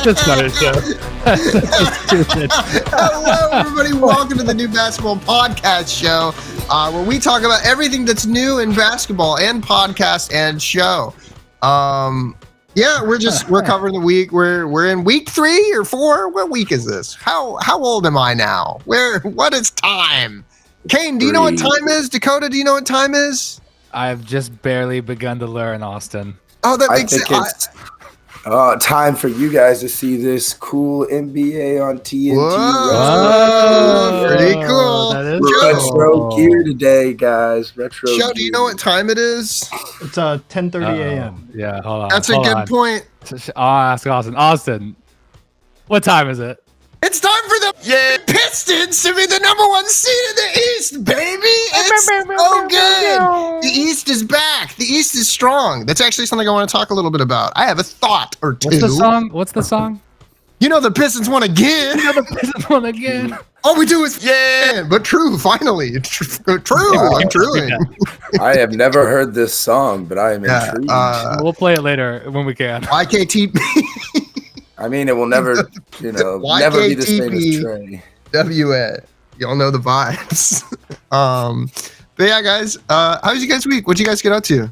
That's not a show. That's so stupid. Hello, everybody. Welcome to the New Basketball Podcast Show, where we talk about everything that's new in basketball and podcast and show. We're covering the week. We're in week 3 or 4. What week is this? How old am I now? What is time? Kane, do you know what time is? Dakota, do you know what time is? I've just barely begun to learn, Austin. Oh, that makes sense. Time for you guys to see this cool NBA on TNT. Whoa, pretty cool. That is Retro gear today, guys. Retro. Joe, do you know what time it is? It's 10:30 a.m. Yeah, hold on. That's a good point. I'll ask Austin. Austin, what time is it? It's time for the Pistons to be the number 1 seed in the East, baby. It's so good. The East is back. The East is strong. That's actually something I want to talk a little bit about. I have a thought or two. What's the song? You know the Pistons won again. All we do is but true. Finally, true. I'm true. I have never heard this song, but I am intrigued. We'll play it later when we can. YKTP. I mean, it will never, never be the same as Trey. WA. Y'all know the vibes. But yeah, guys, how's you guys' week? What'd you guys get up to?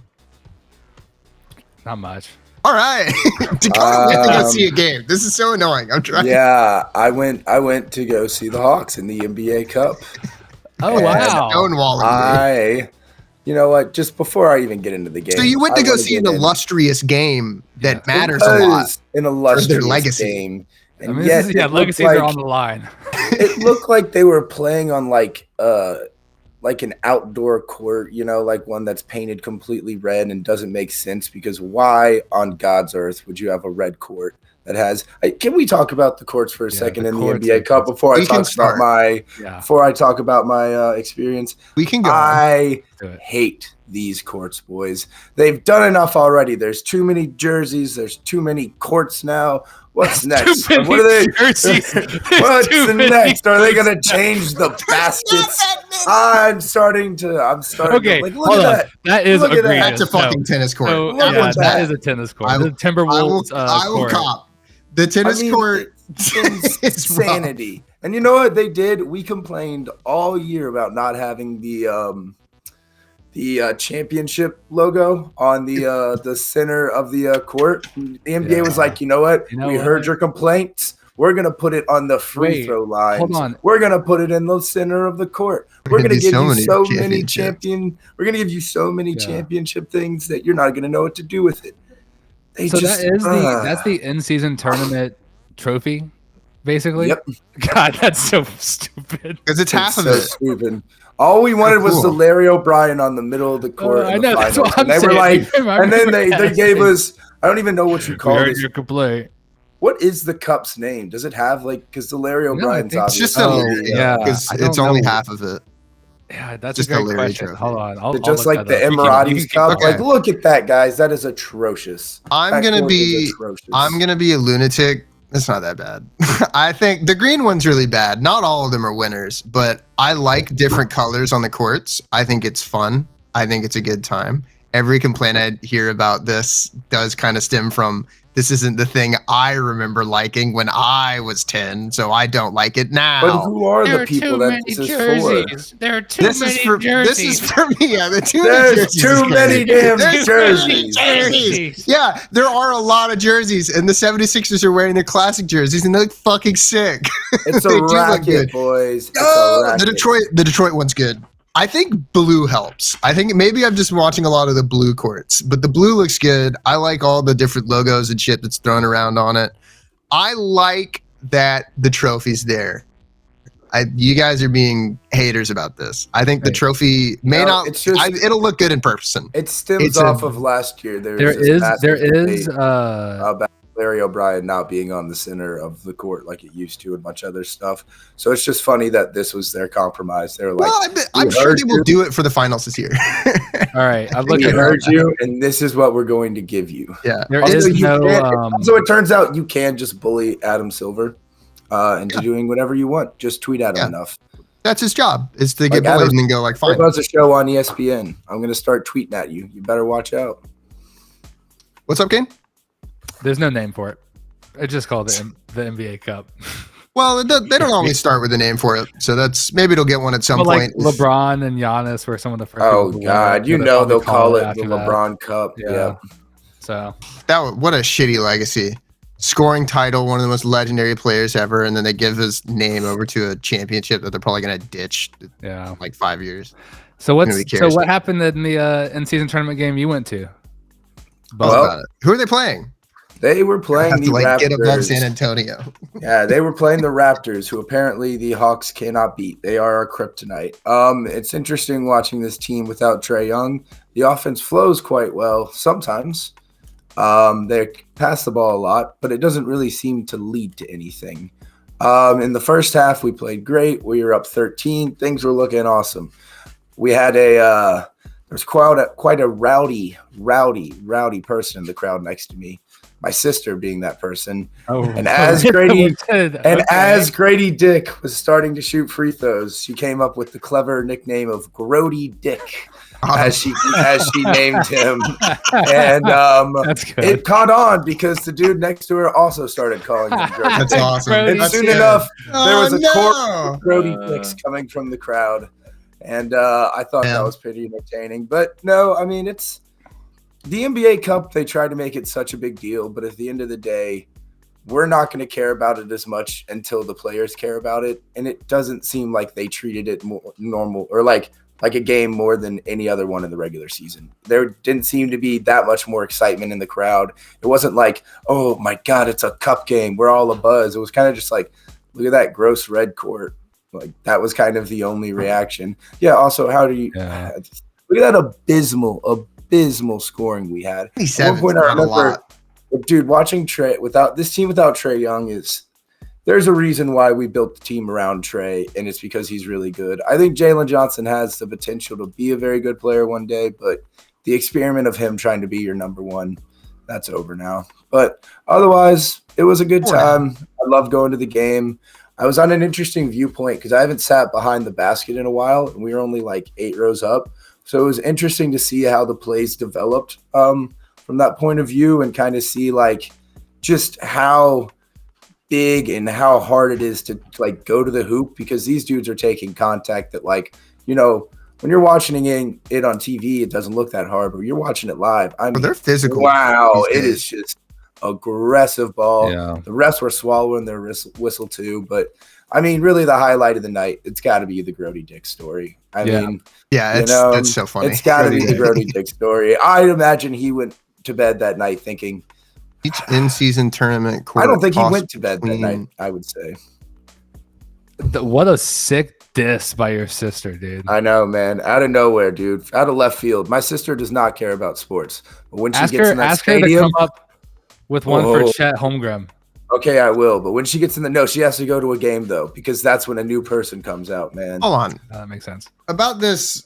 Not much. All right. Dakota went to go see a game. This is so annoying. I'm trying. Yeah, I went to go see the Hawks in the NBA Cup. Oh, wow. Stonewalling. You know what? Just before I even get into the game. So you went to go see an illustrious game that matters a lot. An illustrious legacy game. And legacies are on the line. It looked like they were playing on like an outdoor court, like one that's painted completely red and doesn't make sense because why on God's earth would you have a red court that has can we talk about the courts for a second in the NBA Cup before I talk about my experience? We can go. I hate these courts, boys. They've done enough already. There's too many jerseys. There's too many courts now. What's next? What are they? What's next? Are they going to change the baskets? I'm starting. Okay, look at that. That is egregious. That's a fucking tennis court. So, that is a tennis court. The Timberwolves I will cop. The tennis court is insanity. And you know what they did? We complained all year about not having the championship logo on the center of the court. The NBA was like, you know what? We heard your complaints. We're going to put it on the free throw line. Hold on. We're going to put it in the center of the court. We're going to give you so many championship things that you're not going to know what to do with it. That's the in-season tournament trophy, basically. Yep. God, that's so stupid. Because it's half of it. Stupid. All we wanted was the Larry O'Brien on the middle of the court. I know. That's what I'm saying. Were like, and then they gave us. I don't even know what you call it. Your complaint. What is the cup's name? Does it have because the Larry O'Brien's it's just because it's only half of it. Yeah, that's just a great question. Trophy. Hold on. I'll just like the Emiratis Cup. Okay. Look at that, guys. That is atrocious. I'm gonna be a lunatic. It's not that bad. I think the green one's really bad. Not all of them are winners, but I like different colors on the courts. I think it's fun. I think it's a good time. Every complaint I hear about this does kind of stem from this isn't the thing I remember liking when I was 10, so I don't like it now. But who are the people that this is for? There are too many jerseys. This is for me. Yeah, there's too many damn jerseys. Yeah, there are a lot of jerseys, and the 76ers are wearing their classic jerseys, and they look fucking sick. It's a racket, boys. The Detroit one's good. I think blue helps. I think maybe I'm just watching a lot of the blue courts, but the blue looks good. I like all the different logos and shit that's thrown around on it. I like that the trophy's there. You guys are being haters about this. I think the trophy it'll look good in person. It stems off of last year. There is about Larry O'Brien not being on the center of the court like it used to and much other stuff. So it's just funny that this was their compromise. They're like, I'm sure they will do it for the finals this year. All right, we heard you, and this is what we're going to give you. Yeah. So it turns out you can just bully Adam Silver into doing whatever you want. Just tweet at him enough. That's his job, is to get bullied and then go fine. There was a show on ESPN. I'm going to start tweeting at you. You better watch out. What's up, Kane? There's no name for it. It's just called the NBA Cup. Well, they don't always start with a name for it, so maybe it'll get one at some But point. like LeBron and Giannis were some of the first. Oh people God, to they'll call it the after that. LeBron Cup. Yeah. So what a shitty legacy. Scoring title, one of the most legendary players ever, and then they give his name over to a championship that they're probably gonna ditch. In like 5 years. So what happened in the in-season tournament game you went to? Who are they playing? They were playing the Raptors. Get above San Antonio. Yeah, they were playing the Raptors, who apparently the Hawks cannot beat. They are our kryptonite. It's interesting watching this team without Trae Young. The offense flows quite well sometimes. They pass the ball a lot, but it doesn't really seem to lead to anything. In the first half, we played great. We were up 13. Things were looking awesome. We had there's quite a rowdy person in the crowd next to me. My sister being that person. And as Grady Dick was starting to shoot free throws, she came up with the clever nickname of Grody Dick, as she named him. And it caught on because the dude next to her also started calling him Grody. That's awesome. And soon enough, there was a chorus of Grody Dicks coming from the crowd. And I thought that was pretty entertaining. But no, I mean, it's the NBA Cup. They try to make it such a big deal, but at the end of the day, we're not going to care about it as much until the players care about it. And it doesn't seem like they treated it more normal or like a game more than any other one in the regular season. There didn't seem to be that much more excitement in the crowd. It wasn't like, oh my God, it's a cup game, we're all abuzz. It was kind of just like, look at that gross red court. Like that was kind of the only reaction. Yeah. Also, how do you look at that abysmal scoring we had? At one point, I remember, dude, watching Trae without Trae Young there's a reason why we built the team around Trae, and it's because he's really good. I think Jalen Johnson has the potential to be a very good player one day, but the experiment of him trying to be your number one, that's over now. But otherwise, it was a good time. I love going to the game. I was on an interesting viewpoint because I haven't sat behind the basket in a while, and we were only like 8 rows up. So it was interesting to see how the plays developed from that point of view and kind of see like just how big and how hard it is to like go to the hoop, because these dudes are taking contact that, like, you know, when you're watching it on TV, it doesn't look that hard, but you're watching it live. I mean, they're physical. Wow, it is just aggressive ball. Yeah. The refs were swallowing their whistle too, but I mean, really the highlight of the night, it's got to be the Grody Dick story. I mean, that's so funny. It's got to be the Grody Dick story. I imagine he went to bed that night thinking, each in-season tournament. I don't think he went to bed that night, I would say. What a sick diss by your sister, dude. I know, man. Out of nowhere, dude. Out of left field. My sister does not care about sports. But when she gets in that stadium, her to come up with one for Chet Holmgren. Okay, I will. But when she gets she has to go to a game, though, because that's when a new person comes out, man. Hold on. That makes sense. About this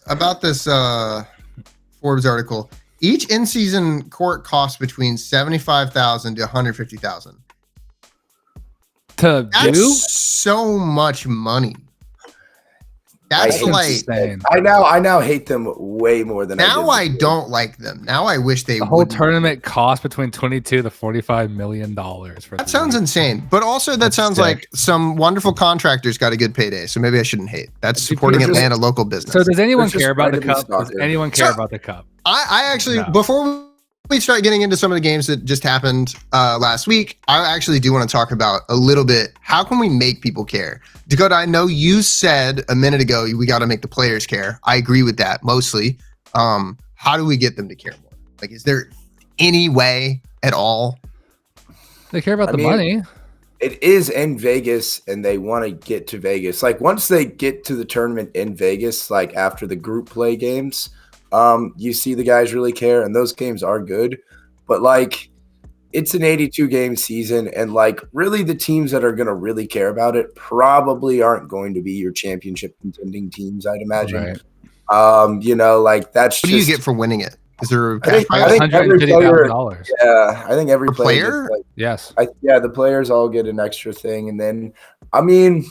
Forbes article, each in-season court costs between $75,000 to $150,000. That's so much money. That's like I now hate them way more than I don't like them. Now I wish they the whole tournament cost between $22 to $45 million for that sounds insane. But also that sounds like some wonderful contractors got a good payday. So maybe I shouldn't hate. That's supporting Atlanta local business. So does anyone care about the cup? Does anyone care about the cup? I actually before we start getting into some of the games that just happened last week, I actually do want to talk about a little bit, how can we make people care? Dakota, I know you said a minute ago, we got to make the players care. I agree with that mostly. How do we get them to care more? Like, is there any way at all? They care about the money. It is in Vegas, and they want to get to Vegas. Like, once they get to the tournament in Vegas, like after the group play games, you see the guys really care, and those games are good. But like, it's an 82 game season, and like, really the teams that are going to really care about it probably aren't going to be your championship contending teams, I'd imagine. Right. You know, like that's what do you get for winning it? Is there I think $150,000? Yeah, I think every player. Yes. The players all get an extra thing, and then I mean,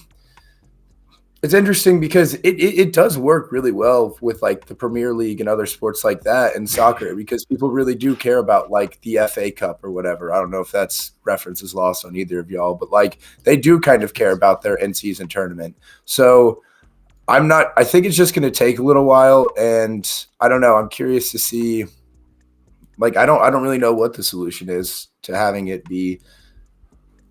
It's interesting because it does work really well with like the Premier League and other sports like that and soccer because people really do care about like the FA Cup or whatever. I don't know if that's reference is lost on either of y'all, but like they do kind of care about their in-season tournament. So I think it's just going to take a little while, and I don't know. I'm curious to see. Like I don't really know what the solution is to having it be.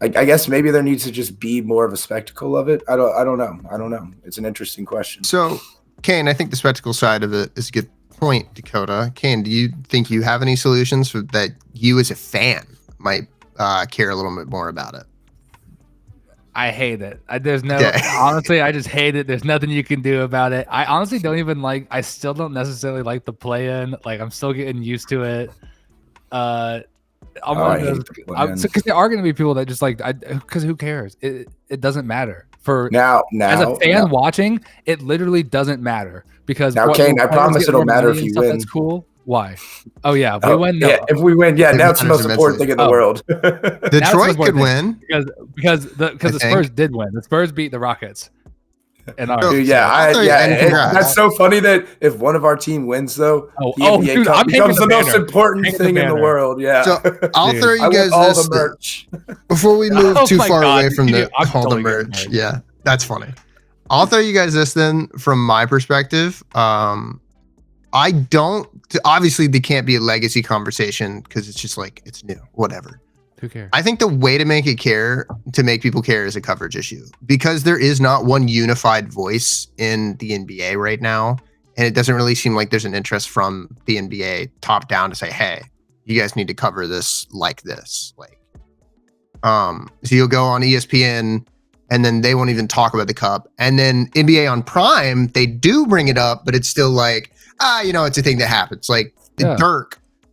I guess maybe there needs to just be more of a spectacle of it. I don't know. It's an interesting question. So, Kane, I think the spectacle side of it is a good point, Dakota. Kane, do you think you have any solutions that you as a fan might care a little bit more about it? I hate it. Honestly, I just hate it. There's nothing you can do about it. I honestly don't even I still don't necessarily like the play-in. Like, I'm still getting used to it. Because there are going to be people that just because who cares? It doesn't matter for now as a fan watching. It literally doesn't matter because now, Kane, I promise it'll matter if you win. That's cool. Why? Oh yeah, if we win. No. Yeah, if we win, now it's the most important thing in the world. Detroit could win because the Spurs did win. The Spurs beat the Rockets. And that's so funny that if one of our team wins, though, the NBA Cup becomes the most important thing in the world. Yeah. So I'll throw you guys this merch before we move too far away from all the merch. Yeah, that's funny. I'll throw you guys this then from my perspective. I don't. Obviously, they can't be a legacy conversation because it's just it's new, whatever. Who cares? I think the way to make people care is a coverage issue because there is not one unified voice in the NBA right now. And it doesn't really seem like there's an interest from the NBA top down to say, hey, you guys need to cover this like this. So you'll go on ESPN and then they won't even talk about the cup. And then NBA on Prime, they do bring it up, but it's still it's a thing that happens.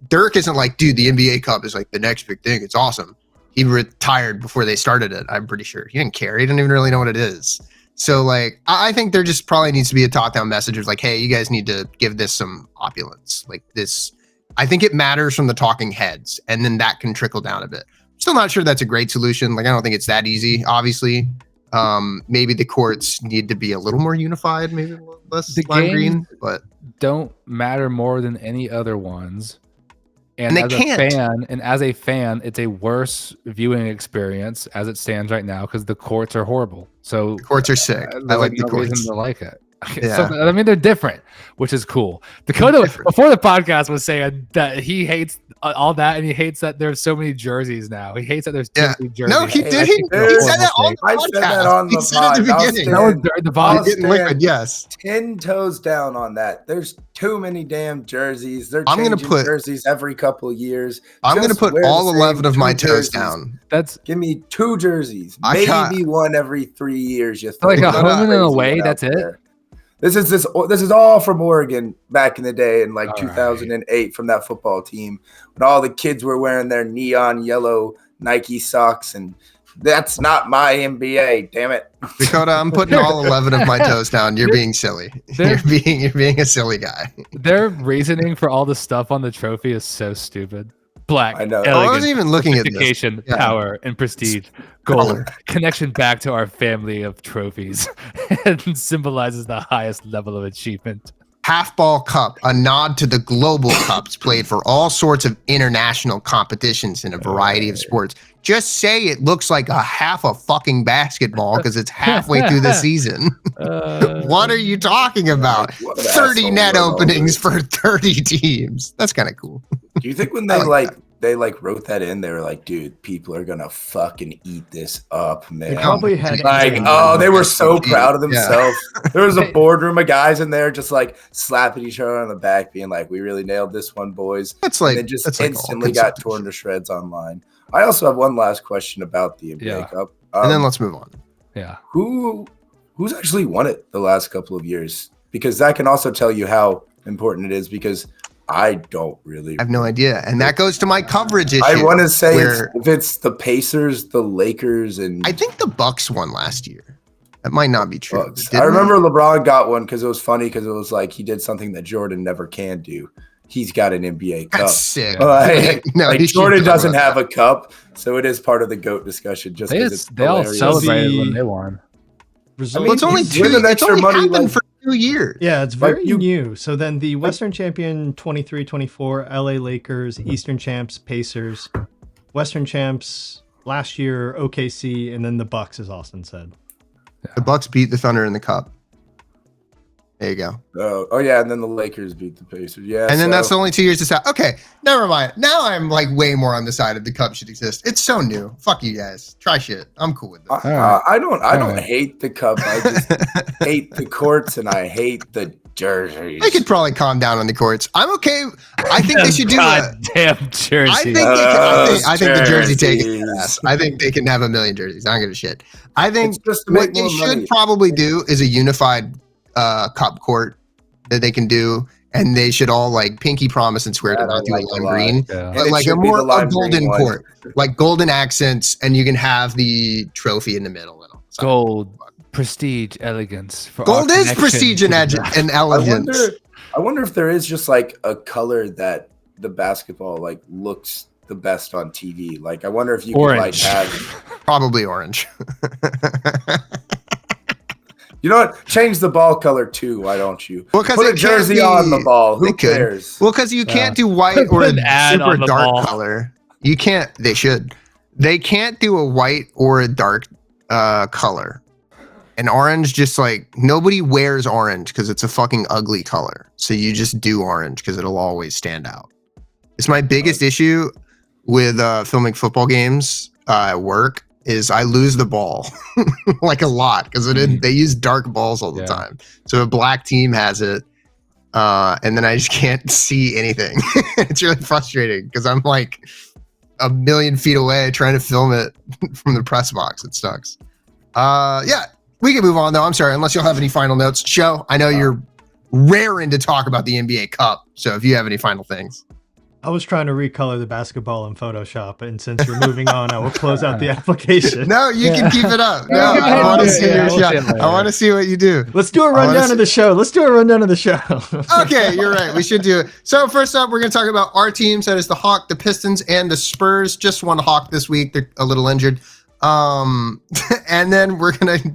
Dirk isn't dude, the NBA Cup is the next big thing. It's awesome. He retired before they started it. I'm pretty sure he didn't care. He didn't even really know what it is. So I think there just probably needs to be a top-down message of hey, you guys need to give this some opulence. This, I think it matters from the talking heads, and then that can trickle down a bit. Still not sure that's a great solution. I don't think it's that easy. Obviously, maybe the courts need to be a little more unified, maybe a little less lime green, but don't matter more than any other ones. And as a fan, it's a worse viewing experience as it stands right now because the courts are horrible. So the courts are sick. I like the courts. Reason to like it. Yeah. So, they're different, which is cool. Dakota, before the podcast, was saying that he hates all that, and he hates that there's so many jerseys now. He hates that there's too many jerseys. No, he did. He said that on the podcast. I said that on the pod. At the beginning. That was during the pod. Getting liquid, yes. 10 toes down on that. There's too many damn jerseys. They're changing jerseys every couple of years. I'm going to put all 11 of my toes down. Give me 2 jerseys. Maybe one every 3 years. You a home and an away. That's it. This is all from Oregon back in the day in 2008 from that football team when all the kids were wearing their neon yellow Nike socks, and that's not my NBA, damn it. Dakota, I'm putting all 11 of my toes down. You're being silly. You're being a silly guy. Their reasoning for all the stuff on the trophy is so stupid. Black, I know. Elegance, I wasn't even looking at this. Power, and prestige. Gold, connection back to our family of trophies, and symbolizes the highest level of achievement. Half-ball cup, a nod to the global cups played for all sorts of international competitions in a variety of sports. Just say it looks like a half a fucking basketball because it's halfway through the season. What are you talking about? 30 net openings for 30 teams. That's kind of cool. Do you think when they wrote that in, they were like, dude, people are gonna fucking eat this up, man. They probably had they were so proud of themselves. Yeah. There was a boardroom of guys in there just slapping each other on the back, being like, we really nailed this one, boys. That's and then just instantly got torn to shreds online. I also have one last question about the NBA Cup. And then let's move on. Yeah. Who's actually won it the last couple of years? Because that can also tell you how important it is, because I don't really I have no idea. And that goes to my coverage issue. I want to say if it's the Pacers, the Lakers, and I think the Bucks won last year. That might not be true. I remember LeBron got one because it was funny because it was he did something that Jordan never can do. He's got an NBA cup. That's sick. No, Jordan doesn't have a cup, so it is part of the GOAT discussion. Just they all celebrated when they won. Well, it's only two. It's only happened for 2 years. Yeah, it's very new. So then the Western champion 23-24, LA Lakers, Eastern champs Pacers, Western champs last year OKC, and then the Bucks, as Austin said. The Bucks beat the Thunder in the Cup. There you go. Oh yeah, and then the Lakers beat the Pacers. Yeah, and then that's the only 2 years to okay, never mind. Now I'm like way more on the side of the Cup should exist. It's so new. Fuck you guys. Try shit. I'm cool with that. I don't hate the Cup. I just hate the courts and I hate the jerseys. They could probably calm down on the courts. I'm okay. I think they should do damn jersey. I think the jersey taking ass. I think they can have a million jerseys. I don't give a shit. I think what they should probably do is a unified Cup court that they can do, and they should all like pinky promise and swear to not do lime green, but like a more golden court, like golden accents, and you can have the trophy in the middle. Gold, prestige, elegance. Gold is prestige and elegance. I wonder if there is just like a color that the basketball like looks the best on TV. Like I wonder if you could like have probably orange. You know what? Change the ball color too. Why don't you? Well, put a jersey on the ball. Who cares? Well, because you can't do white or a super dark color. You can't. They should. They can't do a white or a dark color. And orange, just like nobody wears orange because it's a fucking ugly color. So you just do orange because it'll always stand out. It's my biggest issue with filming football games at work. Is I lose the ball like a lot because they use dark balls all the time. So a black team has it, and then I just can't see anything. It's really frustrating because I'm like a million feet away trying to film it from the press box. It sucks. Yeah, we can move on though. I'm sorry, unless you'll have any final notes. Joe, I know you're raring to talk about the NBA Cup, so if you have any final things. I was trying to recolor the basketball in Photoshop, and since you're moving on, I will close out the application. No, you can keep it up. No, I want to see your shot. I want to see what you do. Let's do a rundown of the show. Okay, you're right. We should do it. So first up, we're going to talk about our teams. That is the Hawk, the Pistons, and the Spurs. Just one Hawk this week. They're a little injured. And then we're going to...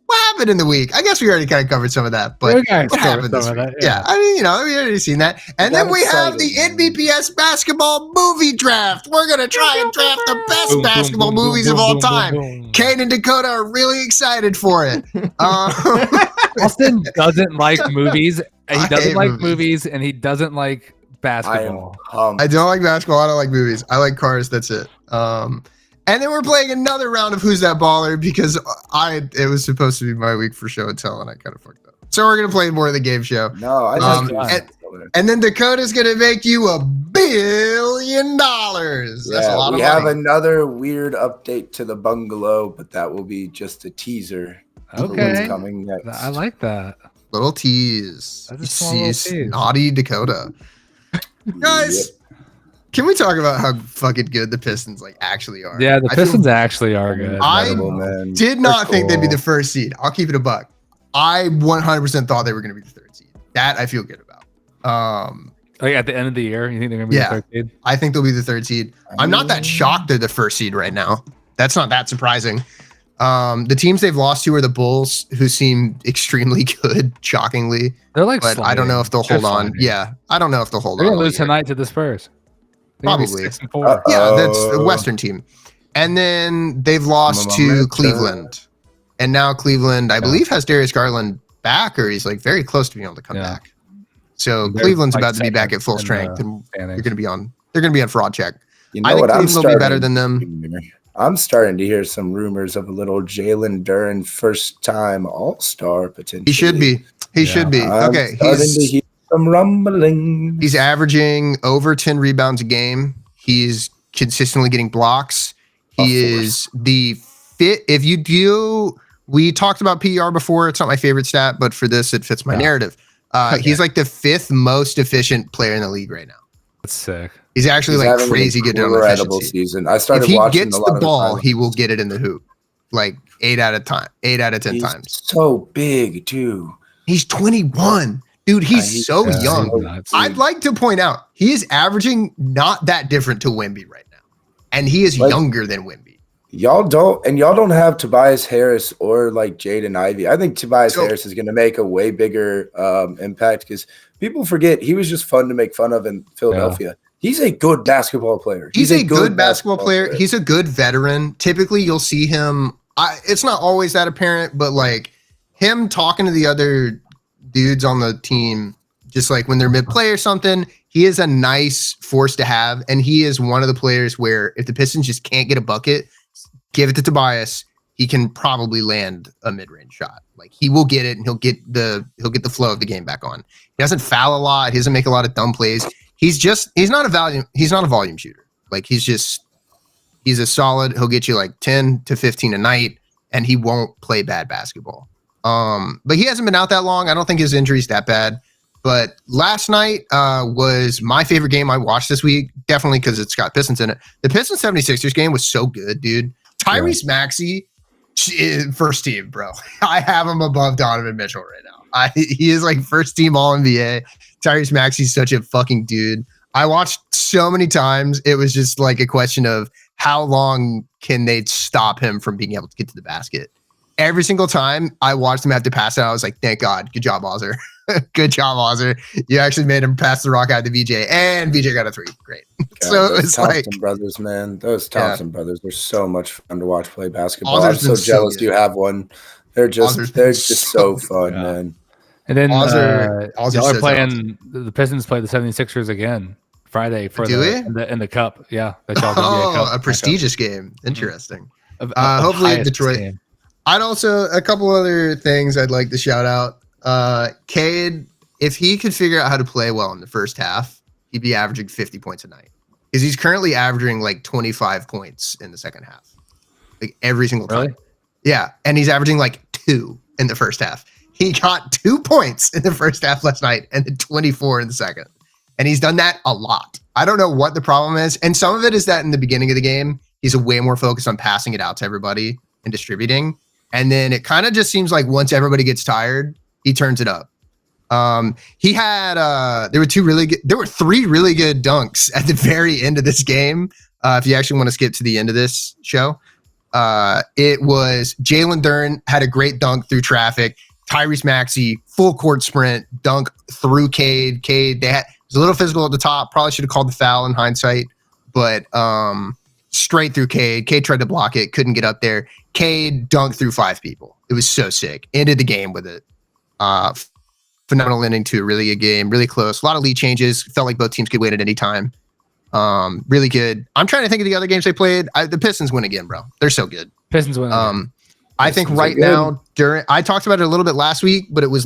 What happened in the week? I guess we already kind of covered some of that, but what happened this week? Yeah, I mean, we already seen that. And then we have the NBPS basketball movie draft. We're going to try and draft the best basketball movies of all time. Kane and Dakota are really excited for it. Austin doesn't like movies. He doesn't like movies, and he doesn't like basketball. I don't like basketball. I don't like movies. I like cars. That's it. And then we're playing another round of Who's That Baller because it was supposed to be my week for show and tell, and I kind of fucked up. So we're gonna play more of the game show. No, and then Dakota's gonna make you $1 billion. That's a lot of money. We have another weird update to the bungalow, but that will be just a teaser. Okay, for what's coming next. I like that. Little tease. Naughty Dakota. Guys. Can we talk about how fucking good the Pistons actually are? Yeah, the Pistons actually are good. I did not think they'd be the first seed. I'll keep it a buck. I 100% thought they were going to be the third seed. That I feel good about. At the end of the year, you think they're going to be the third seed? I think they'll be the third seed. I'm not that shocked they're the first seed right now. That's not that surprising. The teams they've lost to are the Bulls, who seem extremely good, shockingly. They're but I don't know if they'll hold on. Yeah, I don't know if they'll hold on. They're going to lose tonight to the Spurs. Probably. Yeah, that's the Western team. And then they've lost to Cleveland. And now Cleveland, I believe, has Darius Garland back, or he's very close to being able to come back. So Cleveland's about to be back at full strength, and they're going to be on fraud check. I think Cleveland will be better than them. I'm starting to hear some rumors of a little Jalen Duren first-time All-Star potential. He should be. Okay, some rumbling. He's averaging over 10 rebounds a game. He's consistently getting blocks. He is the fit. If you do, we talked about PER before. It's not my favorite stat, but for this, it fits my narrative. He's like the 5th most efficient player in the league right now. That's sick. He's actually crazy good on efficiency. Season. If he gets the ball, he will get it in the hoop. 8 out of 10 times. So big too. He's 21. Dude, he's so young. I'd like to point out, he is averaging not that different to Wemby right now. And he is younger than Wemby. Y'all don't have Tobias Harris or like Jaden Ivey. I think Tobias Harris is going to make a way bigger impact because people forget he was just fun to make fun of in Philadelphia. Yeah. He's a good basketball player. He's a good basketball player. He's a good veteran. Typically, you'll see him. It's not always that apparent, but like him talking to the other dudes on the team, just like when they're mid-play or something, he is a nice force to have. And he is one of the players where if the Pistons just can't get a bucket, give it to Tobias. He can probably land a mid-range shot. Like he will get it, and he'll get the flow of the game back on. He doesn't foul a lot. He doesn't make a lot of dumb plays. He's not a volume shooter. Like he's a solid. He'll get you like 10 to 15 a night, and he won't play bad basketball. But he hasn't been out that long. I don't think his injury's that bad. But last night was my favorite game I watched this week, definitely because it's got Pistons in it. The Pistons 76ers game was so good, dude. Tyrese Maxey, first team, bro. I have him above Donovan Mitchell right now. He is like first team All-NBA. Tyrese Maxey's such a fucking dude. I watched so many times. It was just like a question of how long can they stop him from being able to get to the basket. Every single time I watched him have to pass it, I was like, thank God. Good job, Ozzer. Good job, Ozzer. You actually made him pass the rock out to VJ, and VJ got a 3. Great. God, so it was Thompson brothers, man. Those Thompson brothers, they're so much fun to watch play basketball. I'm so jealous you have one. They're just so fun, man. And then y'all are playing the Pistons play the 76ers again Friday for in the cup. Yeah. A prestigious game. Interesting. Hopefully Detroit. Game. I'd also a couple other things I'd like to shout out. Cade, if he could figure out how to play well in the first half, he'd be averaging 50 points a night. Because he's currently averaging like 25 points in the second half. Like every single time. Really? Yeah. And he's averaging like 2 in the first half. He got 2 points in the first half last night and then 24 in the second. And he's done that a lot. I don't know what the problem is. And some of it is that in the beginning of the game, he's way more focused on passing it out to everybody and distributing. And then it kind of just seems like once everybody gets tired, he turns it up. He had there were 3 really good dunks at the very end of this game. If you actually want to skip to the end of this show, it was Jalen Duren had a great dunk through traffic. Tyrese Maxey full court sprint dunk through Cade. Cade it was a little physical at the top. Probably should have called the foul in hindsight, but straight through Cade. Cade tried to block it, couldn't get up there. Cade dunked through 5 people. It was so sick. Ended the game with it. Phenomenal ending to a really good game, really close. A lot of lead changes. Felt like both teams could win at any time. Really good. I'm trying to think of the other games they played. The Pistons win again, bro. They're so good. Pistons win. I think right now, I talked about it a little bit last week, but it was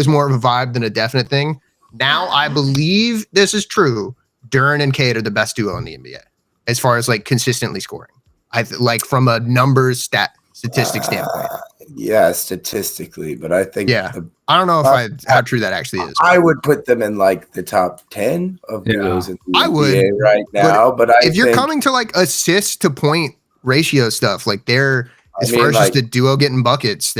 more of a vibe than a definite thing. Now I believe this is true. Duren and Cade are the best duo in the NBA as far as like consistently scoring. Like from a numbers statistics standpoint. Yeah, statistically, but I think I don't know how true that actually is. I would put them in like the top 10 of duos in the NBA right now. But if you're coming to like assist to point ratio stuff, like they're as far as just the duo getting buckets,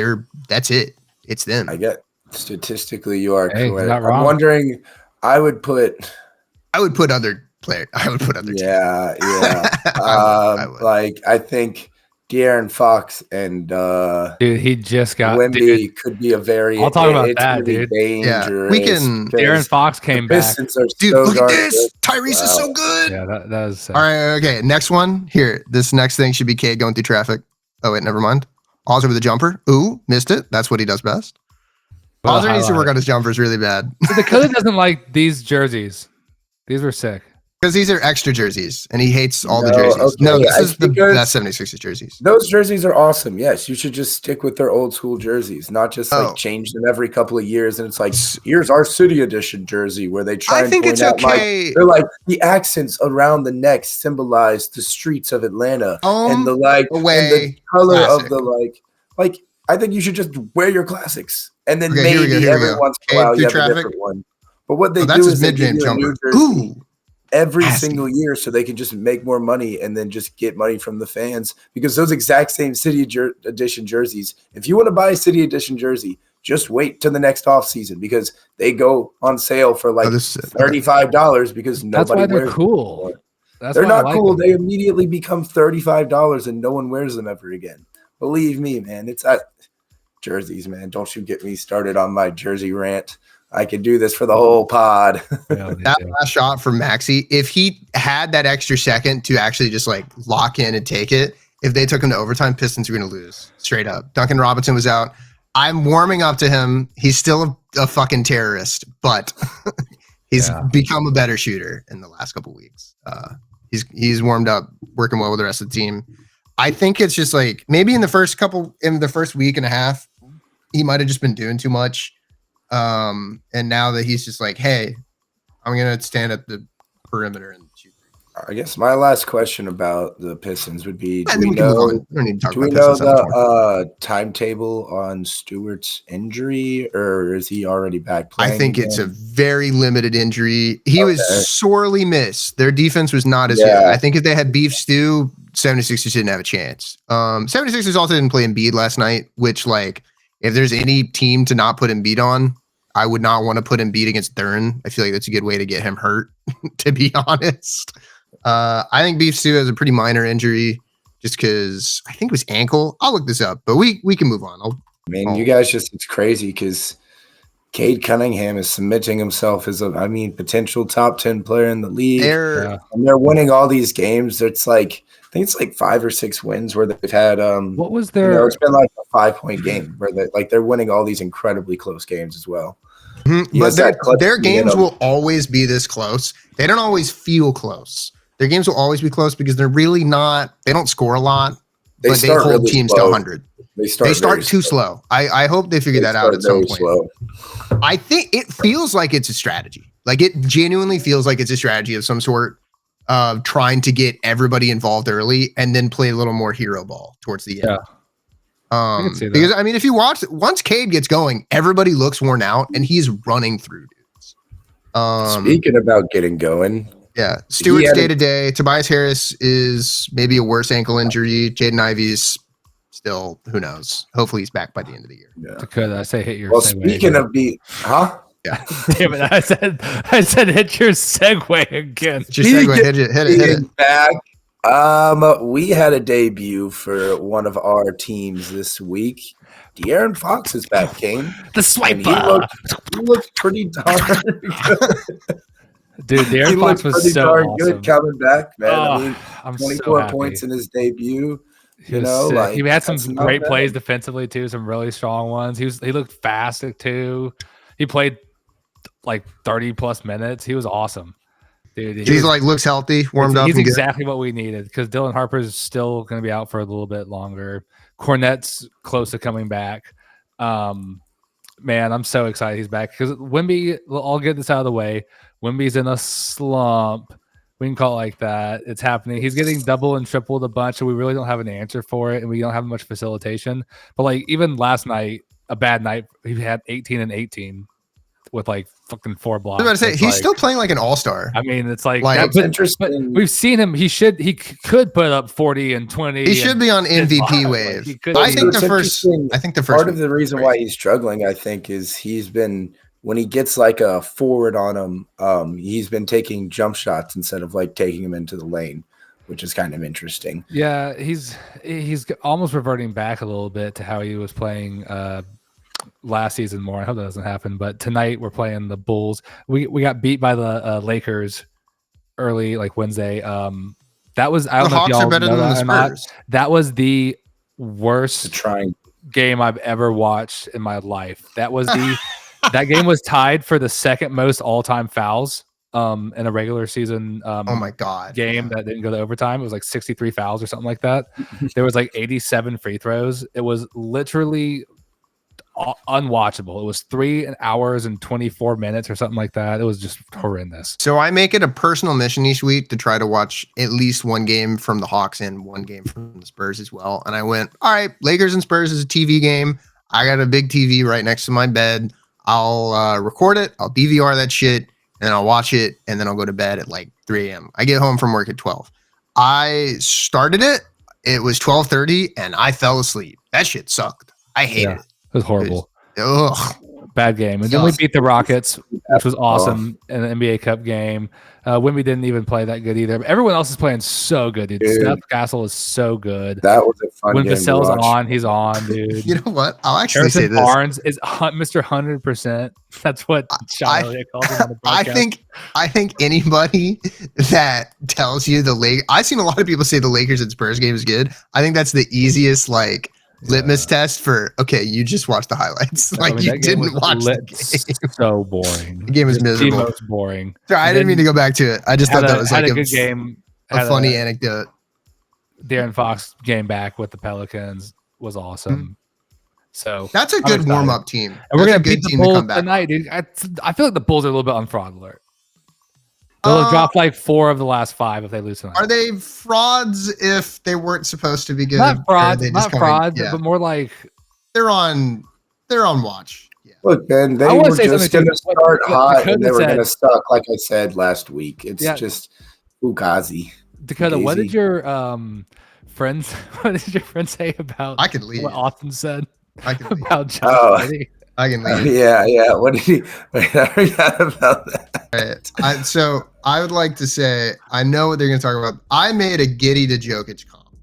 that's it. It's them. I get statistically you are correct. Not wrong. I'm wondering. I would put other players. I would put other teams. Yeah. I would. Like I think De'Aaron Fox and dude, he just got Wemby could be a very. I'll talk about that, really dude. Dangerous. We can. De'Aaron Fox came back. Dude, look at this. Tyrese is so good. Yeah, that is. All right, okay. Next one here. This next thing should be Cade going through traffic. Oh wait, never mind. Ozzer with a jumper. Ooh, missed it. That's what he does best. Ozzer needs to work on his jumpers really bad. Dakota doesn't like these jerseys. These were sick. Because these are extra jerseys, and he hates all the jerseys. Okay, no, this is the best 76ers jerseys. Those jerseys are awesome. Yes, you should just stick with their old school jerseys, not just like change them every couple of years. And it's like, here's our City Edition jersey, where they try. I think it's okay. They're like the accents around the neck symbolize the streets of Atlanta, and the and the color of the like. I think you should just wear your classics, and then maybe every once in a while you have a different one. But what they do is they give you a new jersey every single year, so they can just make more money and then just get money from the fans. Because those exact same City Edition jerseys, if you want to buy a City Edition jersey, just wait till the next off season because they go on sale for like $35 because nobody. That's why they're wears cool. them. They're not cool. They immediately become $35 and no one wears them ever again. Believe me, man. It's at jerseys, man. Don't you get me started on my jersey rant. I could do this for the whole pod. That last shot from Maxey, if he had that extra second to actually just like lock in and take it, if they took him to overtime, Pistons were going to lose straight up. Duncan Robinson was out. I'm warming up to him. He's still a fucking terrorist, but he's become a better shooter in the last couple of weeks. He's warmed up, working well with the rest of the team. I think it's just like maybe in the first week and a half, he might have just been doing too much. And now that he's just like, hey, I'm going to stand at the perimeter and shoot. I guess my last question about the Pistons would be, do we know the timetable on Stewart's injury, or is he already back playing? I think it's a very limited injury. He was sorely missed. Their defense was not as good. I think if they had beef stew, 76ers didn't have a chance. 76ers also didn't play Embiid last night, which, like, if there's any team to not put Embiid on, I would not want to put Embiid against Dern. I feel like that's a good way to get him hurt, to be honest. I think Beef Stew has a pretty minor injury just because I think it was ankle. I'll look this up, but we can move on. You guys it's crazy because Cade Cunningham is cementing himself as potential top 10 player in the league. And they're winning all these games. It's like, I think it's like 5 or 6 wins where they've had, what was their, it's been like a 5-point game where they're winning all these incredibly close games as well. Mm-hmm. But their games will always be this close. They don't always feel close. Their games will always be close because they're really not. They don't score a lot, but they hold really teams to 100. They start too slow. I hope they figure that out at some point. Slow. I think it feels like it's a strategy. Like it genuinely feels like it's a strategy of some sort of trying to get everybody involved early and then play a little more hero ball towards the end. Because if you watch, once Cade gets going, everybody looks worn out and he's running through dudes. Speaking about getting going. Yeah, Stewart's day-to-day. Tobias Harris is maybe a worse ankle injury. Jaden Ivey's still, who knows? Hopefully he's back by the end of the year. Yeah. Dakota, I say hit your segue. Speaking of yeah. Damn it, I said hit your segue again. Hit it. Back. We had a debut for one of our teams this week. De'Aaron Fox is back, Kane. The swiper. He looked pretty darn good. Dude, De'Aaron Fox was so awesome. Good coming back, man. 24 points in his debut. He had some great plays defensively too, some really strong ones. He looked fast too. He played like 30 plus minutes. He was awesome. Dude, he's looks healthy, warmed up. He's exactly what we needed because Dylan Harper's still going to be out for a little bit longer. Cornette's close to coming back. Man, I'm so excited he's back because Wemby, I'll get this out of the way. Wemby's in a slump. We can call it like that. It's happening. He's getting double and tripled a bunch, and we really don't have an answer for it, and we don't have much facilitation. But like even last night, a bad night, he had 18 and 18 with like fucking 4 blocks. I was about to say he's still playing like an all-star. I mean, it's like that's interesting. We've seen him. He could put up 40 and 20. He should be on MVP wave. I think the first part of the reason why he's struggling, I think, is he's been, when he gets like a forward on him, he's been taking jump shots instead of like taking him into the lane, which is kind of interesting. Yeah, he's almost reverting back a little bit to how he was playing last season more. I hope that doesn't happen. But tonight we're playing the Bulls. We got beat by the Lakers early, like Wednesday. That was, I don't know if y'all know that or not. That was the worst game I've ever watched in my life. That was that game was tied for the second most all-time fouls in a regular season oh my God game that didn't go to overtime. It was like 63 fouls or something like that. There was like 87 free throws. It was literally unwatchable. It was 3 hours and 24 minutes or something like that. It was just horrendous. So I make it a personal mission each week to try to watch at least one game from the Hawks and one game from the Spurs as well. And I went, all right, Lakers and Spurs is a TV game. I got a big TV right next to my bed. I'll record it. I'll DVR that shit and I'll watch it. And then I'll go to bed at like 3 a.m. I get home from work at 12. I started it. It was 12:30 and I fell asleep. That shit sucked. I hated it. It was horrible. Bad game. And then we beat the Rockets, which was awesome in the NBA Cup game. Wemby didn't even play that good either. But everyone else is playing so good, dude. Steph Castle is so good. That was a fun when game. When Vassell's on, he's on, dude. You know what? I'll actually say this. Barnes is Mr. 100%. That's what Charlie calls him on the broadcast. I think anybody that tells you I've seen a lot of people say the Lakers and Spurs game is good. I think that's the easiest litmus test for you just watched the highlights. You didn't watch the game. So boring. The game was miserable. The most boring. Sorry, I didn't mean to go back to it. I just thought that was a good game. A funny anecdote. Darren Fox game back with the Pelicans was awesome. Mm-hmm. So that's a good warm up team. And we're gonna beat the Bulls tonight, dude. I feel like the Bulls are a little bit on fraud alert. They'll drop 4 of the last 5 if they lose tonight. Are they frauds if they weren't supposed to be good? Not frauds, but more like they're on watch. Yeah. Look, man, they were just going to start hot and they were going to suck, like I said last week. It's just Fugazi. Dakota, what did your friends say about I can leave. What Austin said I can leave. about Josh Giddey? I can leave. Yeah. What did he? I forgot about that. Right. So I would like to say I know what they're going to talk about. I made a Giddey to Jokic comp,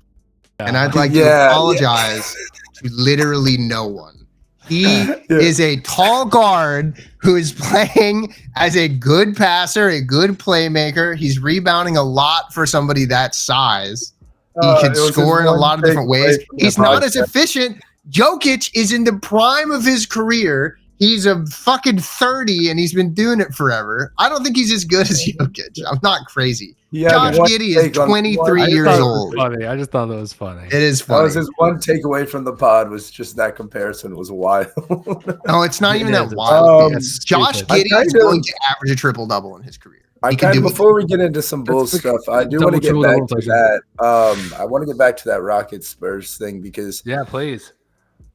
and I'd like to apologize to literally no one. He is a tall guard who is playing as a good passer, a good playmaker. He's rebounding a lot for somebody that size. He can score in a lot of different ways. He's not as efficient. Jokic is in the prime of his career. He's a fucking 30 and he's been doing it forever. I don't think he's as good as Jokic. I'm not crazy. Josh Giddey is 23 years old. Funny. I just thought that was funny. It is funny. That was his one takeaway from the pod was just that comparison was wild. No, it's not even that wild. Josh Giddey is going to average a triple-double in his career. Before we get into some Bulls stuff, I do want to get back to that. I want to get back to that Rockets Spurs thing because please.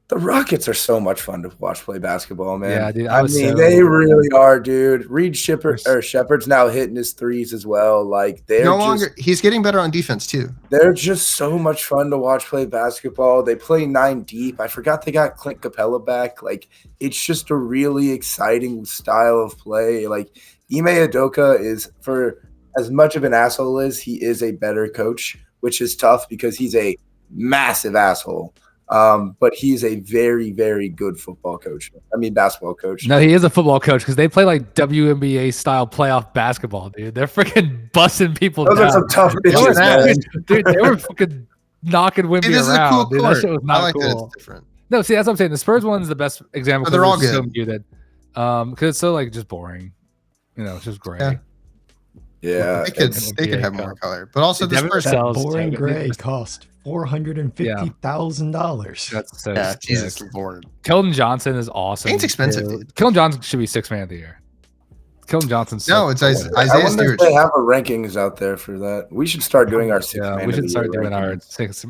The Rockets are so much fun to watch play basketball, man. Yeah, dude. They really are, dude. Reed Shepherd's now hitting his threes as well. He's getting better on defense too. They're just so much fun to watch play basketball. They play 9 deep. I forgot they got Clint Capella back. It's just a really exciting style of play. Ime Udoka is, for as much of an asshole as he is, a better coach, which is tough because he's a massive asshole. But he's a very, very good basketball coach. No, he is a football coach because they play WNBA style playoff basketball, dude. They're freaking busting people down. Those are some tough bitches, man. Dude, they were fucking knocking Wemby around. Cool dude. That shit was not cool. It's different. No, see, that's what I'm saying. The Spurs one's the best example. They're all good. So muted. Because it's so just boring. It's just gray. Yeah, they could have more color, but also the Spurs boring gray cost $450,000. That's so Jesus Lord. Keldon Johnson is awesome. It's expensive, dude. Keldon Johnson should be 6th man of the year. Keldon Johnson. No, it's Isaiah Stewart. They have a rankings out there for that. We should start doing our 6th man. We should start doing our 6.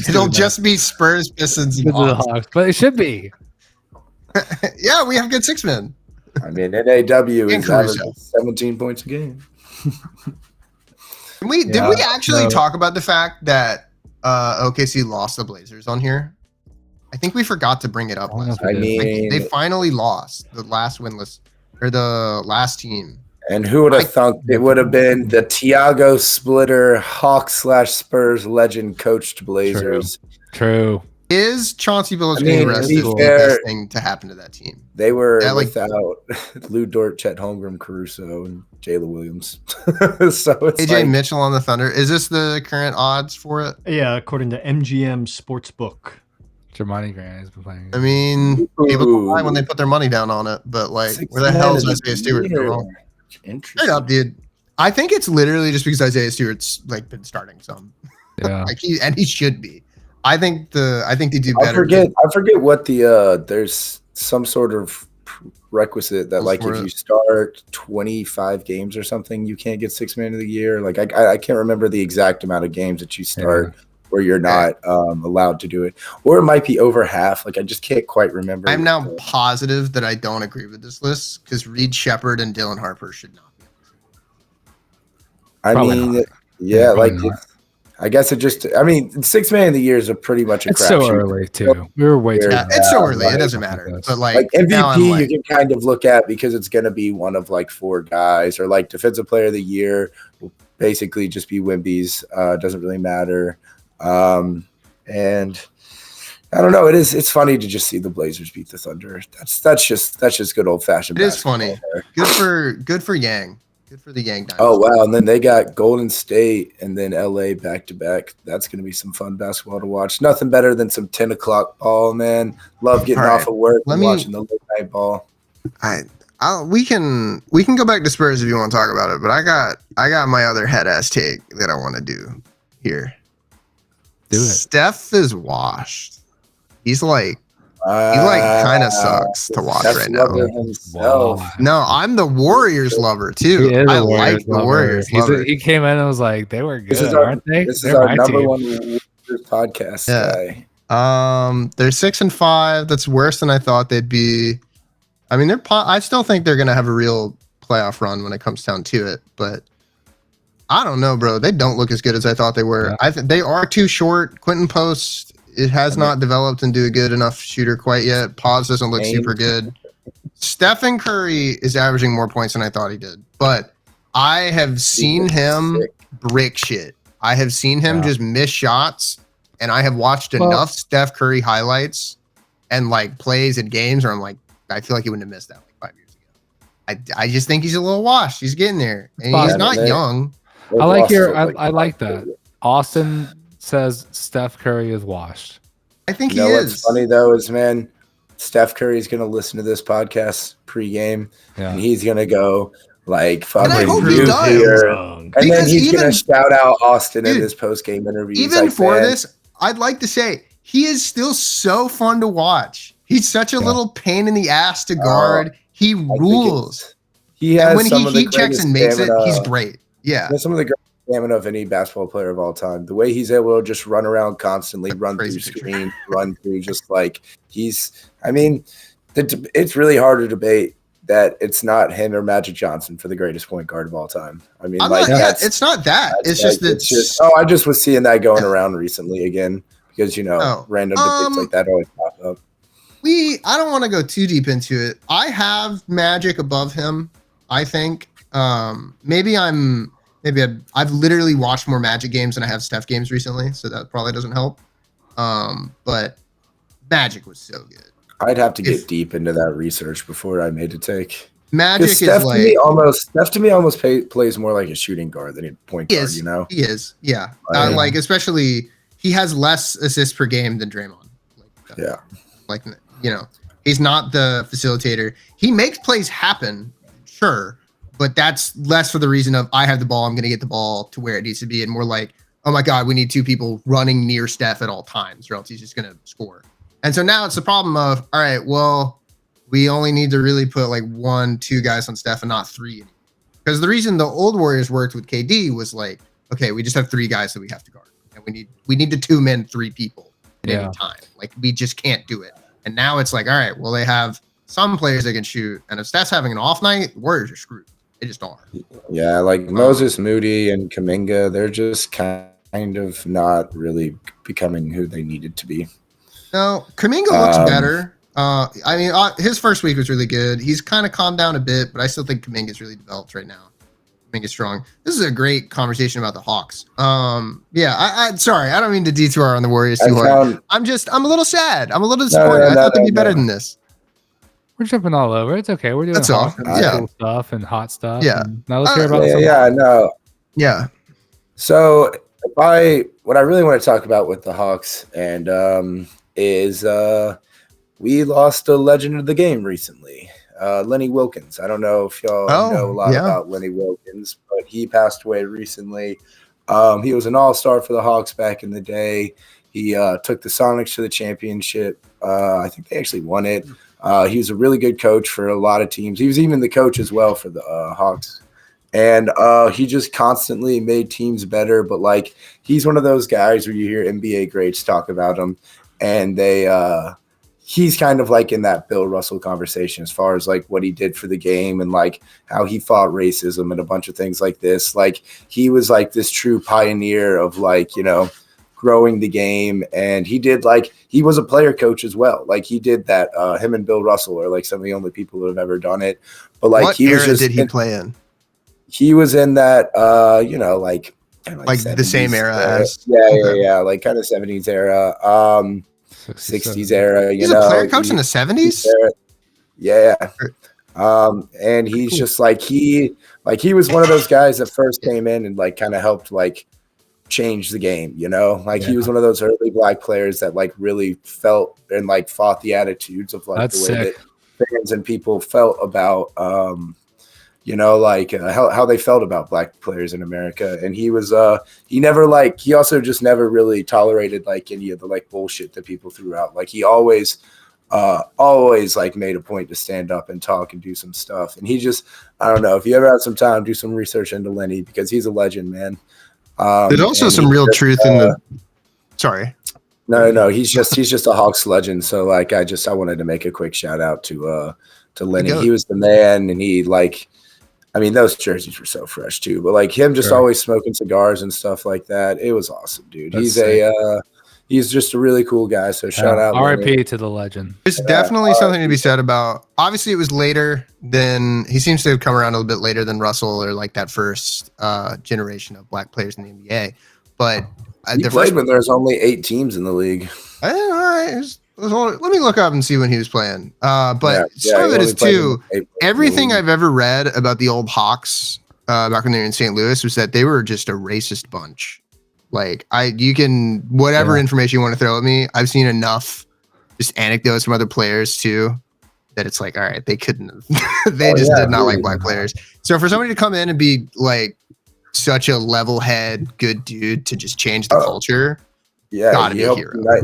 It'll just be Spurs, Pistons, and Hawks, but it should be. Yeah, we have good 6 men. I mean, NAW is averaging 17 points a game. Did we actually talk about the fact that OKC lost the Blazers on here? I think we forgot to bring it up last week. They finally lost the last winless or the last team. And who would have thunk it would have been the Tiago Splitter Hawks/Spurs legend coached Blazers? True. Is Chauncey Billups being arrested the best thing to happen to that team? They were without Lou Dort, Chet Holmgren, Caruso, and Jalen Williams. So it's AJ Mitchell on the Thunder. Is this the current odds for it? Yeah, according to MGM Sportsbook. Jermani Grant has been playing. I mean, people can lie when they put their money down on it, but where the hell is Isaiah Stewart? Straight up, dude. I think it's literally just because Isaiah Stewart's been starting some. Yeah, he should be. I think they do better. I forget what the there's some sort of requisite that if you start 25 games or something, you can't get 6th man of the year. I can't remember the exact amount of games that you start where you're not allowed to do it, or it might be over half. I just can't quite remember. I'm now positive that I don't agree with this list because Reed Shepherd and Dylan Harper should not be. I mean, yeah, I guess it just. I mean, 6 man of the year is a pretty much a It's crapshoot. so early too. We were way too. Yeah, early. it's so early. It Like- doesn't matter. But Like now I'm MVP, like, you can kind of look at because it's going to be one of like 4 guys, or like defensive player of the year will basically just be Wimby's. Doesn't really matter. And I don't know. It's funny to just see the Blazers beat the Thunder. That's just good old fashioned. it is funny. Good for Yang. Good for the Yang Dynasty. Oh wow! And then they got Golden State and then LA back to back. That's going to be some fun basketball to watch. Nothing better than some 10 o'clock ball, man. Love getting All right. off of work Let and me- watching the late night ball. We can go back to Spurs if you want to talk about it, but I got my other head ass take that I want to do here. Do it. Steph is washed. He's like kind of sucks to watch Steph's right now. lover himself. Wow. No, I'm the Warriors lover too. He is I a like Warriors the lover. Warriors lover. He came in and was like, they were good, This is our- aren't they? This is They're our my number team. 1 Warriors podcast Yeah. guy. They're 6-5. That's worse than I thought they'd be. I mean, I still think they're gonna have a real playoff run when it comes down to it, but I don't know, bro. They don't look as good as I thought they were. Yeah. I think they are too short. Quentin Post, it has not developed into a good enough shooter quite yet. Pause doesn't look super good. Stephen Curry is averaging more points than I thought he did, but I have seen him brick shit. I have seen him just miss shots, and I have watched enough Steph Curry highlights and like plays and games where I'm like, I feel like he wouldn't have missed that like 5 years ago. I just think he's a little washed. He's getting there, and he's not young. I like that. Austin says Steph Curry is washed. I think You he know is. what's funny though is, man, Steph Curry is going to listen to this podcast pregame, Yeah. and he's going to go like I fucking hope he does. nuclear. Wrong. And then Because he's going to shout out Austin in Dude, his post-game interview. He's Even like, for "Man, this, I'd like to say he is still so fun to watch. He's such a little pain in the ass to guard. He I think rules. he has And when some of the he checks greatest and makes it, stamina- he's great. Yeah. he has some of the greatest stamina of any basketball player of all time. The way he's able to just run around constantly, run through crazy picture. screens, run through just like I mean, it's really hard to debate that it's not him or Magic Johnson for the greatest point guard of all time. I mean, It's not that. It's just that. it's just I just was seeing that going around recently again because random debates like that always pop up. I don't want to go too deep into it. I have Magic above him, I think. I've literally watched more Magic games than I have Steph games recently, so that probably doesn't help. But Magic was so good. I'd have to get deep into that research before I made a take. Magic is Steph like to me almost plays more like a shooting guard than a point guard. he is, yeah. Right. Like especially he has less assists per game than Draymond. He's not the facilitator. He makes plays happen, sure, but that's less for the reason of I have the ball, I'm going to get the ball to where it needs to be, and more like, oh my God, we need 2 people running near Steph at all times, or else he's just going to score. And so now it's the problem of, all right, well, we only need to really put like 1-2 guys on Steph and not 3. Because the reason the old Warriors worked with KD was like, okay, we just have 3 guys that we have to guard, and we need to 2-man 3 people at any time. Like we just can't do it. And now it's like, all right, well, they have some players that can shoot, and if Steph's having an off night, the Warriors are screwed. They just are. Yeah, like Moses Moody and Kuminga, they're just kind of not really becoming who they needed to be. No, Kuminga looks better. His first week was really good. He's kind of calmed down a bit, but I still think Kuminga's really developed right now. Kuminga's strong. This is a great conversation about the Hawks. Sorry, I don't mean to detour on the Warriors too hard. I'm a little sad. I'm a little disappointed. I thought they'd be better than this. We're jumping all over. It's okay. We're doing That's all. cool stuff and hot stuff. Yeah. Now let's hear about no. Yeah. So what I really want to talk about with the Hawks is we lost a legend of the game recently, Lenny Wilkins. I don't know if y'all know a lot about Lenny Wilkins, but he passed away recently. He was an all-star for the Hawks back in the day. He took the Sonics to the championship. I think they actually won it. He was a really good coach for a lot of teams. He was even the coach as well for the Hawks. And he just constantly made teams better. But, like, he's one of those guys where you hear NBA greats talk about him, and he's kind of like in that Bill Russell conversation as far as like what he did for the game and like how he fought racism and a bunch of things like this. Like he was like this true pioneer of like, you know, growing the game. And he did like, he was a player coach as well. Like he did that. Him and Bill Russell are like some of the only people who have ever done it. But like, what era did he play in? He was in that, you know, like the same era as yeah, like kind of 70s era. 60s era. He's a player coach in the 70s. Yeah. And he's just like he was one of those guys that first came in and like kind of helped like change the game, you know? Like he was one of those early black players that like really felt and like fought the attitudes of like the way that fans and people felt about you know, like how they felt about black players in America. And he was, he also just never really tolerated like any of the like bullshit that people threw out. Like he always like made a point to stand up and talk and do some stuff. And he just, I don't know, if you ever have some time, do some research into Lenny because he's a legend, man. There's also some real truth in the, sorry. No, he's just a Hawks legend. So like, I wanted to make a quick shout out to Lenny. He was the man, and he like, I mean, those jerseys were so fresh too, but like him just always smoking cigars and stuff like that. It was awesome, dude. He's just a really cool guy. So shout out. RIP to the legend. There's definitely something to be said about, obviously it was later than, he seems to have come around a little bit later than Russell or like that first generation of black players in the NBA. But he played when there's only 8 teams in the league. All right. Let me look up and see when he was playing. But some of it is too, everything I've ever read about the old Hawks back when they were in St. Louis was that they were just a racist bunch. Like you can, whatever information you want to throw at me, I've seen enough just anecdotes from other players too, that it's like, all right, they couldn't have, they did not like black players. So for somebody to come in and be like such a level head, good dude to just change the culture. Yeah,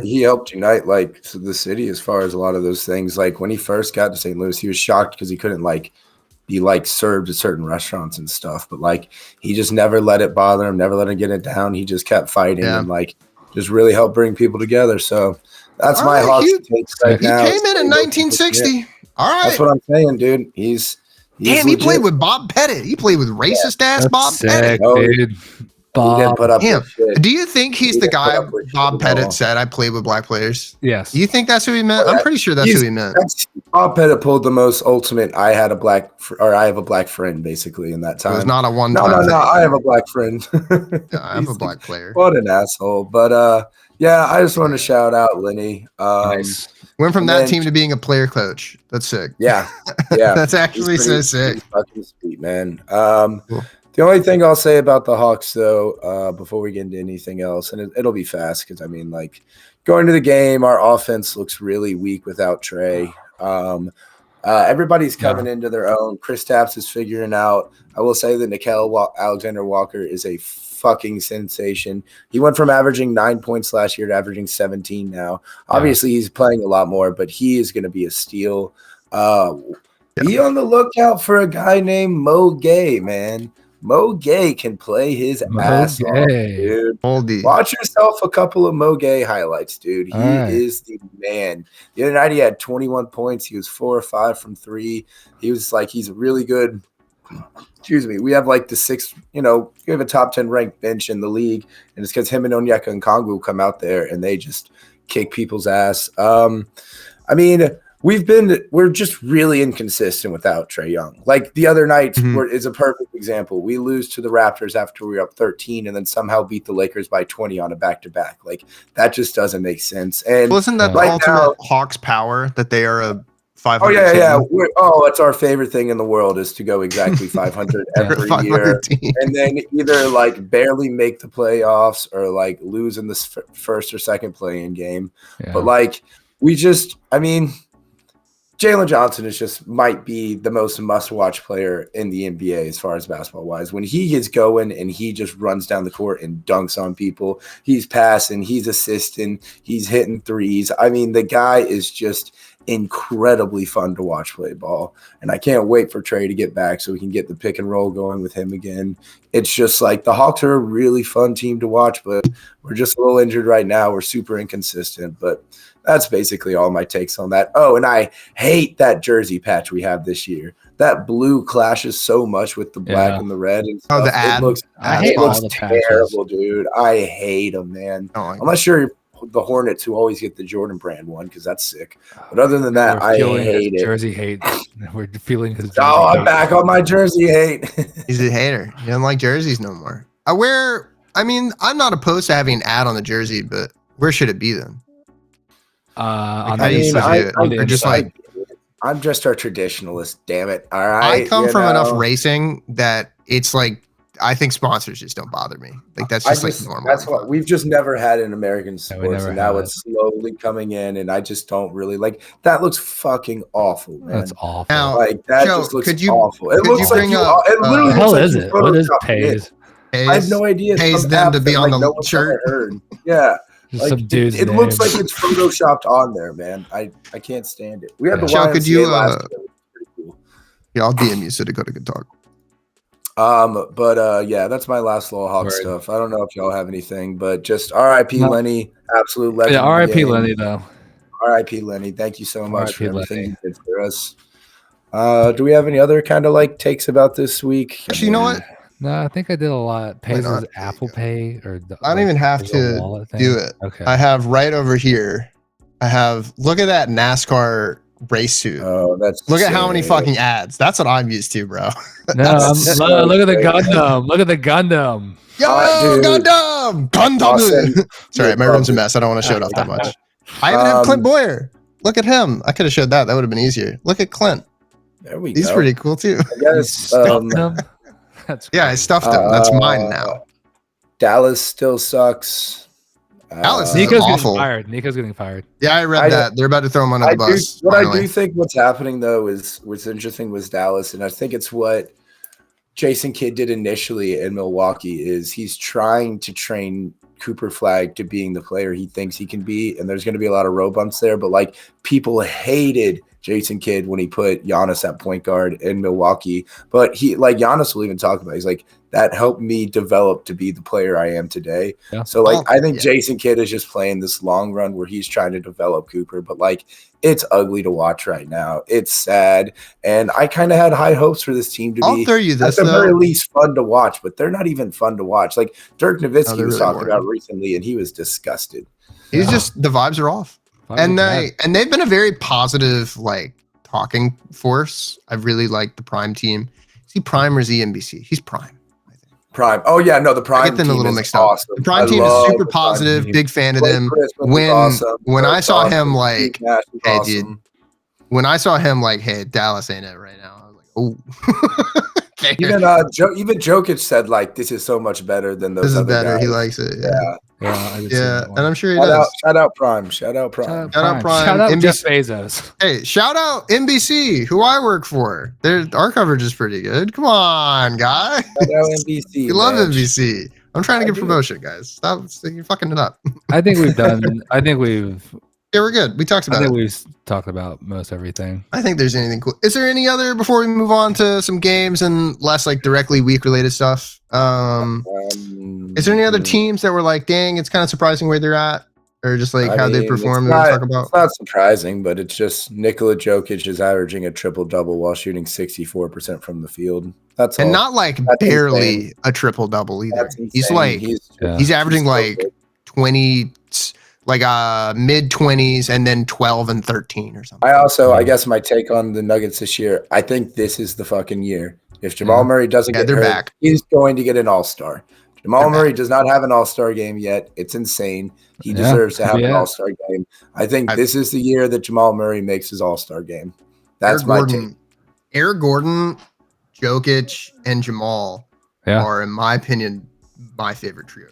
he helped unite like the city as far as a lot of those things. Like when he first got to St. Louis, he was shocked because he couldn't like be like served at certain restaurants and stuff. But like he just never let it bother him, never let him get it down. He just kept fighting and like just really helped bring people together. So that's my Hawks takes right now. He came in 1960. All right, that's what I'm saying, dude. He's damn. He played with Bob Pettit. He played with racist ass Bob Pettit. Dude. Bob. Do you think he's the guy Bob Pettit said, I played with black players? Yes. You think that's who he meant? I'm pretty sure that's who he meant. Bob Pettit pulled the most ultimate I have a black friend basically in that time. It was not a one time. No, I have a black friend. I have a black player. What an asshole. But yeah, I just want to shout out Lenny. Nice. Went from that team to being a player coach. That's sick. Yeah. That's actually so sick. Fucking sweet, man. Cool. The only thing I'll say about the Hawks, though, before we get into anything else, and it'll be fast because, I mean, like, going to the game, our offense looks really weak without Trey. Everybody's coming into their own. Kristaps is figuring out. I will say that Nickeil Alexander-Walker is a fucking sensation. He went from averaging 9 points last year to averaging 17 now. Obviously, he's playing a lot more, but he is going to be a steal. Be on the lookout for a guy named Mo Gay, man. Mo Gay can play his ass off, dude. Watch yourself a couple of Mo Gay highlights, dude. He is the man. The other night he had 21 points. He was 4 or 5 from 3. He's really good. Excuse me. We have like the 6th, we have a top 10 ranked bench in the league, and it's because him and Onyeka and Kongu come out there and they just kick people's ass. I mean, we're just really inconsistent without Trae Young. Like the other night is a perfect example. We lose to the Raptors after we were up 13 and then somehow beat the Lakers by 20 on a back-to-back. Like that just doesn't make sense. And wasn't that the ultimate Hawks power that they are a 500? It's our favorite thing in the world is to go exactly 500 every year. And then either like barely make the playoffs or like lose in the first or second play-in game. Yeah. But like Jalen Johnson might be the most must-watch player in the NBA as far as basketball-wise. When he gets going and he just runs down the court and dunks on people, he's passing, he's assisting, he's hitting threes. I mean, the guy is just incredibly fun to watch play ball. And I can't wait for Trey to get back so we can get the pick and roll going with him again. It's just like the Hawks are a really fun team to watch, but we're just a little injured right now. We're super inconsistent, but that's basically all my takes on that. Oh, and I hate that jersey patch we have this year. That blue clashes so much with the black and the red. And stuff. The ad. It looks terrible, dude. I hate them, man. Unless you're the Hornets who always get the Jordan brand one because that's sick. But other than that, I hate it. Jersey hate. We're feeling his. I'm back on my jersey hate. He's a hater. He doesn't like jerseys no more. I'm not opposed to having an ad on the jersey, but where should it be then? I'm just a traditionalist, damn it. All right. I come from enough racing that it's like I think sponsors just don't bother me. Like that's just like normal. That's what we've just never had in American sports, and now it's slowly coming in, and I just don't really like that. Looks fucking awful, man. That's awful. Now, like that Joe, just looks awful. It looks like it literally. What the hell is it? What is pays? I have no idea. Pays them to be on the shirt. Yeah. Like, some dude's it looks like it's photoshopped on there, man. I can't stand it. We had the YMCA last year. Pretty cool. Yeah, I'll DM you so Dakota can talk. But yeah, that's my last little Hawk stuff. I don't know if y'all have anything, but just R.I.P. Lenny, absolute legend. Yeah, R.I.P. Lenny though. R.I.P. Lenny. Thank you so much for everything you did for us. Do we have any other kind of like takes about this week? Actually, you know what? No, I think I did a lot. Pays his Apple Pay or I don't even have to do it. Okay. I have right over here. Look at that NASCAR race suit. Oh, look at how many fucking ads. That's what I'm used to, bro. No, look at the Gundam. Look at the Gundam. Yo, Gundam. Awesome. Sorry, my room's a mess. I don't want to show it off that much. I even have Clint Boyer. Look at him. I could have showed that. That would have been easier. Look at Clint. There we go. He's pretty cool too. I guess, yeah, I stuffed him. That's mine now. Dallas still sucks. Dallas Nico's awful. getting fired. Nico's getting fired. Yeah, I read that. They're about to throw him under the bus. I do think what's happening though is what's interesting was Dallas, and I think it's what Jason Kidd did initially in Milwaukee is he's trying to train Cooper Flagg to being the player he thinks he can be, and there's going to be a lot of road bumps there, but like people hated Jason Kidd when he put Giannis at point guard in Milwaukee, but he like Giannis will even talk about it. He's like, that helped me develop to be the player I am today. Yeah. So like, I think Jason Kidd is just playing this long run where he's trying to develop Cooper, but like it's ugly to watch right now. It's sad. And I kind of had high hopes for this team to be at the very least fun to watch, but they're not even fun to watch. Like Dirk Nowitzki was talking about recently and he was disgusted. He's just, the vibes are off. And they've been a very positive like talking force. I really like the Prime team. Is he Prime or is he NBC? He's Prime. I think. Prime. Oh yeah, no, the Prime. I get them a little mixed up. The Prime team is super positive. Big fan of them. When I saw him like, hey dude, when I saw him like, hey, Dallas ain't it right now. I was like, oh. Even Jokic said like, this is so much better than those. This is other better. guys. He likes it. Yeah. Yeah, and I'm sure he does. Shout out Prime. Shout out Prime. Shout out Jeff Bezos. Hey, shout out NBC, who I work for. Our coverage is pretty good. Come on, guys. Shout out NBC. You love NBC. I'm trying to get promotion, guys. Stop. You're fucking it up. I think we've. Yeah, we're good. We talked about I think we've talked about most everything. I think there's anything cool. Is there any other, before we move on to some games and less like directly week related stuff? Is there any other teams that were like, dang, it's kind of surprising where they're at? Or just like how they perform? It's not surprising, but it's just Nikola Jokic is averaging a triple-double while shooting 64% from the field. That's all. And not like barely a triple-double either. He's like, he's averaging like 20, like mid-20s and then 12 and 13 or something. I guess my take on the Nuggets this year, I think this is the fucking year. If Jamal Murray doesn't get hurt, back. He's going to get an all-star. Jamal Murray does not have an all-star game yet. It's insane. He deserves to have an all-star game. I think this is the year that Jamal Murray makes his all-star game. That's my take. Eric Gordon, Jokic, and Jamal are, in my opinion, my favorite trio.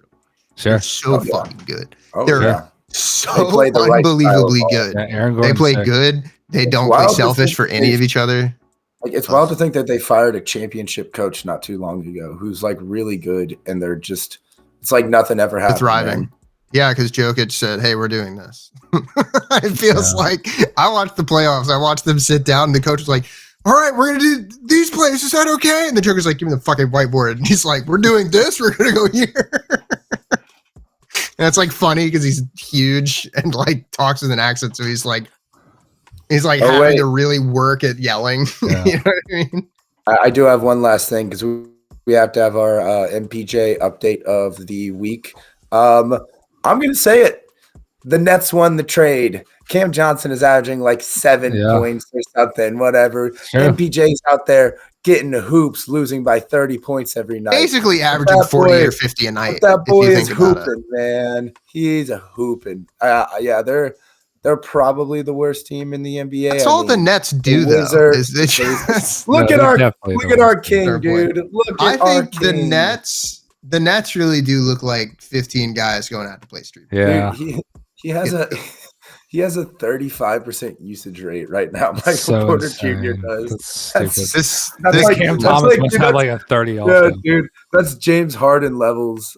Sure. They're so fucking good. They're so unbelievably good. They play good. They don't play selfish for any of each other. Like it's wild to think that they fired a championship coach not too long ago who's like really good, and they're just, it's like nothing ever happened. They're thriving. Yeah, because Jokic said, "Hey, we're doing this." It feels like I watched the playoffs. I watched them sit down, and the coach was like, "All right, we're gonna do these plays. Is that okay?" And the Joker's like, "Give me the fucking whiteboard." And he's like, "We're doing this. We're gonna go here." And it's like funny because he's huge and like talks with an accent, so he's like having to really work at yelling. Yeah. You know what I mean? I do have one last thing because we have to have our MPJ update of the week. I'm gonna say it. The Nets won the trade. Cam Johnson is averaging like 7 points or something, whatever. Sure. MPJ's out there getting the hoops, losing by 30 points every night. Basically averaging 40 or 50 a night. That boy is hooping, man. He's a hooping. Yeah, they're probably the worst team in the NBA. That's all the Nets do, though. Look at our king, dude. I think the Nets really do look like 15 guys going out to play street. Yeah, dude, he has a 35% usage rate right now. Michael Porter Jr. does. That's Cam Thomas must have like a 30. Also. Yeah, dude, that's James Harden levels.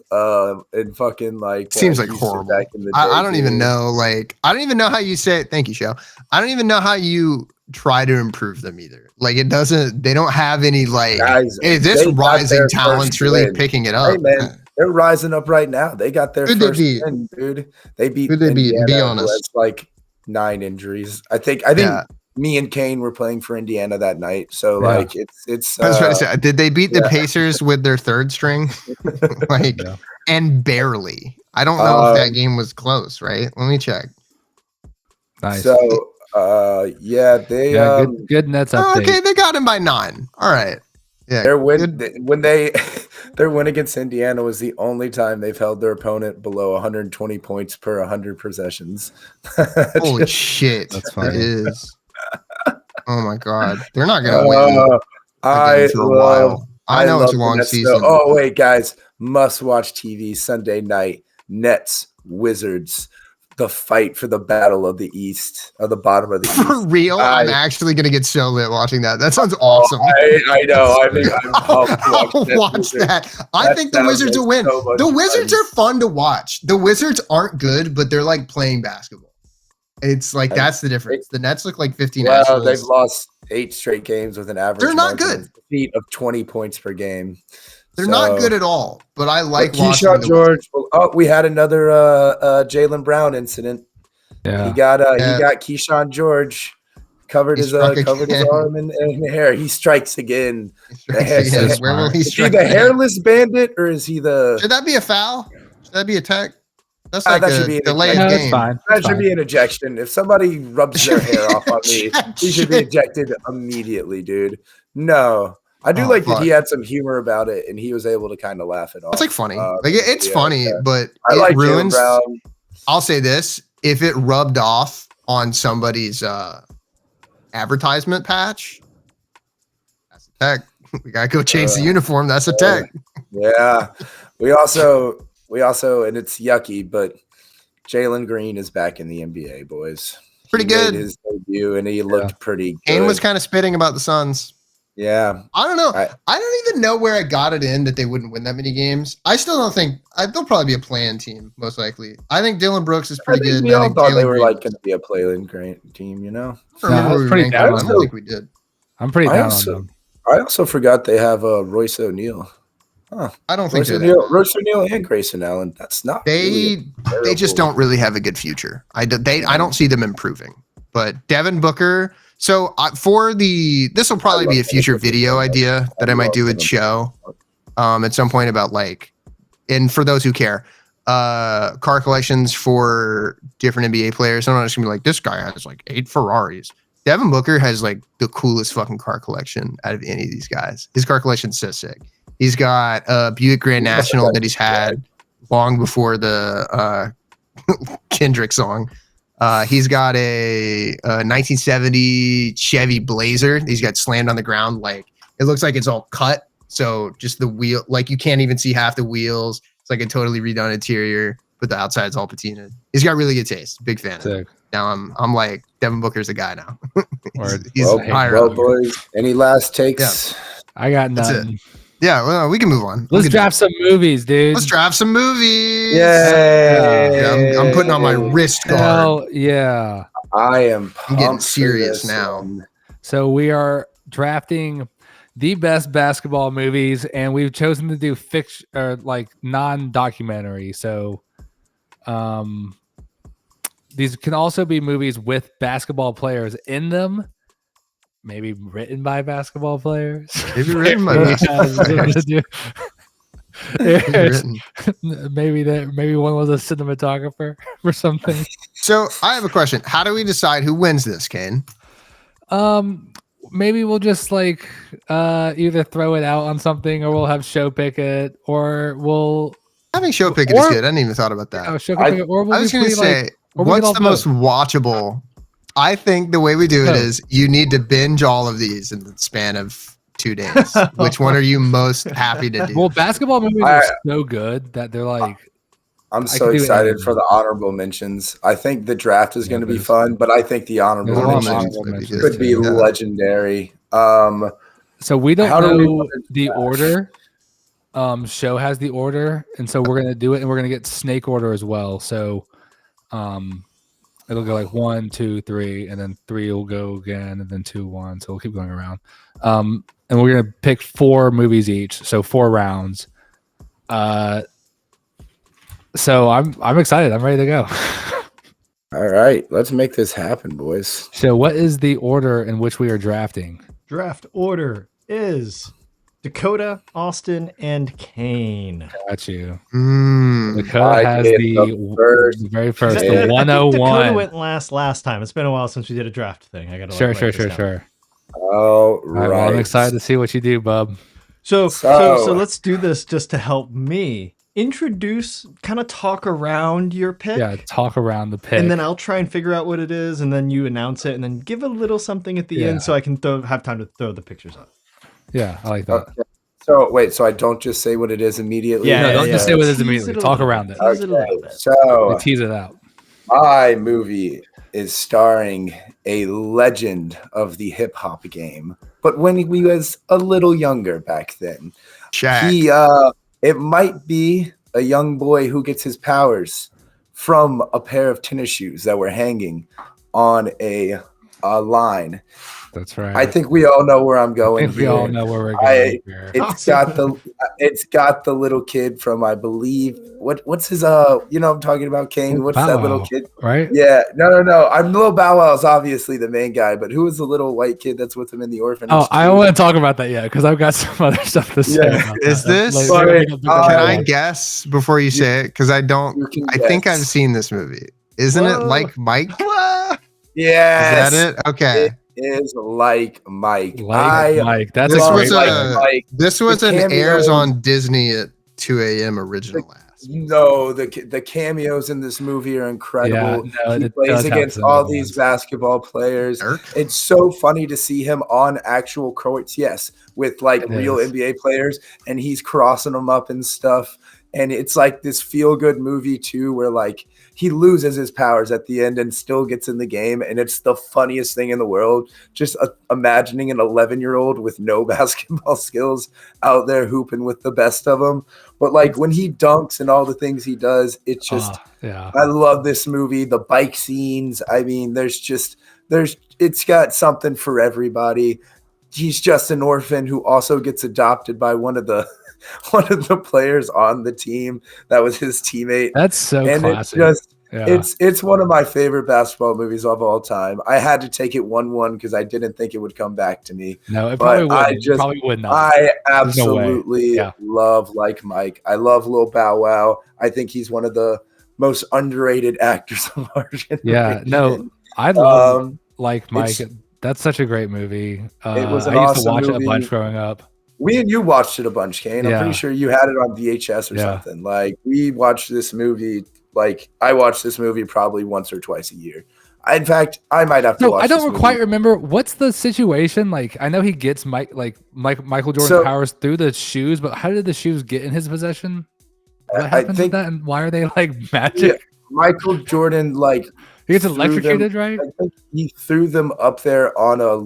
In fucking like seems like horrible. Back in the day, I don't even know. Like, I don't even know how you say. Thank you, Sho. I don't even know how you try to improve them either. Like, it doesn't. They don't have any like. Guys, this rising talent's really picking it up. Hey, man. They're rising up right now. They got their first win, dude. They beat Indiana. Be honest. It's like 9 injuries. I think me and Kane were playing for Indiana that night. So like it's I was trying to say, did they beat the Pacers with their third string? And barely. I don't know if that game was close, right? Let me check. Nice. So good Nets update. Okay, they got him by 9. All right. Yeah, their win against Indiana was the only time they've held their opponent below 120 points per 100 possessions. Holy shit! That's funny. It is. Oh my god, they're not gonna win. For a while. I know it's a long season. Oh wait, guys, must-watch TV Sunday night. Nets Wizards. The fight for the battle of the East, or the bottom of the East. For real? I'm actually going to get so lit watching that. That sounds awesome. I know. I mean, I'll watch that. I think the Wizards will win. The Wizards are fun to watch. The Wizards aren't good, but they're like playing basketball. It's like, that's the difference. The Nets look like 15. Well, they've lost 8 straight games with an average. They're not good. Of 20 points per game. They're not good at all, but I like watching Keyshawn George. We had another Jaylen Brown incident. Yeah, he got Keyshawn George covered his arm in hair. He strikes again. Where will he strike? Is he the hairless bandit, or is he the? Should that be a foul? Should that be a tech? That's like that should be delayed game. That should be an ejection. If somebody rubs their hair off on me, he should be ejected immediately, dude. No. I do like that he had some humor about it, and he was able to kind of laugh it off. It's like funny. It's funny, but I like ruins. I'll say this: if it rubbed off on somebody's advertisement patch, that's a tech. We gotta go change the uniform. That's a tech. Yeah. We also, and it's yucky, but Jalen Green is back in the NBA, boys. Pretty good. Made his debut, and he looked pretty good. Kane was kind of spitting about the Suns. Yeah. I don't know. I don't even know where I got it in that they wouldn't win that many games. I still don't think they'll probably be a play-in team, most likely. I think Dylan Brooks is pretty good. We all thought they were like going to be a play-in team, you know? I was pretty down on them. I think we did. I'm pretty down on them. I also forgot they have Royce O'Neal. Huh. I don't think Royce O'Neal and Grayson Allen. That's not. They just don't really have a good future. I don't see them improving. But Devin Booker. So this will probably be a future video idea that I might do with Cho at some point about and for those who care, car collections for different NBA players. I'm not just gonna be like, this guy has 8 Ferraris. Devin Booker has the coolest fucking car collection out of any of these guys. His car collection's so sick. He's got a Buick Grand National that he's had long before the Kendrick song. He's got a 1970 Chevy Blazer. He's got slammed on the ground. It looks like it's all cut. So just the wheel, you can't even see half the wheels. It's a totally redone interior, but the outside's all patinaed. He's got really good taste. Big fan. Sick. Now I'm like, Devin Booker's the guy now. he's higher. Boys, any last takes? Yeah. I got nothing. Yeah, well, we can move on. Let's draft some movies, dude. Let's draft some movies. Yay! Yeah, I'm putting on my wrist guard. Hell yeah. I am I'm getting pumped for serious this now. one. So we are drafting the best basketball movies, and we've chosen to do fiction or like non-documentary. So these can also be movies with basketball players in them. Maybe written by basketball players. Maybe written by basketball players. Maybe one was a cinematographer or something. So I have a question. How do we decide who wins this, Kane? Maybe we'll just like either throw it out on something, or we'll have show pick it, or we'll having show pick it is good. I didn't even thought about that. Or I was going to say, what's the most watchable? I think the way we do it is you need to binge all of these in the span of 2 days. Which one are you most happy to do? Well, basketball movies are so good that they're like. I'm so excited for the honorable mentions. I think the draft is going to be fun, but I think the honorable mentions could be legendary. So we don't know the order. Show has the order, and so we're gonna do it, and we're gonna get snake order as well. So, it'll go like 1, 2, 3, and then 3 will go again, and then 2, 1. So we'll keep going around. And we're gonna pick 4 movies each, so 4 rounds. So I'm excited. I'm ready to go. All right, let's make this happen, boys. So what is the order in which we are drafting? Draft order is Dakota, Austin, and Kane. Got you. Dakota has the very first, the 101. Dakota went last time. It's been a while since we did a draft thing. I got to sure. All right. Well, I'm excited to see what you do, bub. So let's do this just to help me. Introduce, kind of talk around your pick. Yeah, talk around the pick. And then I'll try and figure out what it is, and then you announce it, and then give a little something at the end so I can have time to throw the pictures up. Yeah, I like that. Okay. So I don't just say what it is immediately? Don't just say what it is immediately. Talk around it. So tease it out. My movie is starring a legend of the hip hop game, but when he was a little younger back then. Shaq. It might be a young boy who gets his powers from a pair of tennis shoes that were hanging on a line. That's right. I think we all know where I'm going. We all know where we're going. It's got the little kid from, I believe, what's his I'm talking about, Kane. What's that little kid? Right? Yeah. No. I'm Lil Bow Wow is obviously the main guy, but who is the little white kid that's with him in the orphanage? Oh, I don't want to talk about that yet because I've got some other stuff to say. Yeah. Is this? Can I guess before you say it? Because I don't. I think I've seen this movie. Isn't it Like Mike? Yes. Is that it? Okay. Is Like Mike. Mike. That's this was an airs on Disney at 2 a.m. original last. No, the cameos in this movie are incredible. Yeah, he plays against all these basketball players. It's so funny to see him on actual courts, yes, with like real NBA players, and he's crossing them up and stuff. And it's like this feel-good movie too, where like he loses his powers at the end and still gets in the game, and it's the funniest thing in the world. Just imagining an 11-year-old with no basketball skills out there hooping with the best of them. But like when he dunks and all the things he does, it's just I love this movie. The bike scenes. I mean, it's got something for everybody. He's just an orphan who also gets adopted by one of the players on the team that was his teammate. That's so classic. It's one of my favorite basketball movies of all time. I had to take it 1-1 because I didn't think it would come back to me. No, it probably would not. I absolutely love Like Mike. I love Lil Bow Wow. I think he's one of the most underrated actors of our generation. Yeah, no, I love Like Mike. That's such a great movie. It was I used to watch it a bunch growing up. We and you watched it a bunch, Kane. I'm pretty sure you had it on VHS or something. Like we watched this movie. Like I watched this movie probably once or twice a year. In fact, I might have to watch. I don't quite remember what's the situation. Like I know he gets Michael Jordan powers through the shoes, but how did the shoes get in his possession? What happens with that, and why are they like magic? Yeah, Michael Jordan he gets electrocuted, right? I think he threw them up there on a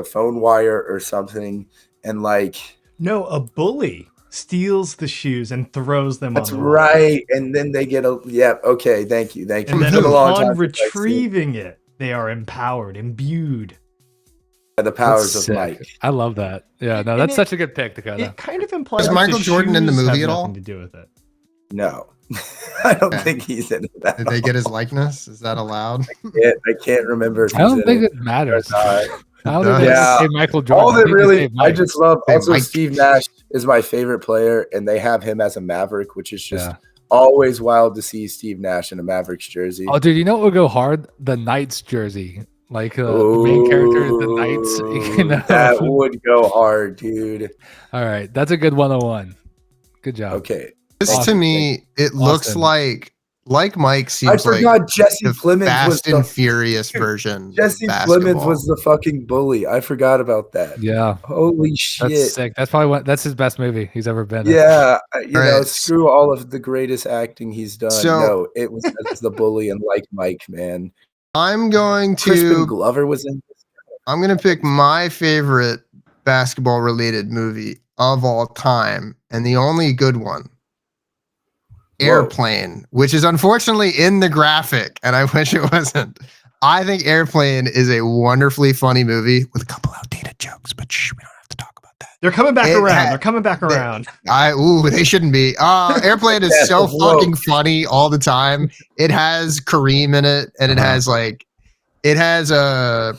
phone wire or something, and like No, a bully steals the shoes and throws them That's on the wall. right. And then they get a okay, thank you. And It's then been a long time upon since I've seen retrieving it, they are empowered, imbued. the powers That's of sick. Mike. I love that. Yeah, no, And that's it- such a good pick, Dakota. It kind of implies Is that Michael the Jordan in the shoes movie have at all? nothing to do with it. No. I don't think he's in that. Did they get his likeness? Is that allowed? I can't remember if I don't he's think in it matters. I don't does. think they Yeah. say Michael Jordan. All I that think they really, say I Mike. just love. Say Also, Mike. Steve Nash is my favorite player, and they have him as a Maverick, which is just Yeah. always wild to see Steve Nash in a Mavericks jersey. Oh, dude, you know what would go hard? The Knights jersey. Like the main character is the Knights. You know? That would go hard, dude. All right, that's a good 101. Good job. Okay. This Austin, to me, it looks Austin. like Mike I seems like forgot Jesse the Clemens was Fast and the Furious version. Jesse of Clemens basketball. was the fucking bully. I forgot about that. Yeah, Holy that's shit. sick. That's probably that's his best movie he's ever been in. Yeah, you know, Alright. screw all of the greatest acting he's done. So- No, it was as the bully and like Mike, man. I'm going Crispin to Glover was in. I'm gonna pick my favorite basketball related movie of all time, and the only good one. Whoa. Airplane, which is unfortunately in the graphic, and I wish it wasn't. I think Airplane is a wonderfully funny movie with a couple outdated jokes, but shh, we don't have to talk about that. They're coming back It around. had- They're coming back around. They shouldn't be. Airplane is Yeah, so whoa. fucking funny all the time. It has Kareem in it, and it has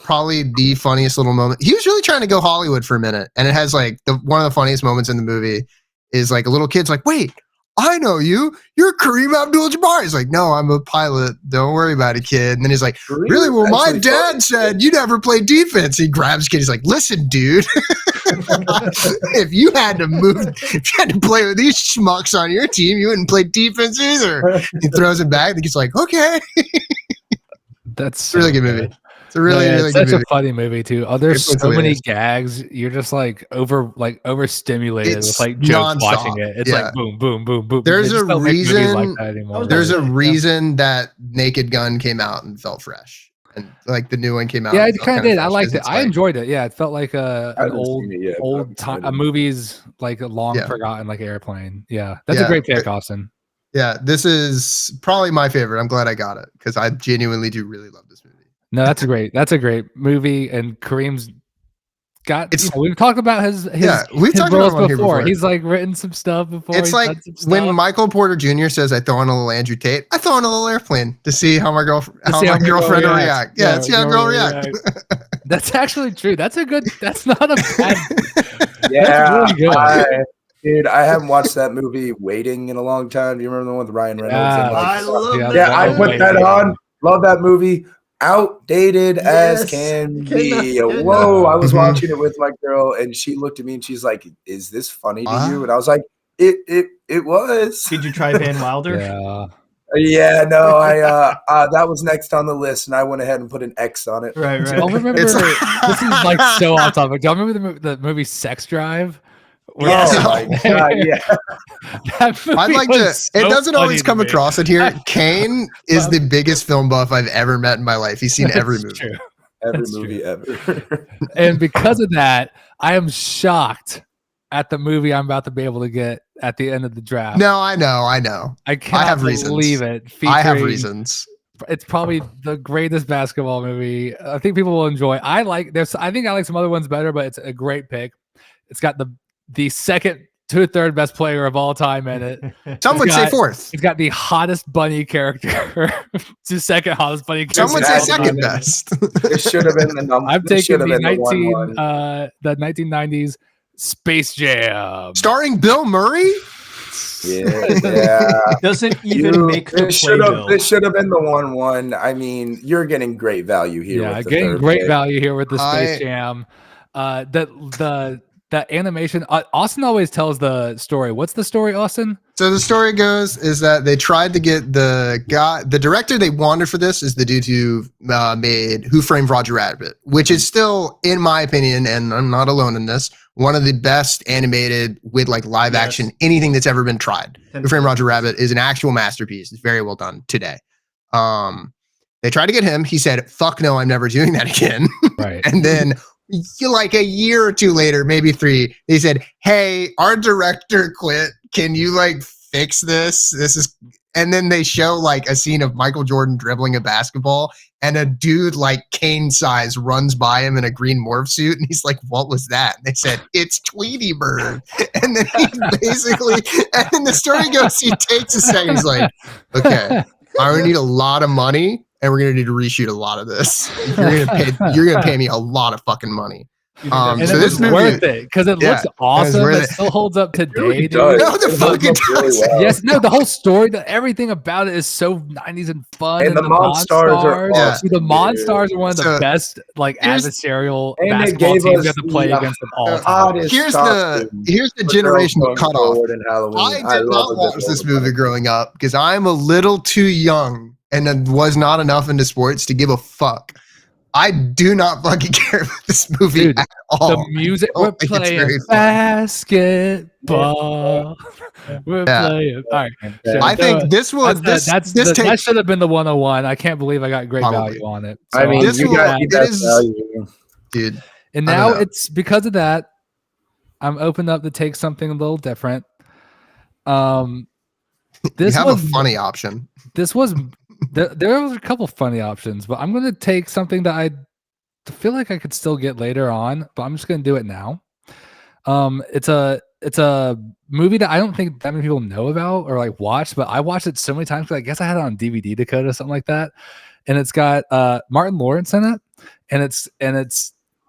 probably the funniest little moment. He was really trying to go Hollywood for a minute, and it has like one of the funniest moments in the movie is like a little kid's like, "Wait, I know you. You're Kareem Abdul-Jabbar." He's like, "No, I'm a pilot. Don't worry about it, kid." And then he's like, "Really? Well, my Actually dad funny. said you never play defense." He grabs kid. He's like, "Listen, dude, if you had to play with these schmucks on your team, you wouldn't play defense either." He throws it back. And he's like, "Okay." That's It's a really good movie. It's a really, No, yeah, really it's good such movie. a funny movie too. Oh, there's It's so many hilarious. gags. You're just like overstimulated It's with like jokes nonstop. watching it. It's Yeah. like boom, boom, boom, boom. There's They just a don't make movies reason- like that anymore. There's a Yeah. reason that Naked Gun came out and felt fresh, and like the new one came out. Yeah, and it felt kind of kinda did. I fresh, liked 'cause it. it's I like- enjoyed it. Yeah, it felt like I an haven't old, seen it yet, but old I'm time. A excited. movie's like a long Yeah. forgotten, like Airplane. Yeah, that's Yeah. a great pick, Austin. Yeah, this is probably my favorite. I'm glad I got it because I genuinely do really love this movie. No, that's a great movie. And Kareem's got. It's- We've talked about his Yeah, we've his talked about roles him on here before. He's like written some stuff before. It's He's like done some when stuff. Michael Porter Jr. says, "I throw in a little Andrew Tate." I throw in a little Airplane to see how my To see how my my girl girlfriend will reacts. react. Yeah, see how a girl react. That's actually true. That's a good. That's not a bad. Yeah, really good. dude, I haven't watched that movie Waiting in a long time. Do you remember the one with Ryan Reynolds? Yeah. and, like, I love Yeah, that. yeah, I put that Waiting. on. Love that movie. Outdated as Yes. can Cannot- be. cannot. Whoa! I was Mhm. watching it with my girl, and she looked at me and she's like, "Is this funny to you?" Wow. And I was like, "It was." Did you try Van Wilder? Yeah. Yeah, no, that was next on the list, and I went ahead and put an X on it. Right, Do y'all right. remember? It's- This is like so off topic. Do y'all remember the movie Sex Drive? Where- Oh Yes. my god! Yeah, That movie I'd like to. was It so doesn't funny always to come me. across it here. Kane is the biggest film buff I've ever met in my life. He's seen every It's movie. true. every That's movie ever. And because of that, I am shocked at the movie I'm about to be able to get at the end of the draft. No, I know. I cannot have reasons. believe it. I have Featuring- reasons. It's probably the greatest basketball movie. I think people will enjoy. I think I like some other ones better, but it's a great pick. It's got the second to third best player of all time in it. Some would say fourth. It's got the hottest bunny character. The second hottest bunny character. Some would say of all time second in it. best. It should have been the number. I'm it taking should have the been the 1990s Space Jam. Starring Bill Murray. Yeah. Doesn't even make the playbill. This should have been the 1-1. I mean, you're getting great value here. Yeah, with the getting third great pick. value here with the Space Jam. The animation. Austin always tells the story. What's the story, Austin? So the story goes is that they tried to get the director they wanted for this is the dude who made Who Framed Roger Rabbit, which is still, in my opinion, and I'm not alone in this, one of the best animated with like live Yes. action anything that's ever been tried. Who Framed Roger Rabbit is an actual masterpiece. It's very well done today. They tried to get him. He said, "Fuck no, I'm never doing that again." Right. And then like a year or two later, maybe 3, they said, "Hey, our director quit. Can you like fix this? This is." And then they show like a scene of Michael Jordan dribbling a basketball, and a dude like Kane size runs by him in a green morph suit, and he's like, "What was that?" And they said, "It's Tweety Bird." And then he basically, and then the story goes, he takes a second, he's like, "Okay, I'm gonna need a lot of money, and we're gonna need to reshoot a lot of this. You're gonna pay me a lot of fucking money." And so it this was movie, worth it because it looks awesome. worth It it. still holds up today. really dude. does. No, the It fuck it holds up really does. well. Yes, no, the whole story, everything about it is so 90s and fun. And the Monstars are awesome, the dude. Monstars are one of the So, best like here's- adversarial And they basketball gave teams us you have to play the against them all time. hottest Here's costume the for generational girls going cutoff. forward in Halloween. I did love not a watch good this Halloween. movie growing up because I'm a little too young and was not enough into sports to give a fuck. I do not fucking care about this movie Dude, at all. The music, I we're don't think it's playing very fun. basketball. We're Yeah. playing. All right. I think this was this that takes should have been the 101. I can't believe I got great Probably. value on it. I mean, This you will- got the it best is- value. dude. and I don't now know. it's because of that. I'm open up to take something a little different. You This have was a funny option. this was there was a couple funny options, but I'm gonna take something that I feel like I could still get later on, but I'm just gonna do it now. It's a movie that I don't think that many people know about or like watch, but I watched it so many times. 'Cause I guess I had it on DVD, Dakota, something like that. And it's got Martin Lawrence in it, and it's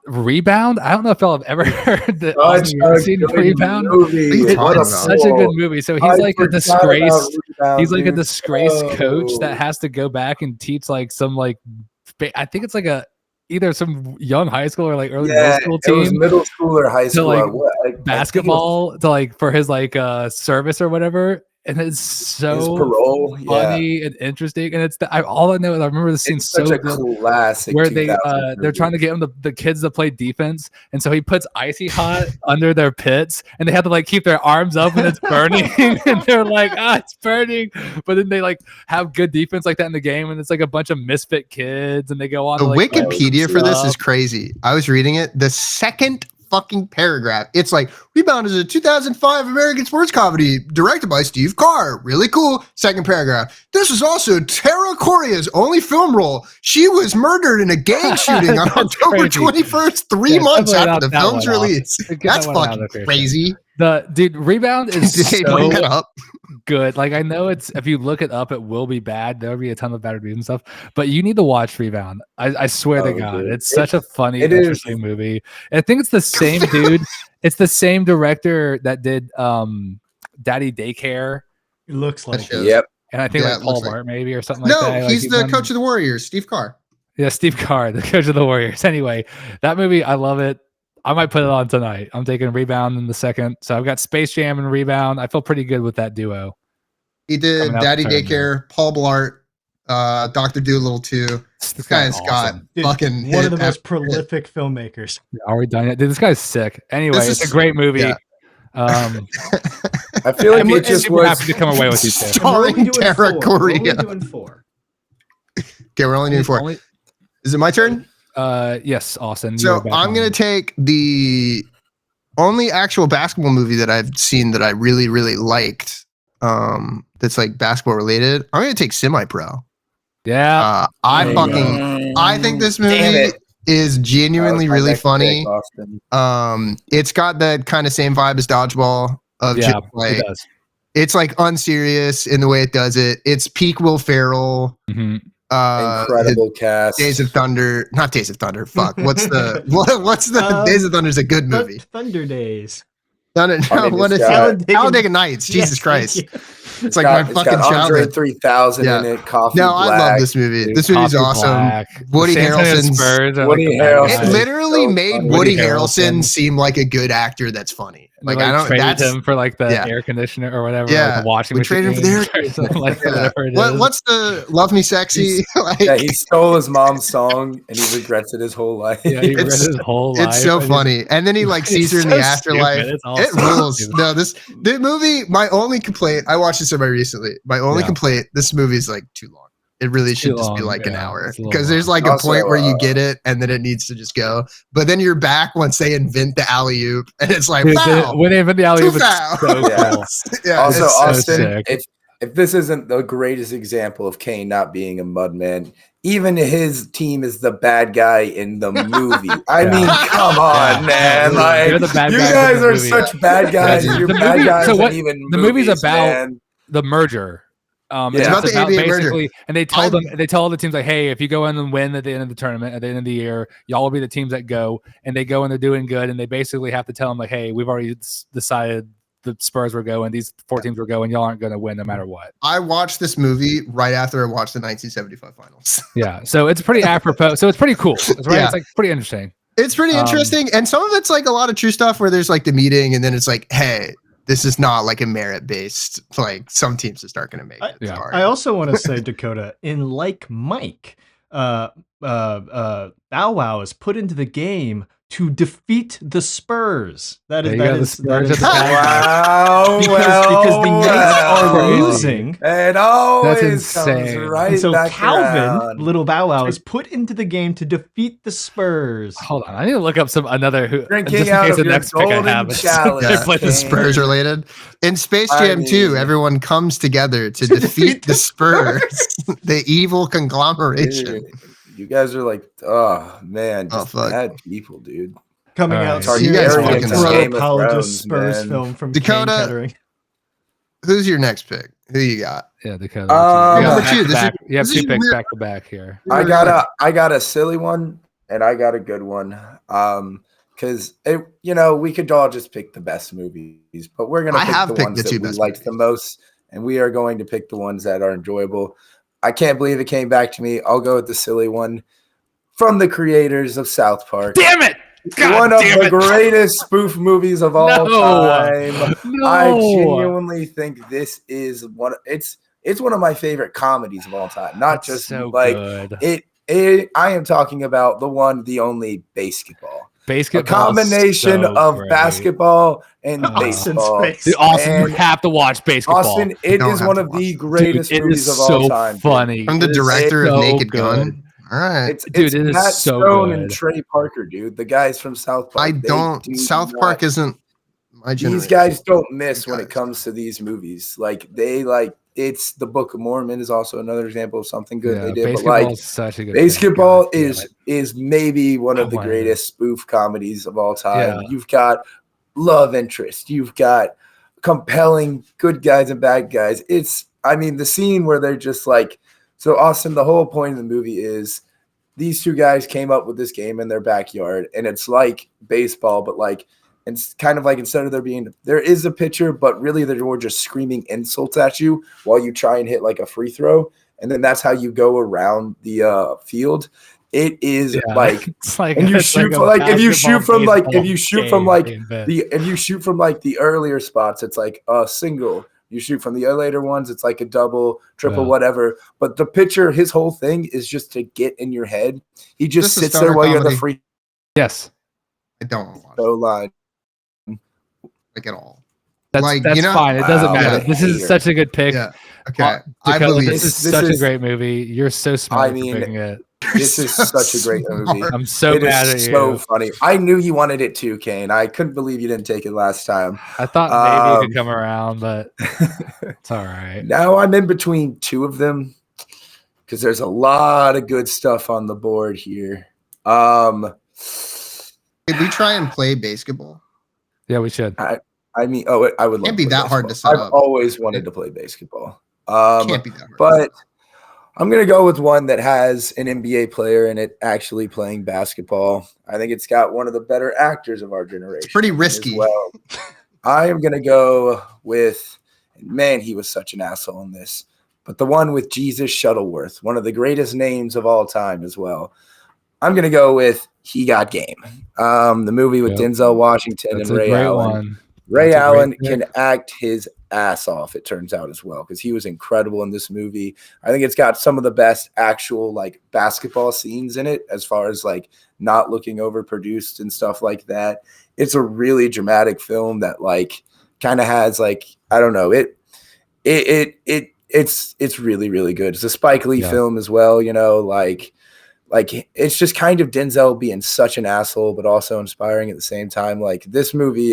Rebound. I don't know if y'all have ever heard the Such a seen good Rebound. movie. It's What a talking about? Such a good fool. movie. So I he's like a forgot disgraced. about Rebound, He's like a dude. disgraced coach that Oh. has to go back and teach like some like I think it's like either some young high school or like early middle school it was team middle school or high school. like, I think it was basketball to like for his like service or whatever. And it's his so parole. Yeah. funny and interesting. And it's all I know is I remember the scene It's so such a good classic. where they're 2000s trying to get him the kids to play defense, and so he puts icy hot under their pits, and they have to like keep their arms up, and it's burning, and they're like, it's burning, but then they like have good defense like that in the game, and it's like a bunch of misfit kids, and they go on. The to, like, Wikipedia for this stuff. is crazy. I was reading it. The second fucking paragraph, it's like Rebound is a 2005 American sports comedy directed by Steve Carr. Really cool. Second paragraph. This is also Tara Correa's only film role. She was murdered in a gang shooting on That's October crazy. 21st, 3 Yeah, months definitely after the knock that film's one off. release. Get That's that one out fucking of here. crazy. The dude Rebound is Did they bring so that up? good. Like I know it's if you look it up, it will be bad. There'll be a ton of bad reviews and stuff, but you need to watch Rebound. I swear to God, dude. it's such a funny, it is. interesting movie. And I think it's the same dude. It's the same director that did Daddy Daycare, It looks like shit. it. Yep. and I think Yeah, like it Paul looks like- Bart maybe or something like No, that. Like, he's he the won- coach of the Warriors, Steve Carr. Yeah, Steve Carr, the coach of the Warriors. Anyway, that movie, I love it. I might put it on tonight. I'm taking Rebound in the second. So I've got Space Jam and Rebound. I feel pretty good with that duo. He did Coming out Daddy the third, Daycare, Paul Blart, Dr. Doolittle too. This guy's got Dude, fucking one of the hit most after hit. prolific filmmakers. Are we done yet? Dude, this guy's sick. Anyway, This it's is- a great movie. yeah. I feel like I'm it just super was. happy to come away with you two. And we're only Starring doing Tara four. We're only Correa. doing 4. Okay, we're only doing 4. Only- Is it my turn? yes, Austin. So you're back I'm on. gonna take the only actual basketball movie that I've seen that I really, really liked. That's like basketball related. I'm gonna take Semi Pro. Yeah. I Mm, think this damn movie it. is genuinely That was my really next funny. pick, Austin. It's got that kind of same vibe as Dodgeball of yeah, just like it does. it's like unserious in the way it does it. It's peak Will Ferrell. Mhm. Incredible cast. Days of Thunder, not Days of Thunder. Fuck. What's the what's the Days of Thunder is a good movie. Thunder Days. No, what is got- Talladega Nights? Jesus Yes, Christ. thank you. It's like my It's fucking got Andre childhood. 3000 in Yeah. it. Coffee No, Black. I love this movie. Dude, This movie's Coffee awesome. Black. Woody The San Antonio Harrelson's- Spurs are Woody like the bad Harrelson. It guys. literally so made funny. Woody Woody Harrelson Harrelson. seem like a good actor that's funny. Like, Like I don't traded that's him for like the yeah. air conditioner or whatever. Yeah, like the washing we machine. traded him for the air or something like yeah. whatever it is. What's the Love Me Sexy? Like, Yeah, he stole his mom's song and he regrets it his whole life. Yeah, he read It's- his whole life. it's so and funny. And then he like it's sees her in so the afterlife. stupid. It's all It so rules. stupid. No, the movie, my only complaint, I watched this very recently. My only Yeah. complaint, this movie is like too long. It really should Too just be long, like an yeah, hour it's a little because there's long. like a Also, point where you get it and then it needs to just go. But then you're back once they invent the alley oop and it's like, Dude, wow. when they invent the alley, Two it's foul. so Yeah. cool. Yeah, Also, it's so Austin, sick. if this isn't the greatest example of Kane not being a mudman, even his team is the bad guy in the movie. I Yeah. mean, come on, Yeah. man! Yeah, Like they're the bad you guys in guys the are movie. such bad guys. Yeah, You're the bad movie- guys so in what- even the movie's movies, about man. the merger. Yeah. It's about the ABA merger. basically, and they tell all the teams like, hey, if you go in and win at the end of the tournament, at the end of the year, y'all will be the teams that go, and they go and they're doing good, and they basically have to tell them like, hey, we've already decided the Spurs were going, these 4 teams were going, y'all aren't going to win no matter what. I watched this movie right after I watched the 1975 finals. Yeah, so it's pretty apropos. So it's pretty cool. It's right. Yeah. It's like pretty interesting. It's pretty interesting. And some of it's like a lot of true stuff where there's like the meeting and then it's like, hey, this is not like a merit based, like some teams just aren't going to make it. Yeah. Sorry. I also want to say, Dakota, in like Mike, Bow Wow is put into the game to defeat the Spurs. That There is you go, the Spurs are the bad Wow! because the Knights are Crazy. losing. It always insane. comes right And so back Calvin, around. little Bow Wow, is put into the game to defeat the Spurs. Hold on, I need to look up another who. Drinking just in out case of the your next pick I golden have is chalice. Yeah, play the the Spurs related. In Space I Jam 2, mean- everyone comes together to defeat the Spurs, the evil conglomeration. Dude, you guys are like, oh man, Oh, just fuck. bad people, dude. Coming All out right. You guys soon, fucking a suck. Game of apologist Thrones, Spurs man. film from Dakota- Kane Kettering. Who's your next pick? Who you got? Yeah, Dakota. Um, you Number have two, you have this two is picks weird. back to back here. I got a silly one and I got a good one. Because we could all just pick the best movies, but we're gonna I pick have the picked ones the that two we best liked the movies. most, and we are going to pick the ones that are enjoyable. I can't believe it came back to me. I'll go with the silly one from the creators of South Park. Damn it! One of the greatest spoof movies of all time. No. I genuinely think this is one. It's one of my favorite comedies of all time. Not That's just so like good. it. I am talking about the one, the only basketball. A Basketball, combination so of great. basketball and Austin's baseball. face. Dude, Austin, you And have to watch basketball. Austin, it Don't is have one to of watch the it. greatest Dude, it movies is of all so time. dude. funny. From the It is director of so Naked good. Gun. All right. It's Dude, it is Matt so Stone good. and Trey Parker, dude. The guys from South Park. South Park isn't my generation. These guys don't miss when Guys. it comes to these movies. It's the Book of Mormon is also another example of something good they did. But basketball is such a good basketball pick. God damn is maybe one of the Come on. greatest spoof comedies of all time. Yeah. You've got love interest. You've got compelling good guys and bad guys. The scene where they're just like, so Austin, the whole point of the movie is these two guys came up with this game in their backyard, and it's like baseball, but like it's kind of like instead of there is a pitcher, but really they're more just screaming insults at you while you try and hit like a free throw, and then that's how you go around the field. It is Yeah. like, It's like and you it's shoot a from like if you shoot from like basketball if you shoot game from like they invent. if you shoot from like the earlier spots, it's like a single. You shoot from the later ones, it's like a double, triple, Yeah. whatever. But the pitcher, his whole thing is just to get in your head. He just This is sits stoner there while you're at the comedy. free Yes, I don't want to watch throw line. it, like at all. that's Like, that's you know- fine. It doesn't Wow, matter. man. This is such a good pick. Yeah. Okay. I Dakota, believe this is This such a is- great movie. You're so smart I mean, for picking it. This is such a great movie. I'm so It mad at is you. so funny. I knew you wanted it too, Kane. I couldn't believe you didn't take it last time. I thought maybe it Um, could come around, but it's all right. Now I'm in between two of them because there's a lot of good stuff on the board here. Did we try and play basketball? Yeah, we should. I would love Can't be to play that hard to basketball. set I've up. always wanted to play basketball. Can't be that hard. But I'm going to go with one that has an NBA player in it actually playing basketball. I think it's got one of the better actors of our generation. It's pretty as risky. Well, I am going to go with, man, he was such an asshole in this, but the one with Jesus Shuttleworth, one of the greatest names of all time as well. I'm going to go with He Got Game. The movie with Yep. Denzel Washington That's and a Ray great Allen. one. Ray That's a great Allen pick. can act his ass off, it turns out, as well, because he was incredible in this movie. I think it's got some of the best actual like basketball scenes in it, as far as like not looking overproduced and stuff like that. It's a really dramatic film that like kind of has like, I don't know, it it's really, really good. It's a Spike Lee Yeah. film as well, you know, like it's just kind of Denzel being such an asshole, but also inspiring at the same time. Like this movie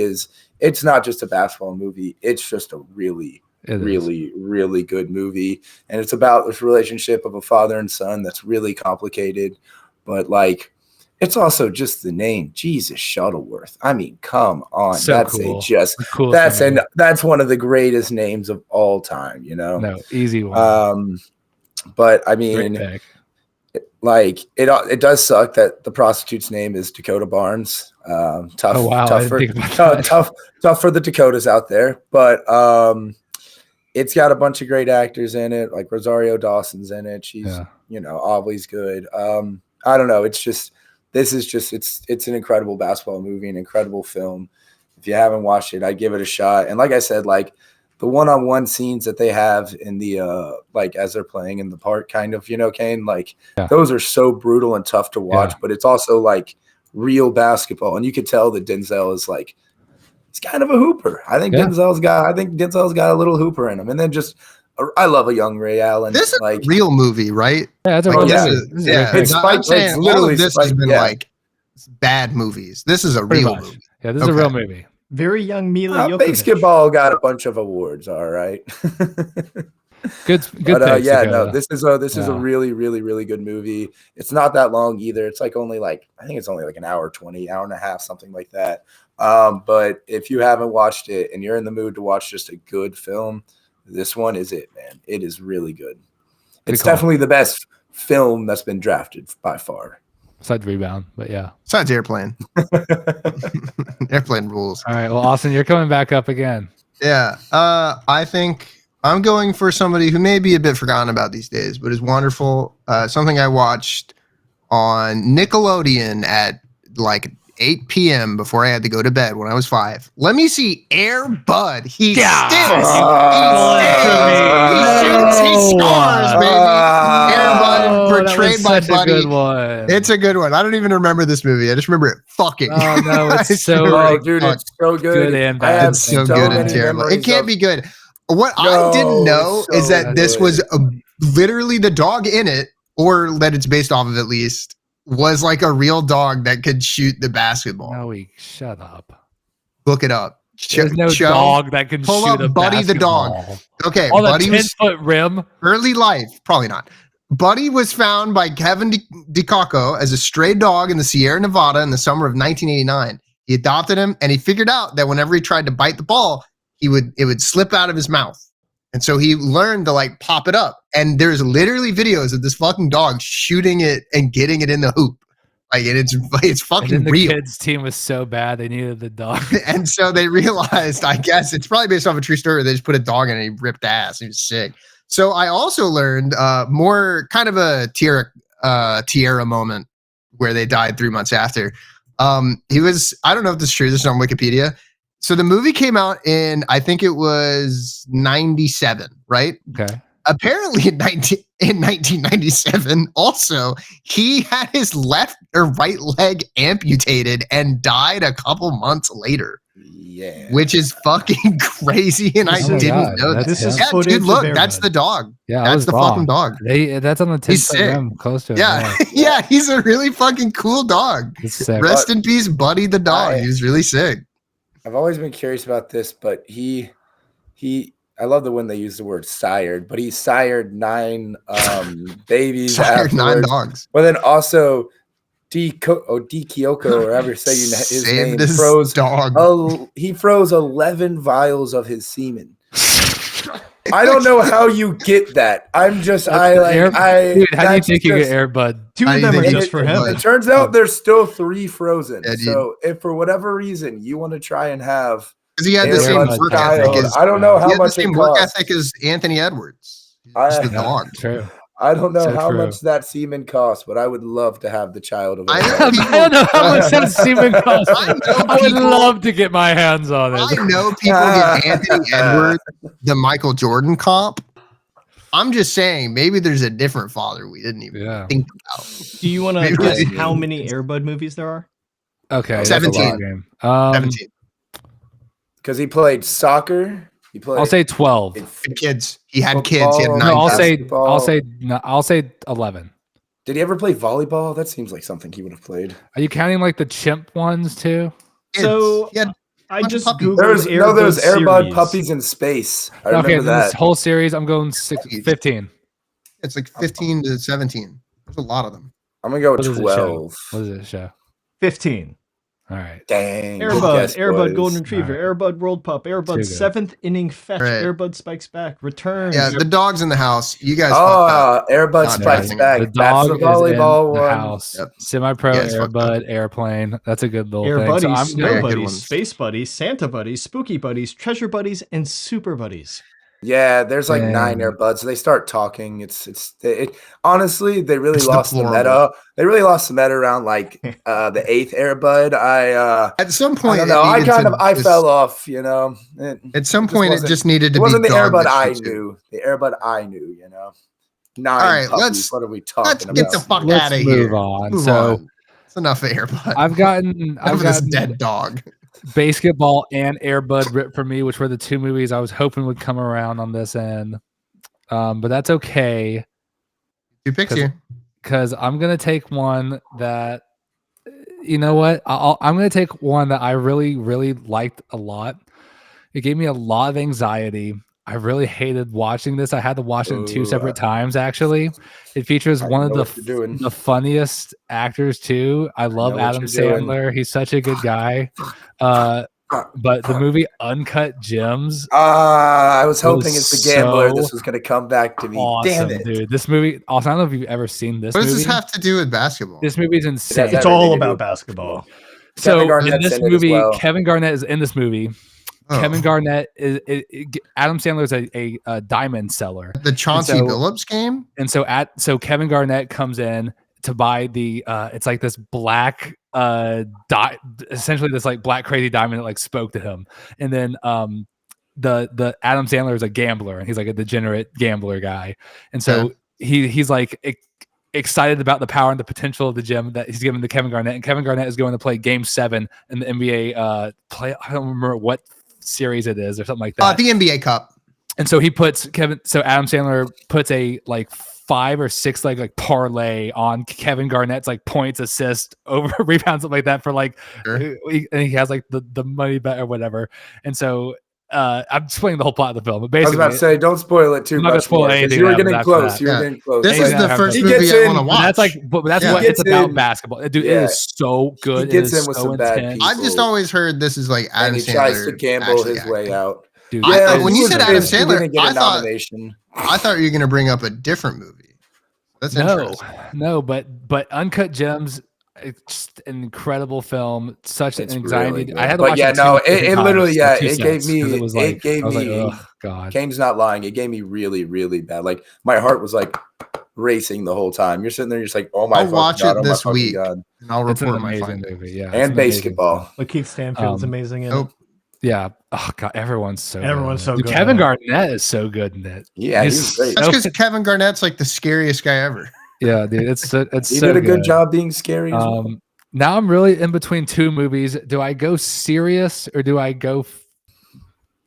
it's not just a basketball movie. It's just a really, really good movie. And it's about this relationship of a father and son that's really complicated, but like, it's also just the name, Jesus Shuttleworth. I mean, come on. So that's cool. That's one of the greatest names of all time, you know? No, easy one. But I mean, like it does suck that the prostitute's name is Dakota Barnes. Tough, oh, wow. tough for the Dakotas out there. But it's got a bunch of great actors in it, like Rosario Dawson's in it. She's, you know, always good. I don't know. It's an incredible basketball movie, an incredible film. If you haven't watched it, I'd give it a shot. And like I said, like the one-on-one scenes that they have in the like as they're playing in the park, kind of, you know, Kane, like those are so brutal and tough to watch, but it's also like real basketball. And you could tell that Denzel is like, he's kind of a hooper. I think Denzel's got a little hooper in him. And then I love a young Ray Allen. This is like a real movie, right? Yeah, it's a like, real movie. It's Spike. It's literally this Spike, has been like bad movies. This is a real movie. Yeah, this is a real movie. Very young Mila Jovovich. Basketball got a bunch of awards. All right. good. But this is a really, really, really good movie. It's not that long either. It's like I think it's only like an hour 20, hour and a half, something like that. But if you haven't watched it and you're in the mood to watch just a good film, this one is it, man. It is really good. It's definitely the best film that's been drafted by far. Besides Rebound, but yeah. Besides Airplane. Airplane rules. All right. Well, Austin, you're coming back up again. Yeah. I think I'm going for somebody who may be a bit forgotten about these days, but is wonderful. Something I watched on Nickelodeon at like 8 p.m. before I had to go to bed when I was 5. Let me see Air Bud. He sticks. He scores, baby. Air Bud portrayed by Buddy. It's a good one. I don't even remember this movie. I just remember it fucking. Oh no, it's so dude, it's so good. And bad. It's so good and terrible. It can't be good. What I didn't know is that this was literally the dog in it, or that it's based off of at least, was like a real dog that could shoot the basketball. No, shut up. Look it up. There's no dog that can pull shoot up a Buddy basketball. the dog. Okay, on Buddy a 10-foot rim. Early life, probably not. Buddy was found by Kevin DiCocco as a stray dog in the Sierra Nevada in the summer of 1989. He adopted him, and he figured out that whenever he tried to bite the ball, it would slip out of his mouth. And so he learned to like pop it up. And there's literally videos of this fucking dog shooting it and getting it in the hoop. Like it's fucking and then real. The kids' team was so bad they needed the dog. And so they realized, I guess it's probably based off a true story. They just put a dog in and he ripped ass. He was sick. So I also learned more kind of a Tierra moment where they died 3 months after. He was, I don't know if this is true. This is on Wikipedia. So the movie came out in, I think it was 97, right? Okay. Apparently in 1997, also, he had his left or right leg amputated and died a couple months later. Yeah. Which is fucking crazy, and I didn't know that. This is dude, look, that's the dog. Yeah, that's the fucking dog. That's on the 10th close to it. Yeah, yeah, he's a really fucking cool dog. Rest in peace, Buddy the dog. He was really sick. I've always been curious about this, but I love the when they use the word sired, but he sired 9 babies. Sired 9 dogs. But then also Kyoko, or however you say his name, froze dog. He froze 11 vials of his semen. I don't know how you get that. I'm just dude, how do you think you get Air Bud? 2 of them are just for him. It turns out there's still 3 frozen. Yeah, so if for whatever reason you want to try and have, because he had the same work ethic as, I don't know how much the same work ethic as Anthony Edwards. The dog. True. I don't know how much that semen costs, but I would love to have the child of it. I don't know how much that semen costs. I would love to get my hands on it. I know people get Anthony Edwards, the Michael Jordan comp. I'm just saying, maybe there's a different father we didn't even think about. Do you want to guess how many Air Bud movies there are? Okay. 17. 17. Because he played soccer. He played. I'll say 12. Kids. He had kids. He had Football, 9 No, kids. I'll say 11. Did he ever play volleyball? That seems like something he would have played. Are you counting like the chimp ones too? So He had I bunch of just puppies. googled There's Air Bud series. puppies in space. I Okay, remember then this that. whole series, I'm going 15. It's like 15 to 17. There's a lot of them. I'm gonna go What with does it show? 12. What does it show? 15. All right. Dang. Air good Bud, guess, Air Bud boys. Golden Retriever, Alright. Air Bud World Pup, Air Bud Too good. 7th inning fetch, Right. Air Bud Spikes Back, returns. Yeah, the dog's in the house. You guys fucked up. Air Bud Not Spikes driving. back. The That's dog the is volleyball in the one. house. Yep. Semi-pro, You guys Air fucked up. Bud, airplane. That's a good little Air thing. Buddies, So I'm Snow yeah, good Buddies, ones. Space Buddies, Santa Buddies, Spooky Buddies, Treasure Buddies, and Super Buddies. Yeah, there's like 9 Dang. Air Buds. They start talking. Honestly, they really It's lost the deplorable. meta. They really lost the meta around like the 8th Air Bud. At some I point, don't know. it needed I to fell off. You know. At some just point, it wasn't- just needed to It be wasn't the Air Bud dog I that shit too. knew. The Air Bud I knew. You know. 9 All right, puppies. What are we talking Let's about? get the fuck Let's out of move here. on. Move So on. It's enough of Airbud. I've gotten Enough of this dead dog. Basketball and Air Bud ripped for me, which were the two movies I was hoping would come around on this end. But that's okay Two picks here. because I'm gonna take one that you know what I'm gonna take one that I really liked a lot. It gave me a lot of anxiety. I really hated watching this. I had to watch it in 2 separate times. Actually, it features I one of know the what you're doing. the funniest actors too. I love know what Adam you're doing. Sandler. He's such a good guy. But the movie Uncut Gems, I was hoping was as the gambler so this was going to come back to me. awesome, Damn it. dude. This movie. Also, I don't know if you've ever seen this What does movie. this have to do with basketball? This movie's insane. That's It's all everything to do about with basketball. So Kevin in Garnett's this in it as movie, well. Kevin Garnett is in this movie. Oh, Kevin Garnett is Adam Sandler is a diamond seller, the Chauncey so- Billups game? and so Kevin Garnett comes in to buy the it's like this black essentially this like black crazy diamond that like spoke to him, and then the Adam Sandler is a gambler and he's like a degenerate gambler guy, and so he's like excited about the power and the potential of the gem that he's given to Kevin Garnett, and Kevin Garnett is going to play Game 7 in the NBA play. I don't remember what series it is or something like that. The NBA Cup. And so he puts Adam Sandler puts a like 5 or 6 leg like parlay on Kevin Garnett's like points, assist, over rebounds, something like that for like, Sure. and he has like the money bet or whatever. And so I'm explaining the whole plot of the film, but I was basically, about to say, don't spoil it too I'm not gonna much. spoil more, 'cause anything you were that getting happens after close. that. You were Yeah. getting close. This Anything is that the happens- first He movie gets I in, want to and watch. that's like, but that's Yeah. what He it's gets about in- basketball, dude. Yeah. It is so good. He gets it is in with so some bad intense. people. I've just always heard this is like Adam and he Sandler. tries to gamble actually his way acting. out. Dude, I thought- it when is you said so Adam good. He Sandler, didn't get a I thought- nomination. I thought you were going to bring up a different movie. That's interesting. No, but Uncut Gems, it's just an incredible film. Such It's an anxiety. really good. I had to But watch yeah, it. no, 2 different it literally, times, yeah, like 2 it gave sets, me- 'cause it was it like, gave I was like, me- oh god. Kane's not lying. It gave me really, really bad. Like my heart was like racing the whole time. You're sitting there, you're just like, oh my I'll fucking watch God, it oh my this fucking week. God. And I'll It's an report my amazing findings. movie. Yeah, it's And an amazing basketball. film. Lakeith Stanfield's amazing in Nope. Yeah. Oh god, everyone's so Everyone's good. so Dude, good Kevin in it. Garnett is so good in it. Yeah, He's he's great. That's so- because Kevin Garnett's like the scariest guy ever. Yeah, dude, it's so He so did a good job being scary. As well. Now I'm really in between 2 movies. Do I go serious or do I go?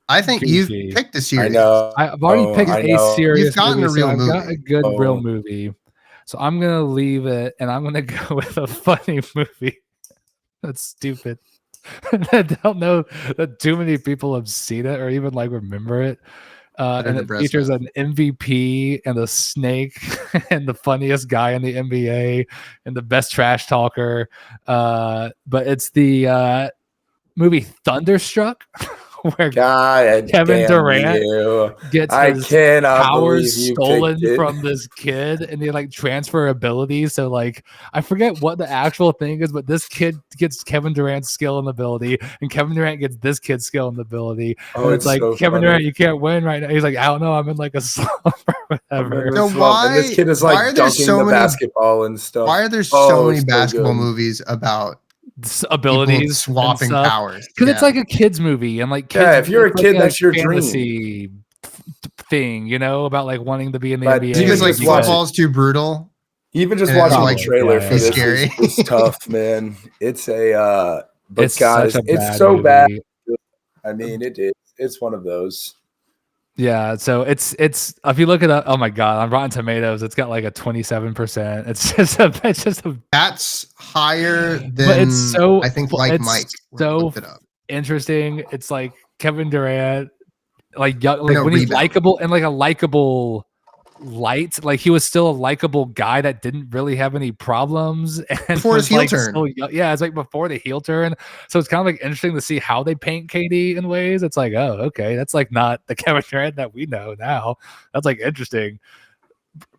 I think Goofy. you've picked a I series. know. I've already Oh, picked I a know. serious. You've gotten movie, a real so I've got movie. a good Oh. real movie. So I'm gonna leave it, and I'm gonna go with a funny movie. That's stupid. I don't know that too many people have seen it or even like remember it. And it Nebraska. features an MVP and a snake and the funniest guy in the NBA and the best trash talker. But it's the movie Thunderstruck, where God, Kevin damn Durant you. gets I his cannot powers believe you stolen picked it. from this kid, and they like transfer abilities. So like I forget what the actual thing is, but this kid gets Kevin Durant's skill and ability, and Kevin Durant gets this kid's skill and ability. Oh, and it's like so Kevin funny. Durant, you can't win right now. He's like, I don't know, I'm in like a slump or whatever. So And why- this kid is why like are there dunking so the many- basketball and stuff. Why are there Oh, so many it's so basketball good. movies about Abilities people swapping and stuff. powers? Because it's Yeah. like a kid's movie, and like kids, Yeah, if you're a it's like kid, that's your dream. fantasy thing, you know, about like wanting to be in the But NBA. do you because just like watch it. football's too brutal. Even just And watching it's the like- trailer yeah, for it's this scary. is tough, man. It's a but It's guys, such a it's so movie. bad. I mean, it is. It's one of those. Yeah, so it's if you look at oh my god, on Rotten Tomatoes, it's got like a 27%. It's just a That's higher but than it's so I think like it's Mike when I so looked it up. interesting. It's like Kevin Durant, like young, And like a when he's rebound. likable and like a likable light, like he was still a likable guy that didn't really have any problems and Before his was heel like turn. so young. Yeah, it's like before the heel turn. So it's kind of like interesting to see how they paint KD in ways. It's like, oh, okay, that's like not the Kevin Durant that we know now. That's like interesting.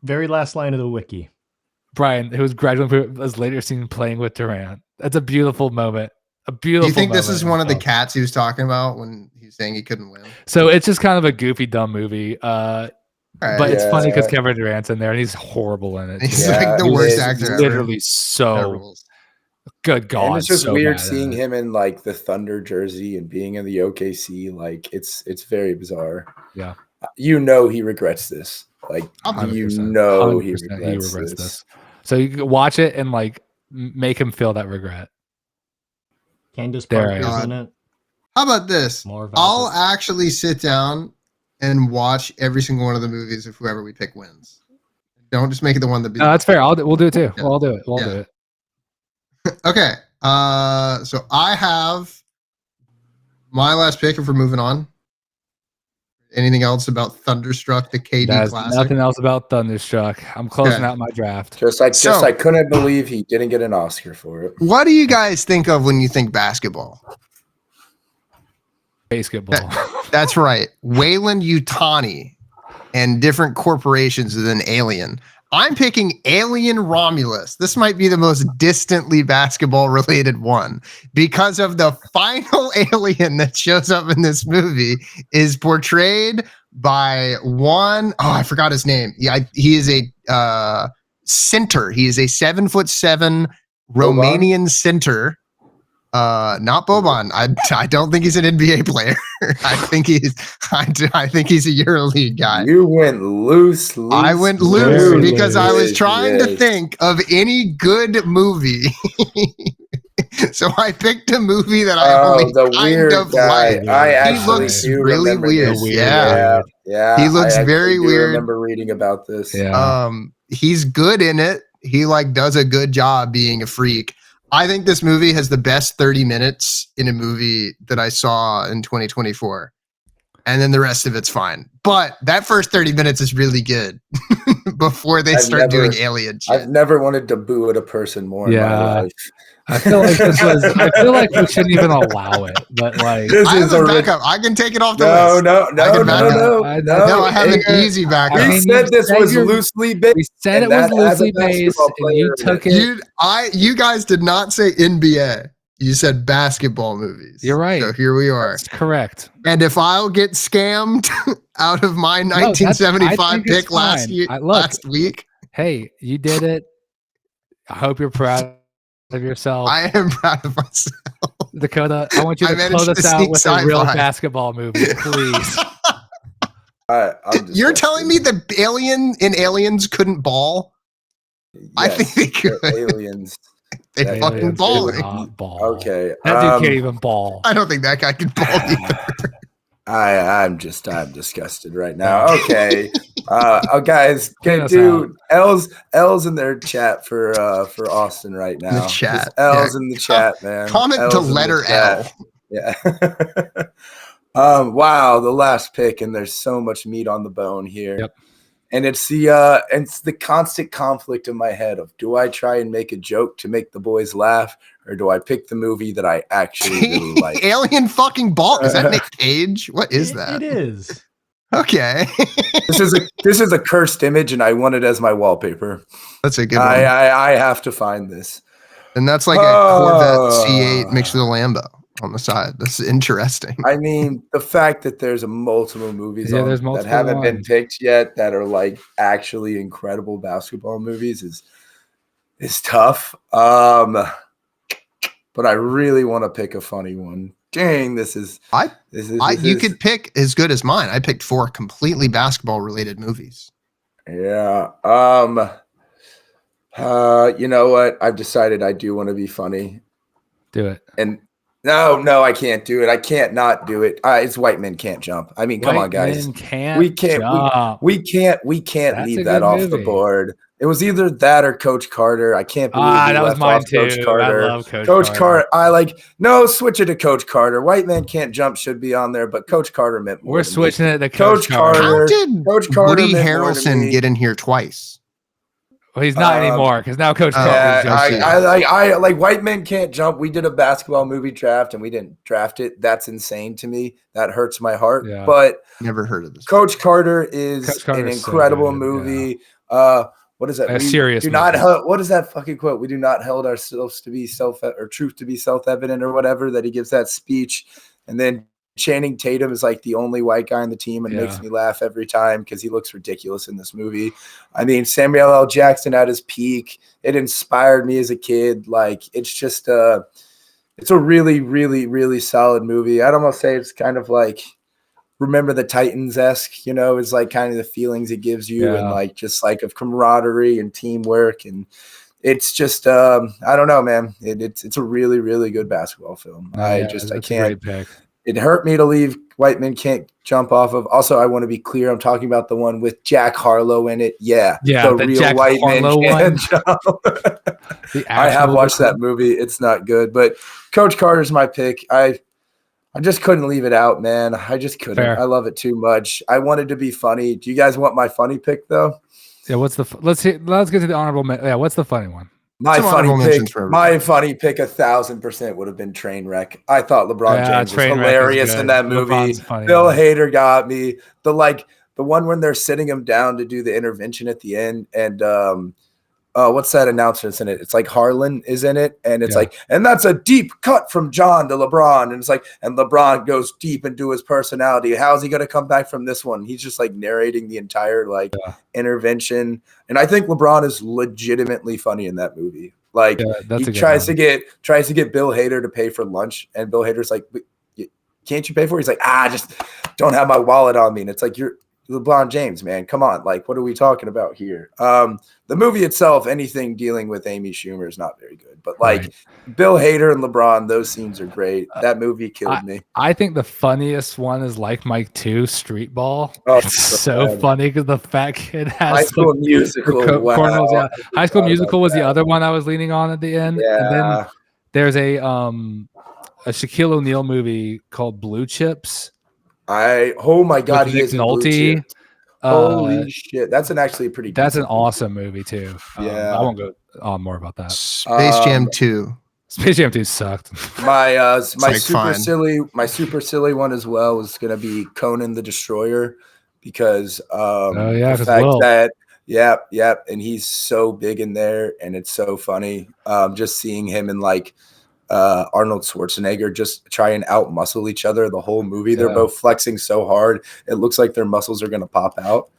Very last line of the wiki. Brian, who was graduating, was later seen playing with Durant. That's a beautiful moment. A beautiful. Do you think this moment is one of the himself. cats he was talking about when he was saying he couldn't win? So it's just kind of a goofy, dumb movie. But it's funny because Yeah. Kevin Durant's in there and he's horrible in it. He's too. like the he worst is actor Literally ever. That so rules. good. God, And it's just so weird bad seeing at it. him in like the Thunder jersey and being in the OKC. Like it's very bizarre. Yeah. You know he regrets this. Like 100%, you know 100% he regrets this. So you can watch it and like make him feel that regret. Candace There I Parker's am. in it. How about this? More of I'll Albert. actually sit down and watch every single one of the movies if whoever we pick wins. Don't just make it the one that. No, that's fair. We'll do it too. Yeah. We'll all do it. We'll all Yeah. do it. Okay. So I have my last pick if we're moving on. Anything else about Thunderstruck, the KD There's classic? nothing else about Thunderstruck. I'm closing out my draft. Just So- I couldn't believe he didn't get an Oscar for it. What do you guys think of when you think basketball? Basketball. That's right. Wayland Yutani and different corporations with an alien. I'm picking Alien Romulus. This might be the most distantly basketball related one because of the final alien that shows up in this movie is portrayed by one. Oh, I forgot his name. Yeah, he is a center. He is a 7'7" Romanian center. Not Boban. I don't think he's an NBA player. I think he's a EuroLeague guy. You went loose. I went loose Very because I was trying to Yes. think of any good movie. So I picked a movie that I only the kind weird of guy. like. I He actually looks do really remember weird. this. Yeah. Yeah. He looks I actually very do weird. remember reading about this. Yeah. He's good in it. He like does a good job being a freak. I think this movie has the best 30 minutes in a movie that I saw in 2024. And then the rest of it's fine. But that first 30 minutes is really good before they start doing alien shit. I've never wanted to boo at a person more in Yeah. my life. I feel like I feel like we shouldn't even allow it. But like This I have is a a backup. I can take it off the No, list. no, I no, can back no, up. no, No, I have an Anger, easy backup. I We mean, said this was you're- loosely based. we said it and was that as a loosely based, basketball and you player, took it. You guys did not say NBA. You said basketball movies. You're right. So here we are. That's correct. And if I'll get scammed out of my I 1975 think it's pick last fine. year, Look, last week, hey, you did it. I hope you're proud of yourself. I am proud of myself. Dakota, I want you I to managed close to us out sneak with a real sci-fi. basketball movie, please. I'm You're telling me the alien in Aliens couldn't ball? I think they could. Aliens. They Yeah, fucking Aliens ball. do not ball. Okay. That dude can't even ball. I don't think that guy can ball either. I'm disgusted right now. Okay. Guys, Get us dude, L's in their chat for Austin right now. The chat. Just L's in the chat, man. Comment L's to in the letter chat. L. Yeah. Wow, the last pick, and there's so much meat on the bone here. Yep. And it's the constant conflict in my head of, do I try and make a joke to make the boys laugh, or do I pick the movie that I actually really like? Alien fucking ball. Is that Nick Cage? What is that? It is. Okay. This is a cursed image, and I want it as my wallpaper. That's a good one. I have to find this. And that's like a Corvette C8 mixed with a Lambo on the side. That's interesting. I mean, the fact that there's multiple movies Yeah, there's that multiple haven't been ones. picked yet that are like actually incredible basketball movies is tough. But I really want to pick a funny one. Dang, You could pick as good as mine. I picked 4 completely basketball related movies. Yeah. You know what? I've decided I do want to be funny. Do it. And No, I can't do it. I can't not do it. It's White Men Can't Jump. I mean, come on, guys. Men can't We can't. jump. We can't That's leave a that good off the movie. board. It was either that or Coach Carter. I can't believe we that was left mine off Coach too. Carter. I love Coach Carter. No, switch it to Coach Carter. White Men Can't Jump should be on there, but Coach Carter meant more. We're to switching me. it to Coach Carter. How did Coach Carter Woody meant more to Harrelson me. get in here twice? Well, he's not anymore because now Coach Carter. I like White Men Can't Jump. We did a basketball movie draft and we didn't draft it. That's insane to me. That hurts my heart. Yeah. But Never heard of this. Coach Carter is an incredible so good, movie. Yeah. What is that? Serious. What is that fucking quote? We do not hold ourselves to be truth to be self-evident or whatever, that he gives that speech. And then Channing Tatum is like the only white guy on the team and makes me laugh every time because he looks ridiculous in this movie. I mean, Samuel L. Jackson at his peak. It inspired me as a kid. Like, it's just it's a really, really, really solid movie. I'd almost say it's kind of like Remember the Titans-esque, is like kind of the feelings it gives you and like just like of camaraderie and teamwork. And it's just I don't know, man. It's a really, really good basketball film. I can't. It hurt me to leave White Men Can't Jump off of. Also, I want to be clear. I'm talking about the one with Jack Harlow in it. Yeah, the real Jack White Harlow Men Can't Jump. I have watched that movie. It's not good, but Coach Carter's my pick. I just couldn't leave it out, man. I just couldn't. Fair. I love it too much. I wanted to be funny. Do you guys want my funny pick though? Yeah. Let's get to the honorable. Yeah. What's the funny one? My funny pick 1,000% would have been Trainwreck. I thought LeBron James was hilarious in that movie. Bill Hader got me. The one when they're sitting him down to do the intervention at the end, and what's that announcer's in it? It's like Harlan is in it, and it's like, and that's a deep cut from John to LeBron, and it's like, and LeBron goes deep into his personality. How's he going to come back from this one? He's just like narrating the entire intervention, and I think LeBron is legitimately funny in that movie. Like he tries to get Bill Hader to pay for lunch, and Bill Hader's like, "Can't you pay for it?" He's like, "I just don't have my wallet on me," and it's like, you're LeBron James, man. Come on. Like, what are we talking about here? The movie itself, anything dealing with Amy Schumer is not very good. But like Bill Hader and LeBron, those scenes are great. That movie killed me. I think the funniest one is Like Mike 2, Street Ball. Oh, it's so funny because the fat kid has High School Musical. Wow. High School Musical was the other one I was leaning on at the end. Yeah. And then there's a Shaquille O'Neal movie called Blue Chips. Oh my God, he is Nolte. Holy shit, that's actually pretty. That's an awesome movie too. Yeah, I won't go on more about that. Space Jam 2. Space Jam 2 sucked. My super silly one as well was gonna be Conan the Destroyer because the fact that and he's so big in there and it's so funny. Just seeing him in like Arnold Schwarzenegger just try and out muscle each other the whole movie. They're both flexing so hard it looks like their muscles are going to pop out.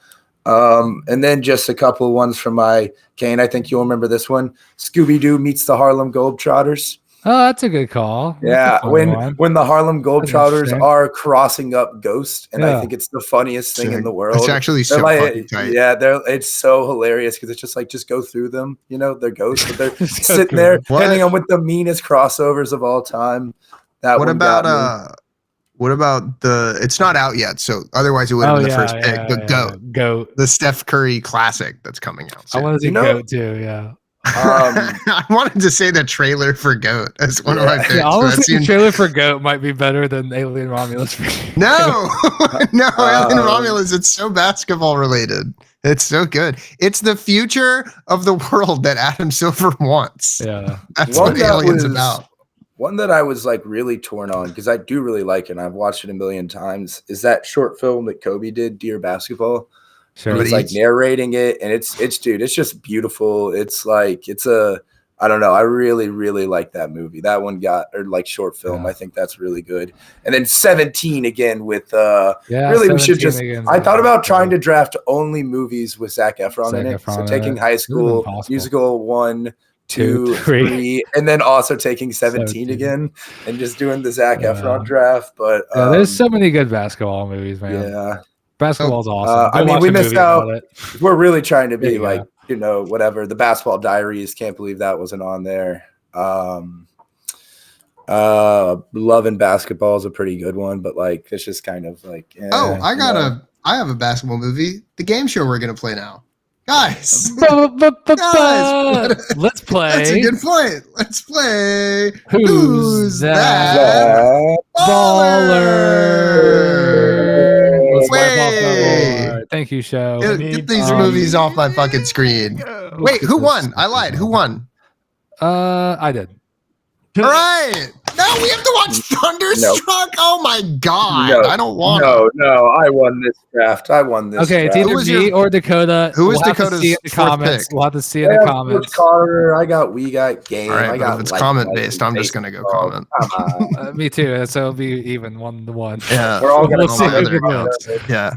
And then just a couple of ones from my Kane. I think you'll remember this one. Scooby-Doo meets the Harlem Globetrotters. Oh, that's a good call. Yeah, when the Harlem Globetrotters are crossing up Ghost, and I think it's the funniest thing in the world. It's actually so fucking tight. Yeah, it's so hilarious because it's just like, just go through them. They're ghosts, but they're sitting there hitting them with the meanest crossovers of all time. What about the? It's not out yet, so otherwise it would have been the first pick. The GOAT, the Steph Curry classic that's coming out soon. I want to see GOAT too. Yeah. I wanted to say the trailer for GOAT as one of my picks. Yeah, honestly, the trailer for GOAT might be better than Alien Romulus. No, Alien Romulus. It's so basketball related. It's so good. It's the future of the world that Adam Silver wants. Yeah, that's what Alien's about. One that I was like really torn on because I do really like it and I've watched it a million times is that short film that Kobe did, Dear Basketball. Sure. He's like narrating it and it's just beautiful. It's like, I don't know. I really, really like that movie. That one short film. I think that's really good. And then 17 again with really we should just I thought about trying to draft only movies with Zac Efron in it. So taking High School Musical 1, 2, 3, and then also taking 17 again and just doing the Zac Efron draft. But there's so many good basketball movies, man. Yeah. Basketball's awesome. I mean, we missed out. We're really trying to be whatever. The Basketball Diaries. Can't believe that wasn't on there. Love and Basketball is a pretty good one, but like it's just kind of like. I have a basketball movie. The game show we're gonna play now, guys. Let's play. That's a good point. Let's play. Who's that baller? Let's wipe off Wait. the board. Thank you, show. Get these movies off my fucking screen. Wait, who won? I lied. Who won? I did. All right. Now we have to watch Thunderstruck. No. Oh my god! No, I don't want. No, I won this draft. I won this. Okay, draft. it's either me or Dakota. Who is Dakota's comments? pick? We'll have to see in the comments. Carter, we got game. All right, I got. If it's comment based, I'm just gonna go comment. Me too. So it'll be even 1-1. Yeah, we're all gonna Yeah.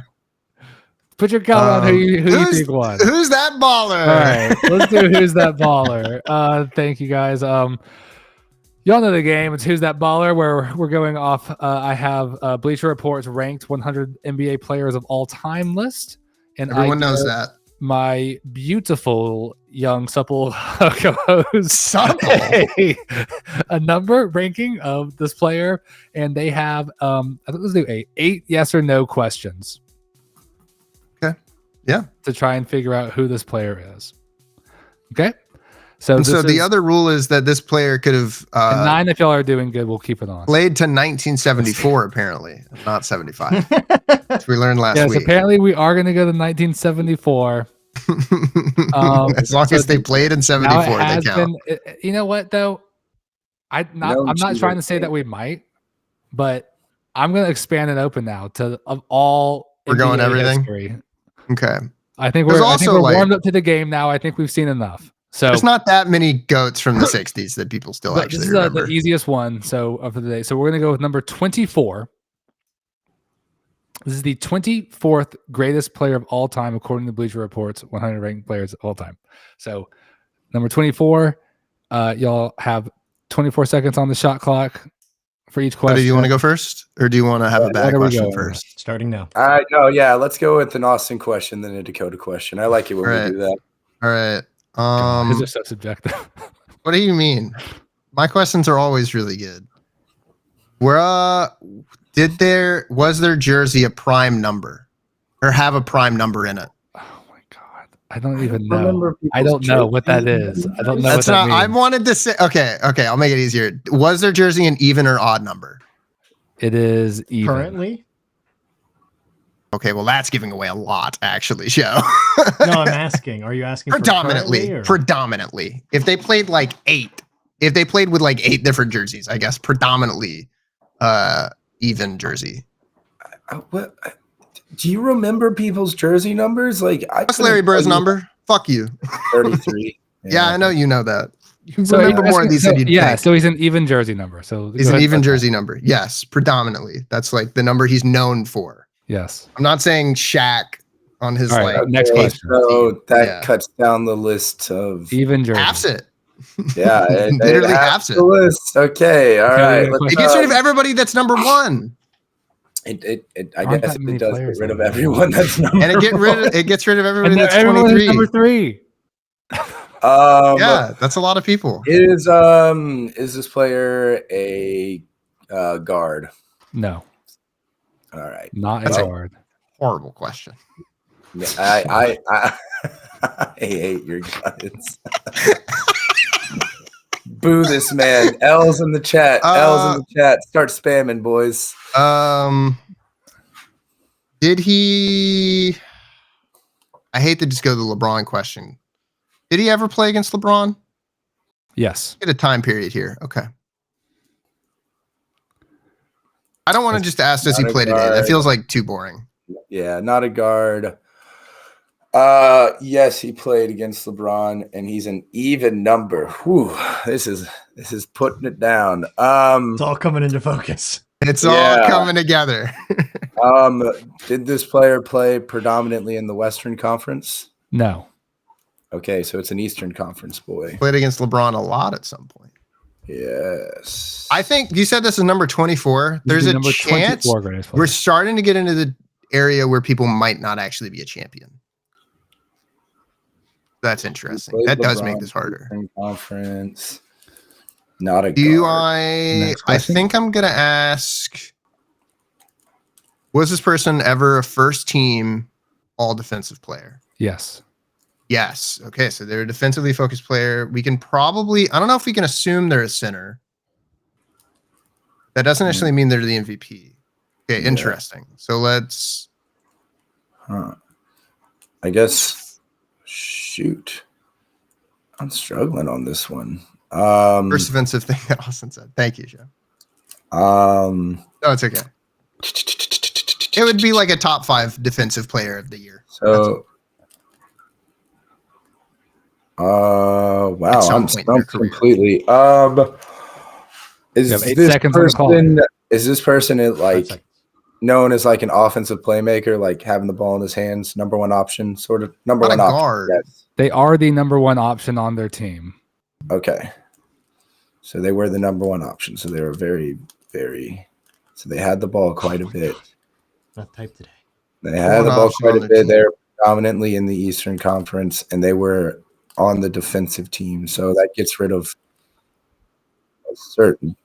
Put your comment on who you think won. Who's that baller? All right, let's do who's that baller. Thank you guys. Y'all know the game. It's Who's That Baller, where we're going off. I have Bleacher Report's ranked 100 NBA players of all time list, and everyone knows that. My beautiful young supple co-host a number ranking of this player, and they have I think let's do eight yes or no questions. Okay. Yeah. To try and figure out who this player is. Okay. So the other rule is that this player could have 9 if y'all are doing good, we'll keep it on. Played to 1974 apparently, not 75. As we learned last week. Apparently we are going to go to 1974. As long as they played in 74, they count. You know what though? I'm not trying to say that we might, but I'm going to expand it open now to of all. We're going everything. History. Okay. I think we're warmed up to the game now. I think we've seen enough. So there's not that many goats from the 60s that people still actually remember. This is the easiest one for the day. So we're going to go with number 24. This is the 24th greatest player of all time, according to Bleacher Report's 100 ranked players of all time. So number 24, y'all have 24 seconds on the shot clock for each question. Do you want to go first, or do you want to have a bad question first? Starting now. Let's go with an Austin question, then a Dakota question. I like it when we do that. All right. These are so subjective. What do you mean? My questions are always really good. Was their jersey a prime number, or have a prime number in it? Oh my god, I don't even know. I don't know what that is. I don't know. That's not. I wanted to say. Okay. I'll make it easier. Was their jersey an even or odd number? It is even. Currently. Okay, well, that's giving away a lot, actually, Joe. No, I'm asking. Are you asking predominantly? If they played with 8 different jerseys, I guess predominantly even jersey. What? Do you remember people's jersey numbers? What's Larry Bird's number? Fuck you. 33. Yeah, I know you know that. You remember more of these than you'd think. So he's an even jersey number. So he's an even jersey number. Yes, predominantly. That's the number he's known for. Yes. I'm not saying Shaq on his next question. So that cuts down the list of even jersey. Halves it. Yeah, it literally halves it. The list. Okay, all right. It gets rid of everybody that's number 1. I guess it does get rid of everyone that's number 1. And it gets rid of everybody that's 23. Number 3. Yeah, that's a lot of people. Is this player a guard? No. All right. Not as hard. Horrible question. Yeah, I hate your guys. Boo this man. L's in the chat. L's in the chat. Start spamming, boys. Did he? I hate to just go to the LeBron question. Did he ever play against LeBron? Yes. Get a time period here. Okay. I don't want to just ask, does he play today? That feels like too boring. Yeah, not a guard. Yes, he played against LeBron, and he's an even number. Whew, this is putting it down. It's all coming into focus. It's all coming together. Did this player play predominantly in the Western Conference? No. Okay, so it's an Eastern Conference boy. Played against LeBron a lot at some point. Yes. I think you said this is number 24. There's a chance we're starting to get into the area where people might not actually be a champion. That's interesting. That does make this harder. Conference. Not a Do guard. Next I question. think I'm gonna ask, was this person ever a first team all defensive player? Yes. Yes. Okay, so they're a defensively focused player. We can probably, I don't know if we can assume they're a center. That doesn't necessarily mean they're the MVP. Okay, Yeah. interesting. So let's I guess shoot. I'm struggling on this one. first defensive thing that Austin said. Thank you, Joe. No, it's okay. It would be like a top 5 defensive player of the year. So wow, At some I'm point in their stumped career. completely. Is You have 8 this seconds on the clock. person is this person like seconds. known as like an offensive playmaker, like having the ball in his hands, number one option, sort of number Not one a option? guard. Yes. They are the number 1 option on their team. Okay. So they were the number one option. So they were very, very. So they had the ball quite a bit. Not type today. They had One the ball option quite on a their bit. team. They're dominantly in the Eastern Conference, and they were on the defensive team. So that gets rid of a certain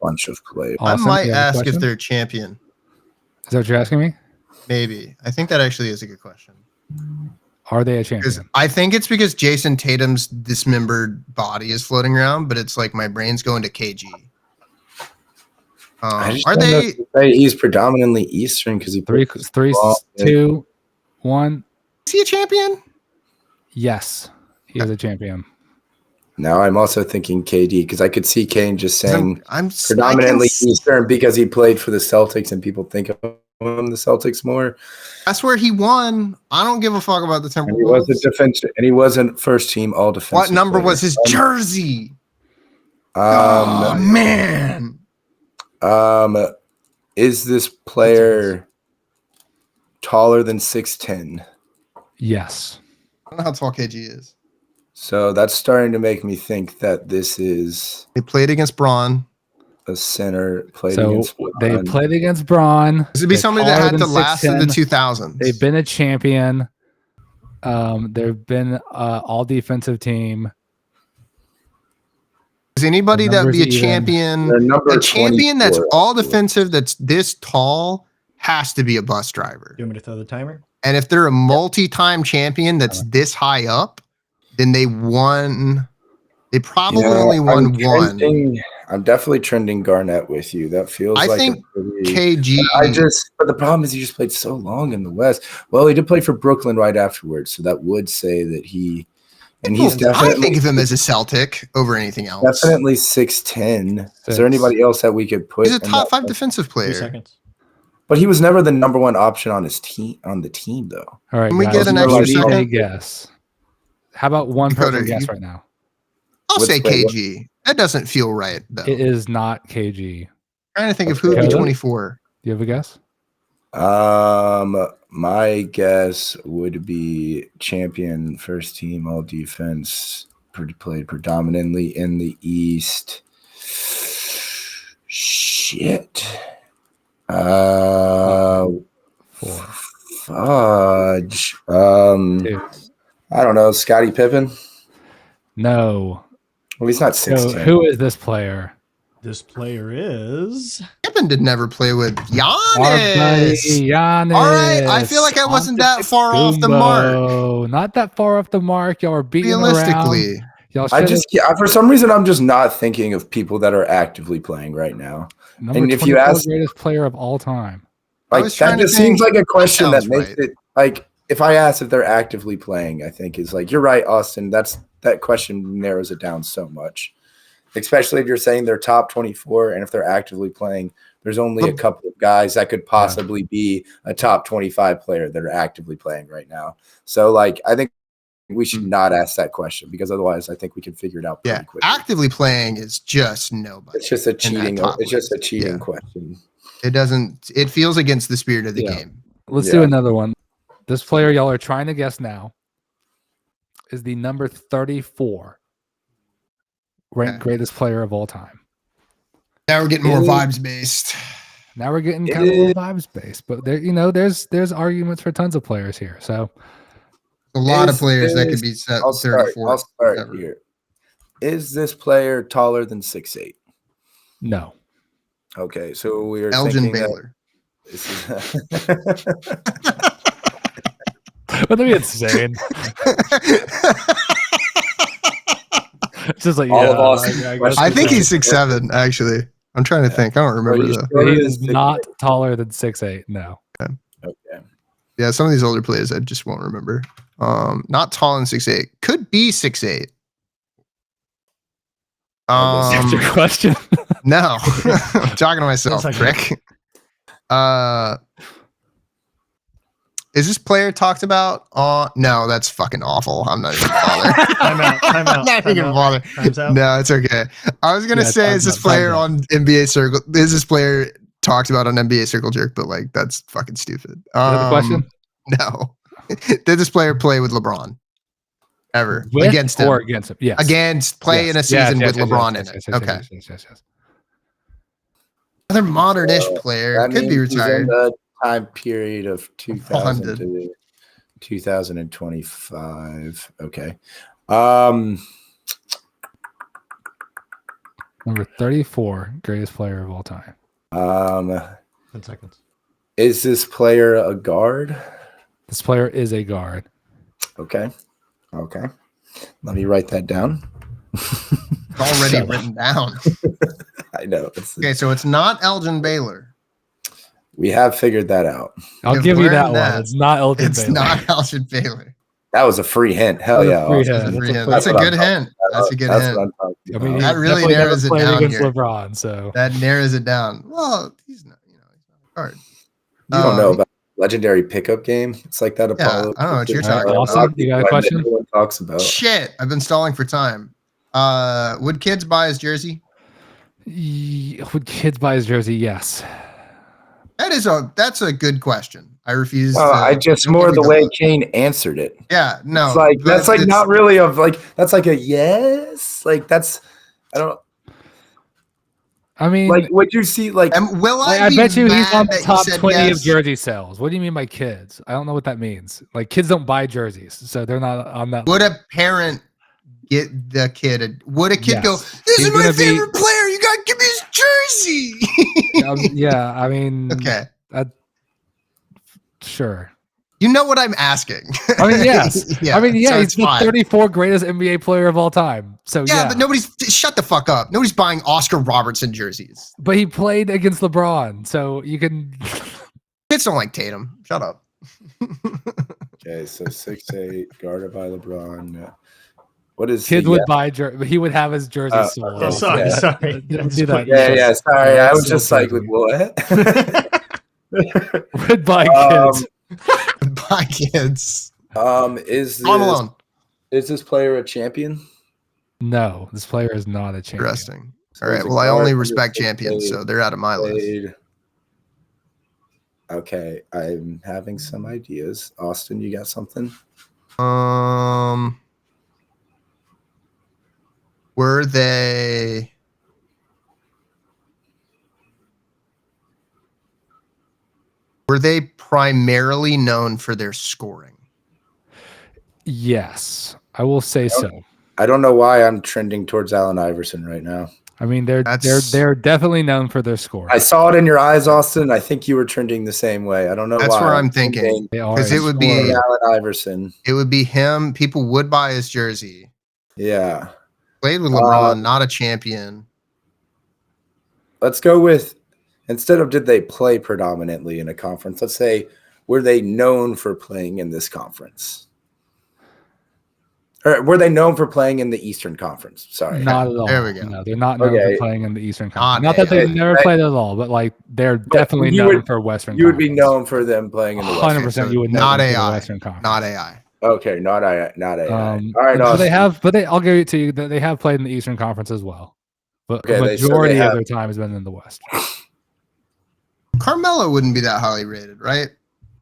bunch of players. I Austin, might you have a ask if question? they're champion. Is that what you're asking me? Maybe. I think that actually is a good question. Are they a Because champion? I think it's because Jason Tatum's dismembered body is floating around, but it's like my brain's going to KG. I just Are don't know they? if to say he's predominantly Eastern because he 3, plays 3, ball. 2, 1. Is he a champion? Yes, he is a champion. Now I'm also thinking KD because I could see Kane just saying I'm predominantly I can Eastern because he played for the Celtics and people think of him the Celtics more. That's where he won. I don't give a fuck about the And he was a Timberwolves. defensive, and he wasn't first team all defensive. What number player. was his jersey? Um, Oh man. Is this player taller than 6'10"? Yes. I don't know how tall KG is. So that's starting to make me think that this is They played against Braun. a center played So against. they LeBron. played against Braun. This would be They're somebody that taller had than to last in the 6'10". 2000s. They've been a champion. They've been all defensive team. Is anybody The that be a numbers even. champion? They're number A champion that's 24, all actually. defensive, that's this tall, has to be a bus driver. Do you want me to throw the timer? And if they're a multi-time champion that's this high up, then they won. They probably only won one. I'm definitely trending Garnett with you. That feels I like think a pretty, KG. but the problem is he just played so long in the West. Well, he did play for Brooklyn right afterwards, so that would say that he, and he's I definitely think of him as a Celtic over anything else. definitely 6'10". Is Six. there anybody else that we could put? He's a in top that 5 defensive 2 player. seconds. But he was never the number one option on his team though. All right, Can we guys, get an we extra need a second? guess. How about one Dakota, person guess you- right now? I'll What's say the- what- KG. That doesn't feel right though. It is not KG. Trying to think of who would be Dakota? 24. Do you have a guess? My guess would be champion, first team, all defense, played predominantly in the East. Shit. Four. Fudge. 2. I don't know. Scottie Pippen. No. Well, he's not So 6'10". who is this player? This player is Pippen did never play with Our buddy Giannis. Giannis. All right, I feel like I wasn't that far off the mark. Antetokounmpo. Not that far off the mark. Y'all are beating around. Realistically, Y'all I should just, for some reason, I'm just not thinking of people that are actively playing right now. number and if you 24 ask- greatest player of all time. I Like was that trying to just seems think. like a question that sounds makes right. it like if I ask if they're actively playing, I think is like you're right, Austin. That question narrows it down so much. Especially if you're saying they're top 24 and if they're actively playing, there's only a couple of guys that could possibly be a top 25 player that are actively playing right now. So like I think we should not ask that question because otherwise I think we can figure it out pretty yeah, quickly. actively playing is just nobody. It's just a cheating. top It's just a list. cheating Yeah. question. It doesn't. It feels against the spirit of the Yeah. game. Let's Yeah. do another one. This player y'all are trying to guess now is the number 34 ranked Okay. greatest player of all time. Now we're getting more It- vibes based. Now we're getting kind of a little vibes based, but there, there's arguments for tons of players here. So A lot of Is players that this- could be set I'll 34. start whatever. here. Is this player taller than 6'8"? No. Okay, so we are Elgin thinking Baylor. This is That'd be insane. It's just like All of yeah, Austin's I guess questions I think so. he's 6'7", actually. I'm trying to think. I don't remember you though. sure? He is not taller than 6'8". No. okay. Yeah, some of these older players I just won't remember. Not tall and 6'8". Could be 6'8". That's your question. No. I'm talking to myself, That's prick. Is this player talked about on? No, that's fucking awful. I'm not even bother. Time out. I'm not even gonna bother. Time's out. No, it's okay. I was gonna say, is this time's player out. on NBA Circle? Is this player talked about on NBA Circle Jerk? But like, that's fucking stupid. Is that the question? No. Did this player play with LeBron ever With against him? or against him? Yes. Against play in a Yes, season yes, with yes, LeBron yes, in yes, it. yes, Okay. yes. Another modernish player That could be means he's in retired. the time period of 2000 100. to 2025. Okay. Number 34, greatest player of all time. 10 seconds. Is this player a guard? This player is a guard. Okay. Let me write that down. Already written down. I know. Okay, so it's not Elgin Baylor. We have figured that out. I'll You've give you that learned one. that. It's not Elgin It's Baylor. not Elgin Baylor. That was a free hint. Hell That was yeah. a free Austin. hint. That's a good what I'm hint. That's a good That's hint. what I'm talking I about. mean, That he really definitely narrows never it played down against here. LeBron. So That narrows it down. Well, he's not, he's not a guard. You don't know about legendary pickup game. It's like that Yeah, Apollo. I don't know what you're All right, talking about. Austin, you got a Like question? Everyone talks about. Shit, I've been stalling for time. Would kids buy his jersey? Would kids buy his jersey? Yes. That's a good question. I refuse. I just don't more give the me way Kane answered it. Yeah, no. It's like that's but like not really of like that's like a yes. Like that's I don't I mean, like would you see like will I be bet you he's mad on the that you top said 20 yes? of jersey sales. What do you mean by kids? I don't know what that means. Like kids don't buy jerseys, so they're not on that. Would a parent get the kid? Would a kid go, Yes. "This He's is my gonna be- favorite player. You gotta give me his jersey." Yeah, I mean, Okay. Sure. You know what I'm asking. I mean, yes. Yeah, I mean, yeah, so he's it's the fine. 34th greatest NBA player of all time. So Yeah, yeah, but nobody's shut the fuck up. Nobody's buying Oscar Robertson jerseys. But he played against LeBron, so you can. Kids don't like Tatum. Shut up. okay, so 6'8", guarded by LeBron. What is Kids the- would buy jersey. He would have his jersey sold. oh, sorry. Don't do that. Yeah, sorry. I was Still just like joking. what? Would buy kids. Buy kids. Is Home Alone. this player a champion? No, this player is not a champion. Interesting. So All he's right. a Well, I guard, only under respect 6'8", champions, so they're out of my list. played. Okay, I'm having some ideas. Austin, you got something? Were they primarily known for their scoring? Yes, I will say so. I don't know why I'm trending towards Allen Iverson right now. I mean, they're That's- definitely known for their score. I saw it in your eyes, Austin. I think you were trending the same way. I don't know That's why. where I'm thinking. They are 'Cause a it would scorer. be- Allen Iverson. It would be him. People would buy his jersey. Yeah. Played with LeBron, not a champion. Let's go with instead of did they play predominantly in a conference, let's say were they known for playing in this conference? Or were they known for playing in the Eastern Conference? Sorry. Not at all. There we go. No, they're not known Okay. for playing in the Eastern Not Conference. Not that they've AI. never played at all, but like they're definitely you known would- for Western. You would be Conference. known for them playing in the Western. 100%. so You would know not them for the AI. Western Conference. Not AI. Okay, not AI. All right, but Austin. they have, but I'll give it to you that they have played in the Eastern Conference as well. But Okay, the so they majority have- of their time has been in the West. Carmelo wouldn't be that highly rated, right?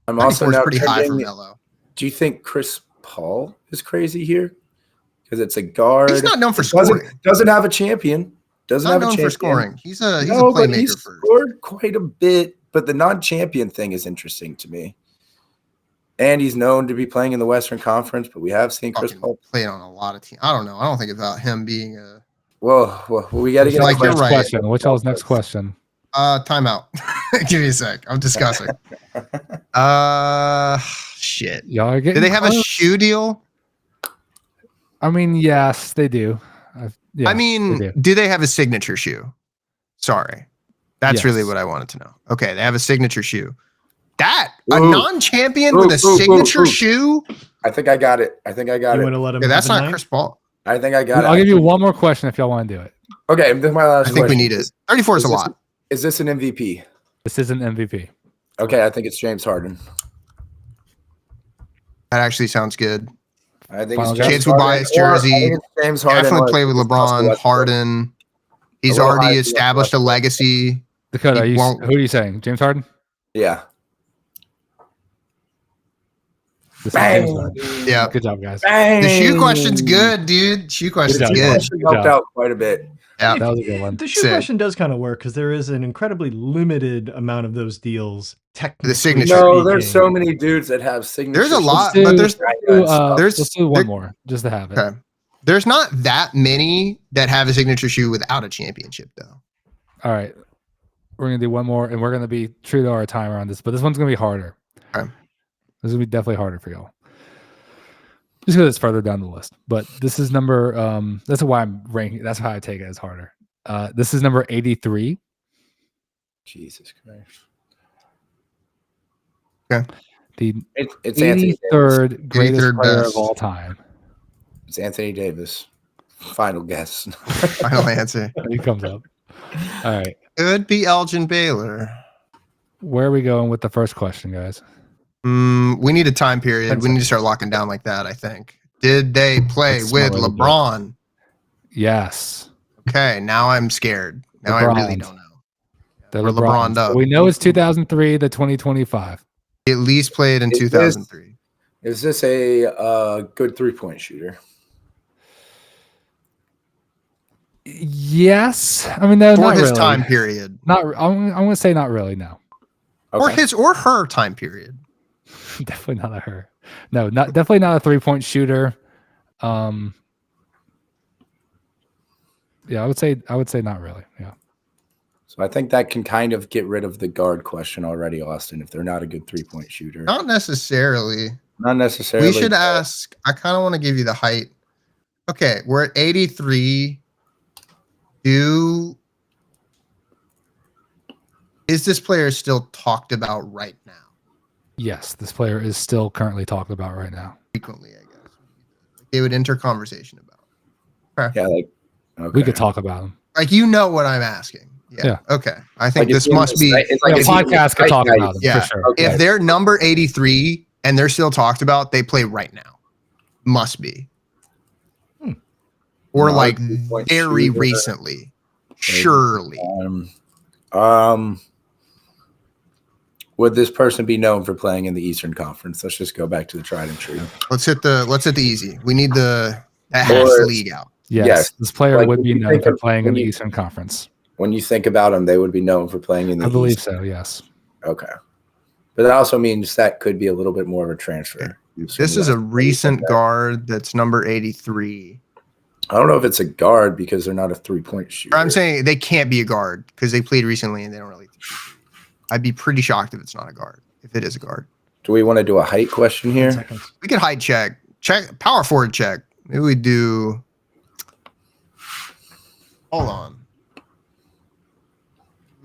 I'm also 94 is now pretty high for trending- Melo. Do you think Chris Paul is crazy here? Because it's a guard. He's not known for Doesn't- scoring. Doesn't have a champion. Doesn't Not have a known champion. for scoring. He's a No, but playmaker he's first. scored quite a bit. But the non-champion thing is interesting to me. And he's known to be playing in the Western Conference, but we have seen Chris Paul played on a lot of teams. I don't know. I don't think about him being a. Well, we got to get like next you're right. question. What's y'all's next question? Timeout. Give me a sec. I'm discussing. Shit. Y'all are getting. Do they have close. a shoe deal? I mean, yes, they do. Yeah, I mean, do they have a signature shoe? Sorry. That's really what I wanted to know. Okay, they have a signature shoe. A non-champion with a signature shoe? I think I got it. You want to let him? Yeah, that's have a not nine? Chris Paul. I think I got it. I'll give you one more question if y'all want to do it. Okay, this is my last I think question. we need it. 34 is a lot. Is this an MVP? This isn't MVP. Okay, I think it's James Harden. That actually sounds good. I think Final it's guess? James Kids will buy his Harden. jersey. I think it's James Harden. Definitely play with It's Russell LeBron, Westbrook. Harden. He's A little high already for established a Westbrook. legacy. Dakota, He who won't- are you saying? James Harden? Yeah. This is James Harden. Yeah. Good job, guys. Bang. The shoe question's good, dude. Shoe question's job, The good. question helped out quite a bit. Yeah. That was a good one. The shoe Sick. question does kind of work because there is an incredibly limited amount of those deals. Technically, signature. No, there's speaking. so many dudes that have signatures. There's a lot, Let's but do- there's let's do one there- more just to have it. okay. There's not that many that have a signature shoe without a championship, though. All right. We're going to do one more, and we're going to be true to our timer on this, but this one's going to be harder. Okay. This is going to be definitely harder for y'all. Just because it's further down the list. But this is number, that's why I'm ranking, that's how I take it as harder. This is number 83. Jesus Christ. Okay. The It's Anthony Davis. 83rd greatest 83rd player best. of all time. It's Anthony Davis. Final guess. Final answer. He comes up. All right. Could be Elgin Baylor. Where are we going with the first question, guys? We need a time period. 10 We need to start locking down like that, I think. Did they play That's with really good. LeBron? Yes. Okay, now I'm scared. Now I really LeBron. don't know. They're We're LeBron'd up. We know it's 2003 to 2025. He at least played in Is this- 2003. Is this a good 3-point shooter? Yes. I mean, no, For not his really. time period. Not. I'm going to say not really. No. Or Okay. his or her time period. Definitely not a her. No, not definitely not a 3-point shooter. Yeah, I would say not really. Yeah. So I think that can kind of get rid of the guard question already, Austin, if they're not a good 3-point shooter. Not necessarily. Not necessarily. We should ask. I kind of want to give you the height. Okay, we're at 83. Is this player still talked about right now? Yes, this player is still currently talked about right now. Frequently, I guess. They would enter conversation about. Yeah, like okay. We could talk about him. Like, you know what I'm asking. Yeah. Okay. I think Like, this it's in must the be. site- it's like Yeah, it's in the podcast could site talk guide. about him Yeah. for sure. Okay. If they're number 83 and they're still talked about, they play right now. Must be. Or Not like a 3-point very shooter. recently. Surely. Would this person be known for playing in the Eastern Conference? Let's just go back to the tried and true. Let's hit the easy. We need the hash Or- league out. Yes, Yes. this player Like, would when be you known think for of- playing in when the you- Eastern Conference. When you think about them, they would be known for playing in the I believe East. so. Yes. Okay. But that also means that could be a little bit more of a transfer. This is a recent guard that's number 83. I don't know if it's a guard because they're not a 3-point shooter. I'm saying they can't be a guard because they played recently and they don't really. I'd be pretty shocked if it's not a guard. If it is a guard, Do we want to do a height question here? Seconds. we could height check, power forward check. Maybe we do. Hold on.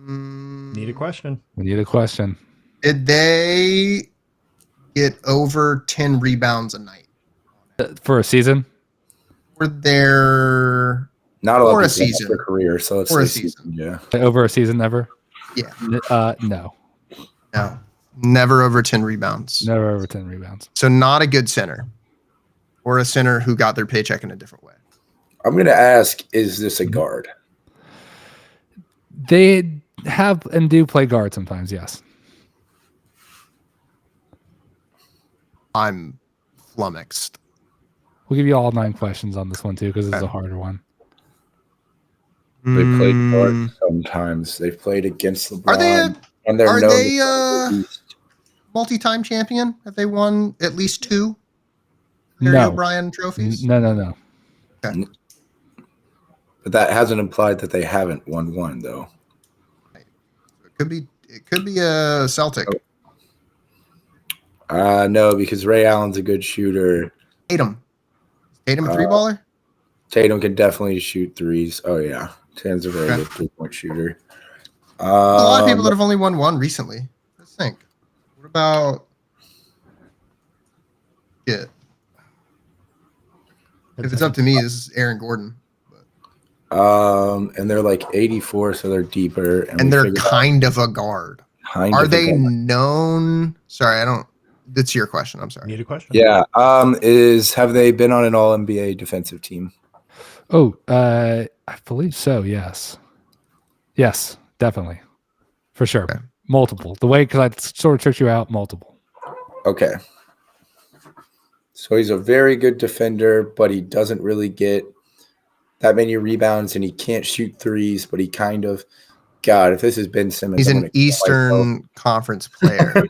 Need a question. We need a question. Did they get over 10 rebounds a night? For a season? Oh, Were there Not a lot Or of a people have season. their career, so it's Or a a season. Yeah. Over a season ever? Yeah. No. No, never over 10 rebounds. Never over 10 rebounds. So not a good center, or a center who got their paycheck in a different way. I'm going to ask, is this Mm-hmm. a guard? They have and do play guard sometimes, yes. I'm flummoxed. We'll give you all 9 questions on this one too, because it's a harder one. They played Mm, guard sometimes. They've played against LeBron. Are they? and they're are known they, to play in the East. multi-time champion? Have they won at least 2 Larry No. O'Brien trophies? No. Okay. But that hasn't implied that they haven't won one, though. It could be a Celtic. No, because Ray Allen's a good shooter. Tatum a 3-baller? Tatum can definitely shoot threes. Oh, yeah. Tatum's a very good 3-point shooter. A lot of people that have only won one recently. Let's think. What about... Yeah. If it's up to me, this is Aaron Gordon. And they're like 84, so they're deeper. And they're kind of a guard. Are they known? Sorry, I don't... That's your question. I'm sorry. Need a question? Yeah. Have they been on an All NBA defensive team? Oh, I believe so. Yes, definitely, for sure. Okay. Multiple. The way, because I sort of tricked you out. Multiple. Okay. So he's a very good defender, but he doesn't really get that many rebounds, and he can't shoot threes, but he kind of. God, if this is Ben Simmons, he's an Eastern Conference player.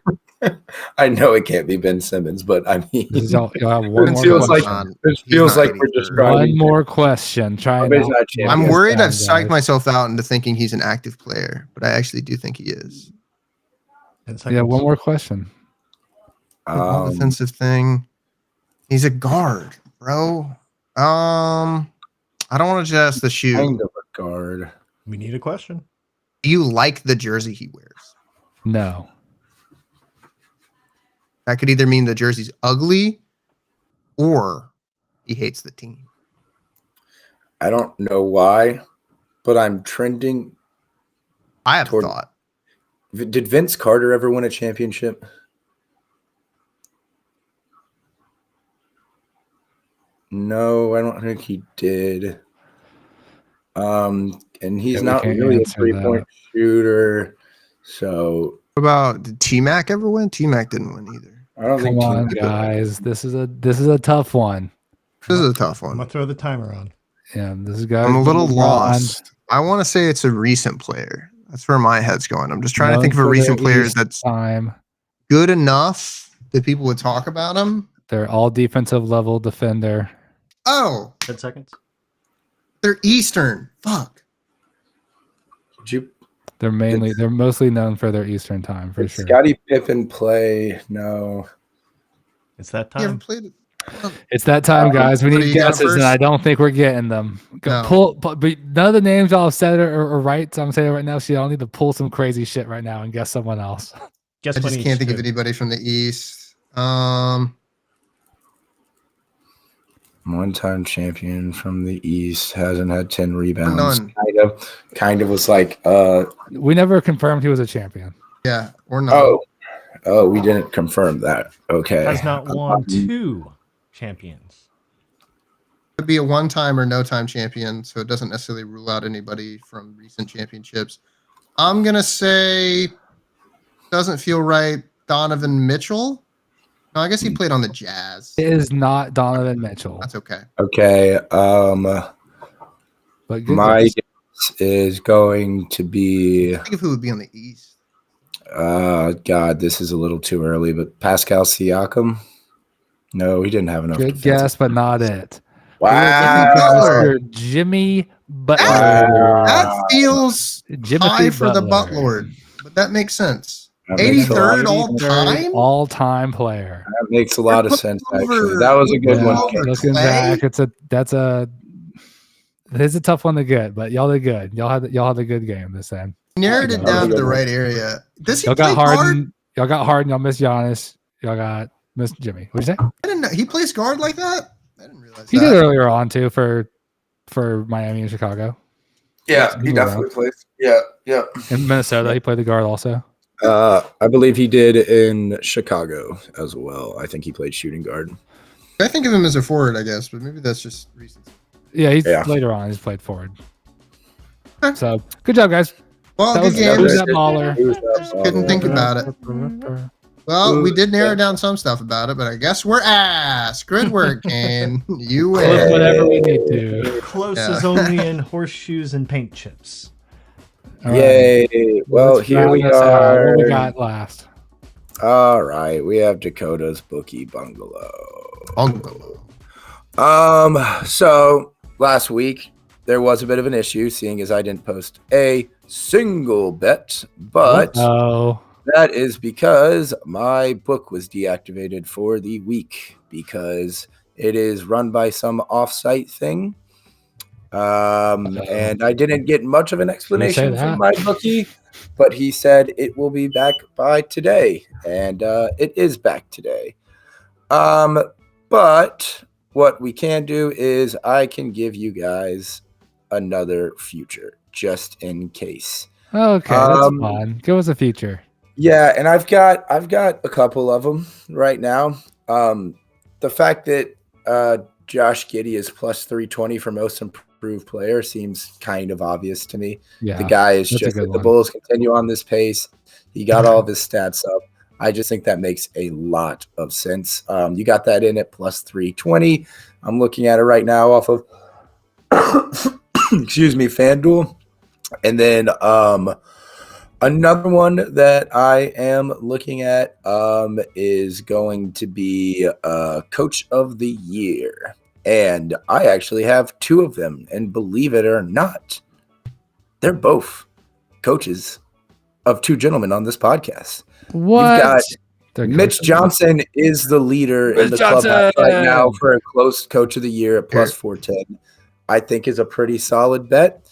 I know it can't be Ben Simmons, but I mean, You'll have one it more feels like question. it feels like we're describing One more question. I'm worried I've psyched myself out into thinking he's an active player, but I actually do think he is. Yeah, one more question. One defensive thing. He's a guard, bro. I don't want to just the shoe. Kind of a guard. We need a question. Do you like the jersey he wears? No. That could either mean the jersey's ugly or he hates the team. I don't know why, but I'm trending. I have a thought. Did Vince Carter ever win a championship? No, I don't think he did. And he's not really a 3-point shooter. So what about did T-Mac ever win? T-Mac didn't win either. I don't think. Come on, guys. This is a tough one. This is a tough one. I'm gonna throw the timer on. Yeah, this is guys. I'm a little lost. I want to say it's a recent player. That's where my head's going. I'm just trying to think of a recent player that's good enough that people would talk about him. They're all defensive level defender. Oh, 10 seconds. They're Eastern. Fuck. They're mostly known for their Eastern time for sure. Scottie Pippen play? No. It's that You ever time. played it? It's that time, guys. We need guesses, and I don't think we're getting them. No. But none of the names y'all have said are right. So I'm saying right now, so y'all need to pull some crazy shit right now and guess someone else. Guess I one just each, can't think of too. anybody from the East. One-time champion from the East, hasn't had 10 rebounds. None. Kind of was like. We never confirmed he was a champion. Yeah, or none. Oh, we didn't confirm that. Okay. Has not won 2 champions. Could be a one-time or no-time champion, so it doesn't necessarily rule out anybody from recent championships. I'm gonna say doesn't feel right. Donovan Mitchell. No, I guess he played on the Jazz. It is not Donovan Mitchell. That's okay. Okay. But my guess is going to be. Think of who would be on the East. God, this is a little too early, but Pascal Siakam. No, he didn't have enough. Good guess, but not it. Wow. Jimmy Butler. That feels high for the Butler, but that makes sense. 83rd all-time player. That makes a lot of sense. Actually, that was a good one. Looking back, it's a tough one to get, but y'all did good. Y'all had a good game this time. Narrowed it down to the right area. Does he y'all play got Harden? guard? Y'all got Harden. Y'all missed Giannis. Y'all got missed Jimmy. What'd you say? I didn't know he plays guard like that. I didn't realize He that. did earlier on too for Miami and Chicago. Yeah, he definitely plays. Yeah. In Minnesota, he played the guard also. I believe he did in Chicago as well. I think he played shooting guard. I think of him as a forward, I guess, but maybe that's just recent. Yeah, later on he's played forward. Okay. So good job, guys. Well, That good was game. that Mahler. Couldn't think about it. Well, we did narrow down some stuff about it, but I guess we're ass. Good work, Kane. You Close win. whatever we need to. Close is only in horseshoes and paint chips. All right. Yay! Well, Let's here we round this out. are. What we got last? All right, we have Dakota's Bookie Bungalow. So last week there was a bit of an issue, seeing as I didn't post a single bet, but that is because my book was deactivated for the week because it is run by some offsite thing. And I didn't get much of an explanation from my bookie, but he said it will be back by today, and it is back today. But what we can do is I can give you guys another future just in case. Okay, that's fine. Give us a future. Yeah, and I've got a couple of them right now. The fact that Josh Giddey is plus 320 for most improved player seems kind of obvious to me. Yeah, the guy is just the Bulls continue on this pace. He got all of his stats up. I just think that makes a lot of sense. You got that in at plus 320. I'm looking at it right now off of excuse me, FanDuel. And then another one that I am looking at is going to be Coach of the Year. And I actually have two of them. And believe it or not, they're both coaches of two gentlemen on this podcast. What? You've got Mitch Johnson is the leader in the clubhouse right now for a close Coach of the Year at plus 410. I think is a pretty solid bet.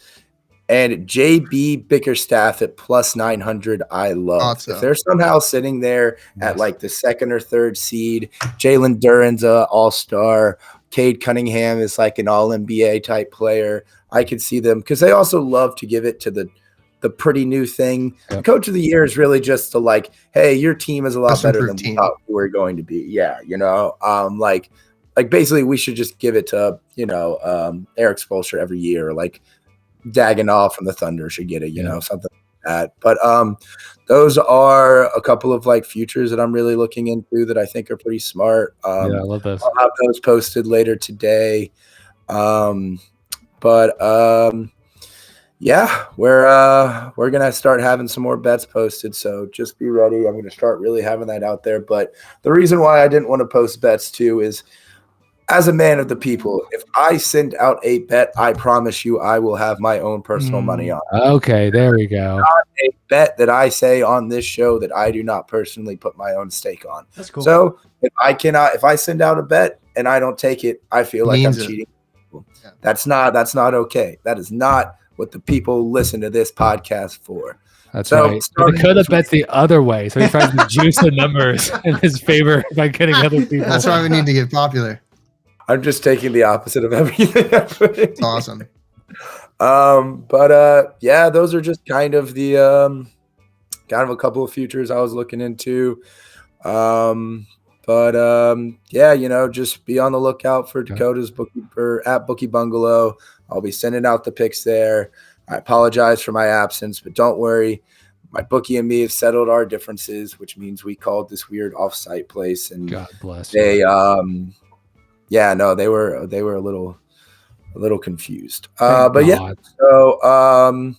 And JB Bickerstaff at plus 900, I love. Awesome. If they're somehow sitting there at like the second or third seed, Jalen Duren's an all-star. Cade Cunningham is like an all-NBA type player. I could see them because they also love to give it to the pretty new thing. Yep. Coach of the Year is really just to like, hey, your team is a lot better than we thought we were going to be. Yeah, like basically we should just give it to, Eric Spoelstra every year, like Daganov from the Thunder should get it, something like that. But those are a couple of like futures that I'm really looking into that I think are pretty smart. Yeah, I love those. I'll have those posted later today. Yeah, we're gonna start having some more bets posted, so just be ready. I'm gonna start really having that out there. But the reason why I didn't want to post bets too is, as a man of the people, if I send out a bet, I promise you I will have my own personal money on it. Okay, there we go. Not a bet that I say on this show that I do not personally put my own stake on. That's cool. So if I send out a bet and I don't take it, I feel like I'm cheating. Yeah. That's not okay. That is not what the people listen to this podcast for. That's right. Dakota bets the other way, so he tries to juice the numbers in his favor by getting other people. That's why we need to get popular. I'm just taking the opposite of everything. It's awesome. Yeah, those are just kind of the a couple of futures I was looking into. Yeah, just be on the lookout for Dakota's Bookie or at Bookie Bungalow. I'll be sending out the picks there. I apologize for my absence, but don't worry. My bookie and me have settled our differences, which means we called this weird offsite place, and God bless they yeah, no, they were a little confused. But yeah, so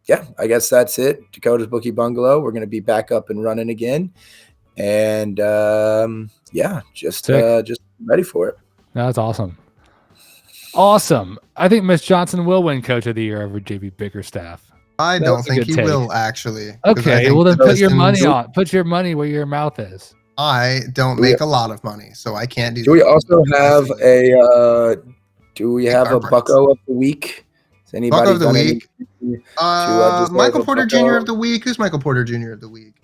yeah, I guess that's it. Dakota's Bookie Bungalow. We're gonna be back up and running again, and yeah, just ready for it. That's awesome. Awesome. I think Mitch Johnson will win Coach of the Year over JB Bickerstaff. I don't think he will actually. Okay, well then put your money on. Put your money where your mouth is. I don't make a lot of money, so I can't do. Do we also have a? Do we have a Bucko of the Week? Is anybody Bucko of the Week? Michael Porter Jr. of the Week. Who's Michael Porter Jr. of the Week?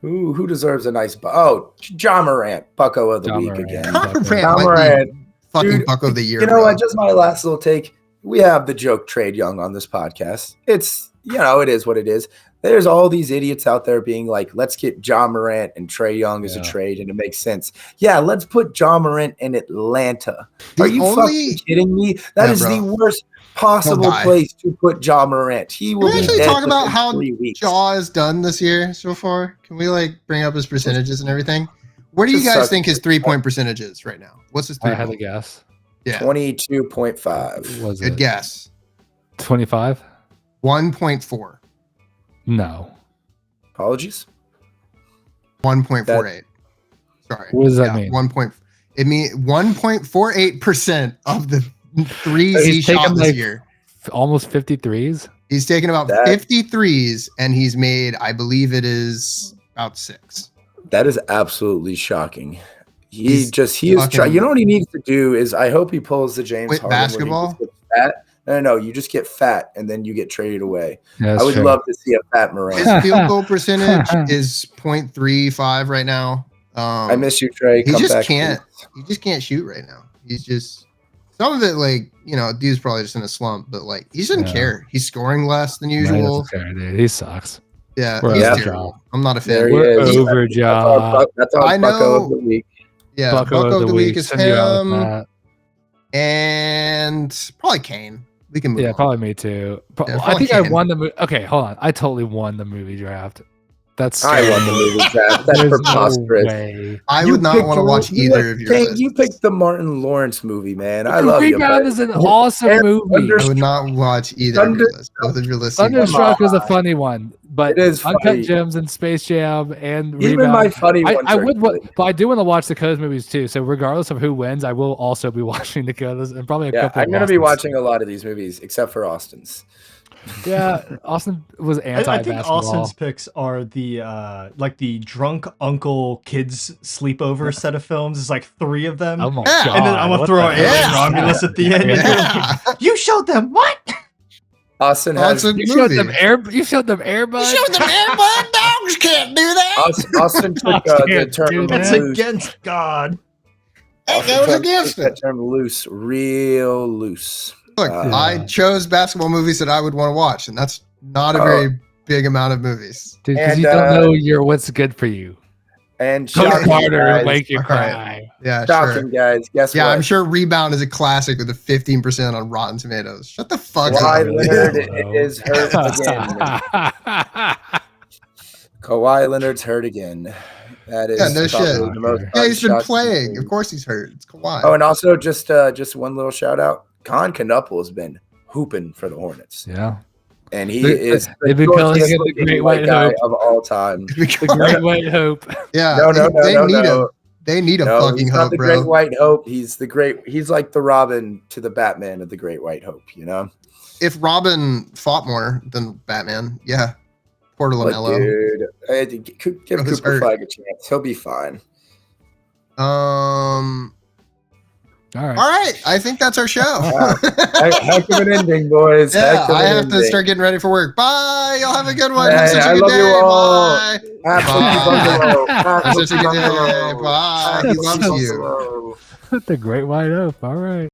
Who deserves a nice? Ja Morant, Bucko of the Week again. Ja Morant, fucking Bucko of the Year. You know what? Just my last little take. We have the joke Trade Young on this podcast. It's it is what it is. There's all these idiots out there being like, let's get Ja Morant and Trae Young as a trade, and it makes sense. Yeah, let's put Ja Morant in Atlanta. Are you fucking kidding me? That is the worst possible place to put Ja Morant. He will be actually dead talk about how 3 weeks. Ja has done this year so far. Can we bring up his percentages and everything? Where do you guys think his 3-point percentage is right now? What's his 3-point? I had a guess. Yeah, 22.5. Good guess. 25. 1.4. No. Apologies. 1.48. Sorry. What does that mean? 1. It means 1.48% of the threes So he he's shot taken, this like, year. Almost 53s. He's taken about 53s, and he's made, I believe it is about 6. That is absolutely shocking. He's You know what he needs to do is, I hope he pulls the James Quit Harden basketball? where he just gets fat. No, you just get fat and then you get traded away. Yeah, I would love to see a fat His Morant. field goal percentage is 0.35 right now. I miss you, Trey. He Come just back, can't. please. He just can't shoot right now. He's just some of it, like, you know, dude's probably just in a slump, but like he doesn't care. He's scoring less than usual. Dude. He sucks. Yeah, We're he's overjob. terrible. I'm not a There fan. he We're is. overjob. That's our I Bucko of know. the week. Yeah, Bucko of the week is Send you out with him, that. and probably Kane. We can move Yeah, on. probably me too. Yeah, I think I Kane. won the. Okay, hold on. I totally won the movie draft. That's I won the movie draft. That's There's preposterous. No way. I would not want to watch either of your lists. You picked the Martin Lawrence movie, man. I The love you. Rebound is an awesome movie. I would not watch either of your lists. Both of your lists. seem Thunderstruck is a funny one, but It is Uncut funny. Gems and Space Jam and Even Rebound. my funny ones. I are would, good. but I do want to watch Dakota's movies too. So regardless of who wins, I will also be watching Dakota's and probably a Yeah, couple. I'm going to be Austin's. watching a lot of these movies, except for Austin's. Yeah, Austin was I anti-basketball. think Austin's picks are the like the drunk uncle kids sleepover set of films. It's like 3 of them. Oh my Yeah. god! And then I'm gonna what throw the Alien hell? Romulus at the end. Yeah. You showed them what? Austin has Awesome You showed movie. them air. You showed them Airbud. Dogs can't do that. Austin took Can't the do term that. It's loose. against God. That Austin goes took against that it. term loose, real loose. Look, Yeah. I chose basketball movies that I would want to watch, and that's not a very big amount of movies. Dude, because And, you don't know what's good for you. And Coach shocking, Carter will guys. make you All cry. Yeah, Shocking, sure. guys. Guess Yeah, what? I'm sure Rebound is a classic with a 15% on Rotten Tomatoes. Shut the fuck Kawhi up. Leonard is hurt again. Kawhi Leonard's hurt again. That is Yeah, no probably shit. the most Yeah, he's been unshocking playing. thing. Of course he's hurt. It's Kawhi. Oh, and also just one little shout out. Con Knuckle has been hooping for the Hornets, Yeah. and he They- is they've been calling him the looking Great white White guy Hope. of all time. The Great White Hope. Yeah, No, they need no. him. They need a No, fucking he's not hope, the bro. Great White Hope. He's like the Robin to the Batman of the Great White Hope. You know, If Robin fought more than Batman, yeah. Poor like, Lamello. dude, give Bro, he's Cooper hurt. Flag a chance. He'll be fine. All right. All right. I think that's our show. Heck of an ending, boys. Yeah, Heck of I an have to ending. start getting ready for work. Bye. Y'all have a good one. Hey, Have such a I good love day. you all. Bye. Absolutely Bungalow. Have such a good day. Absolutely Bungalow. Bye. He That's loves so you. The Great White Hope. All right.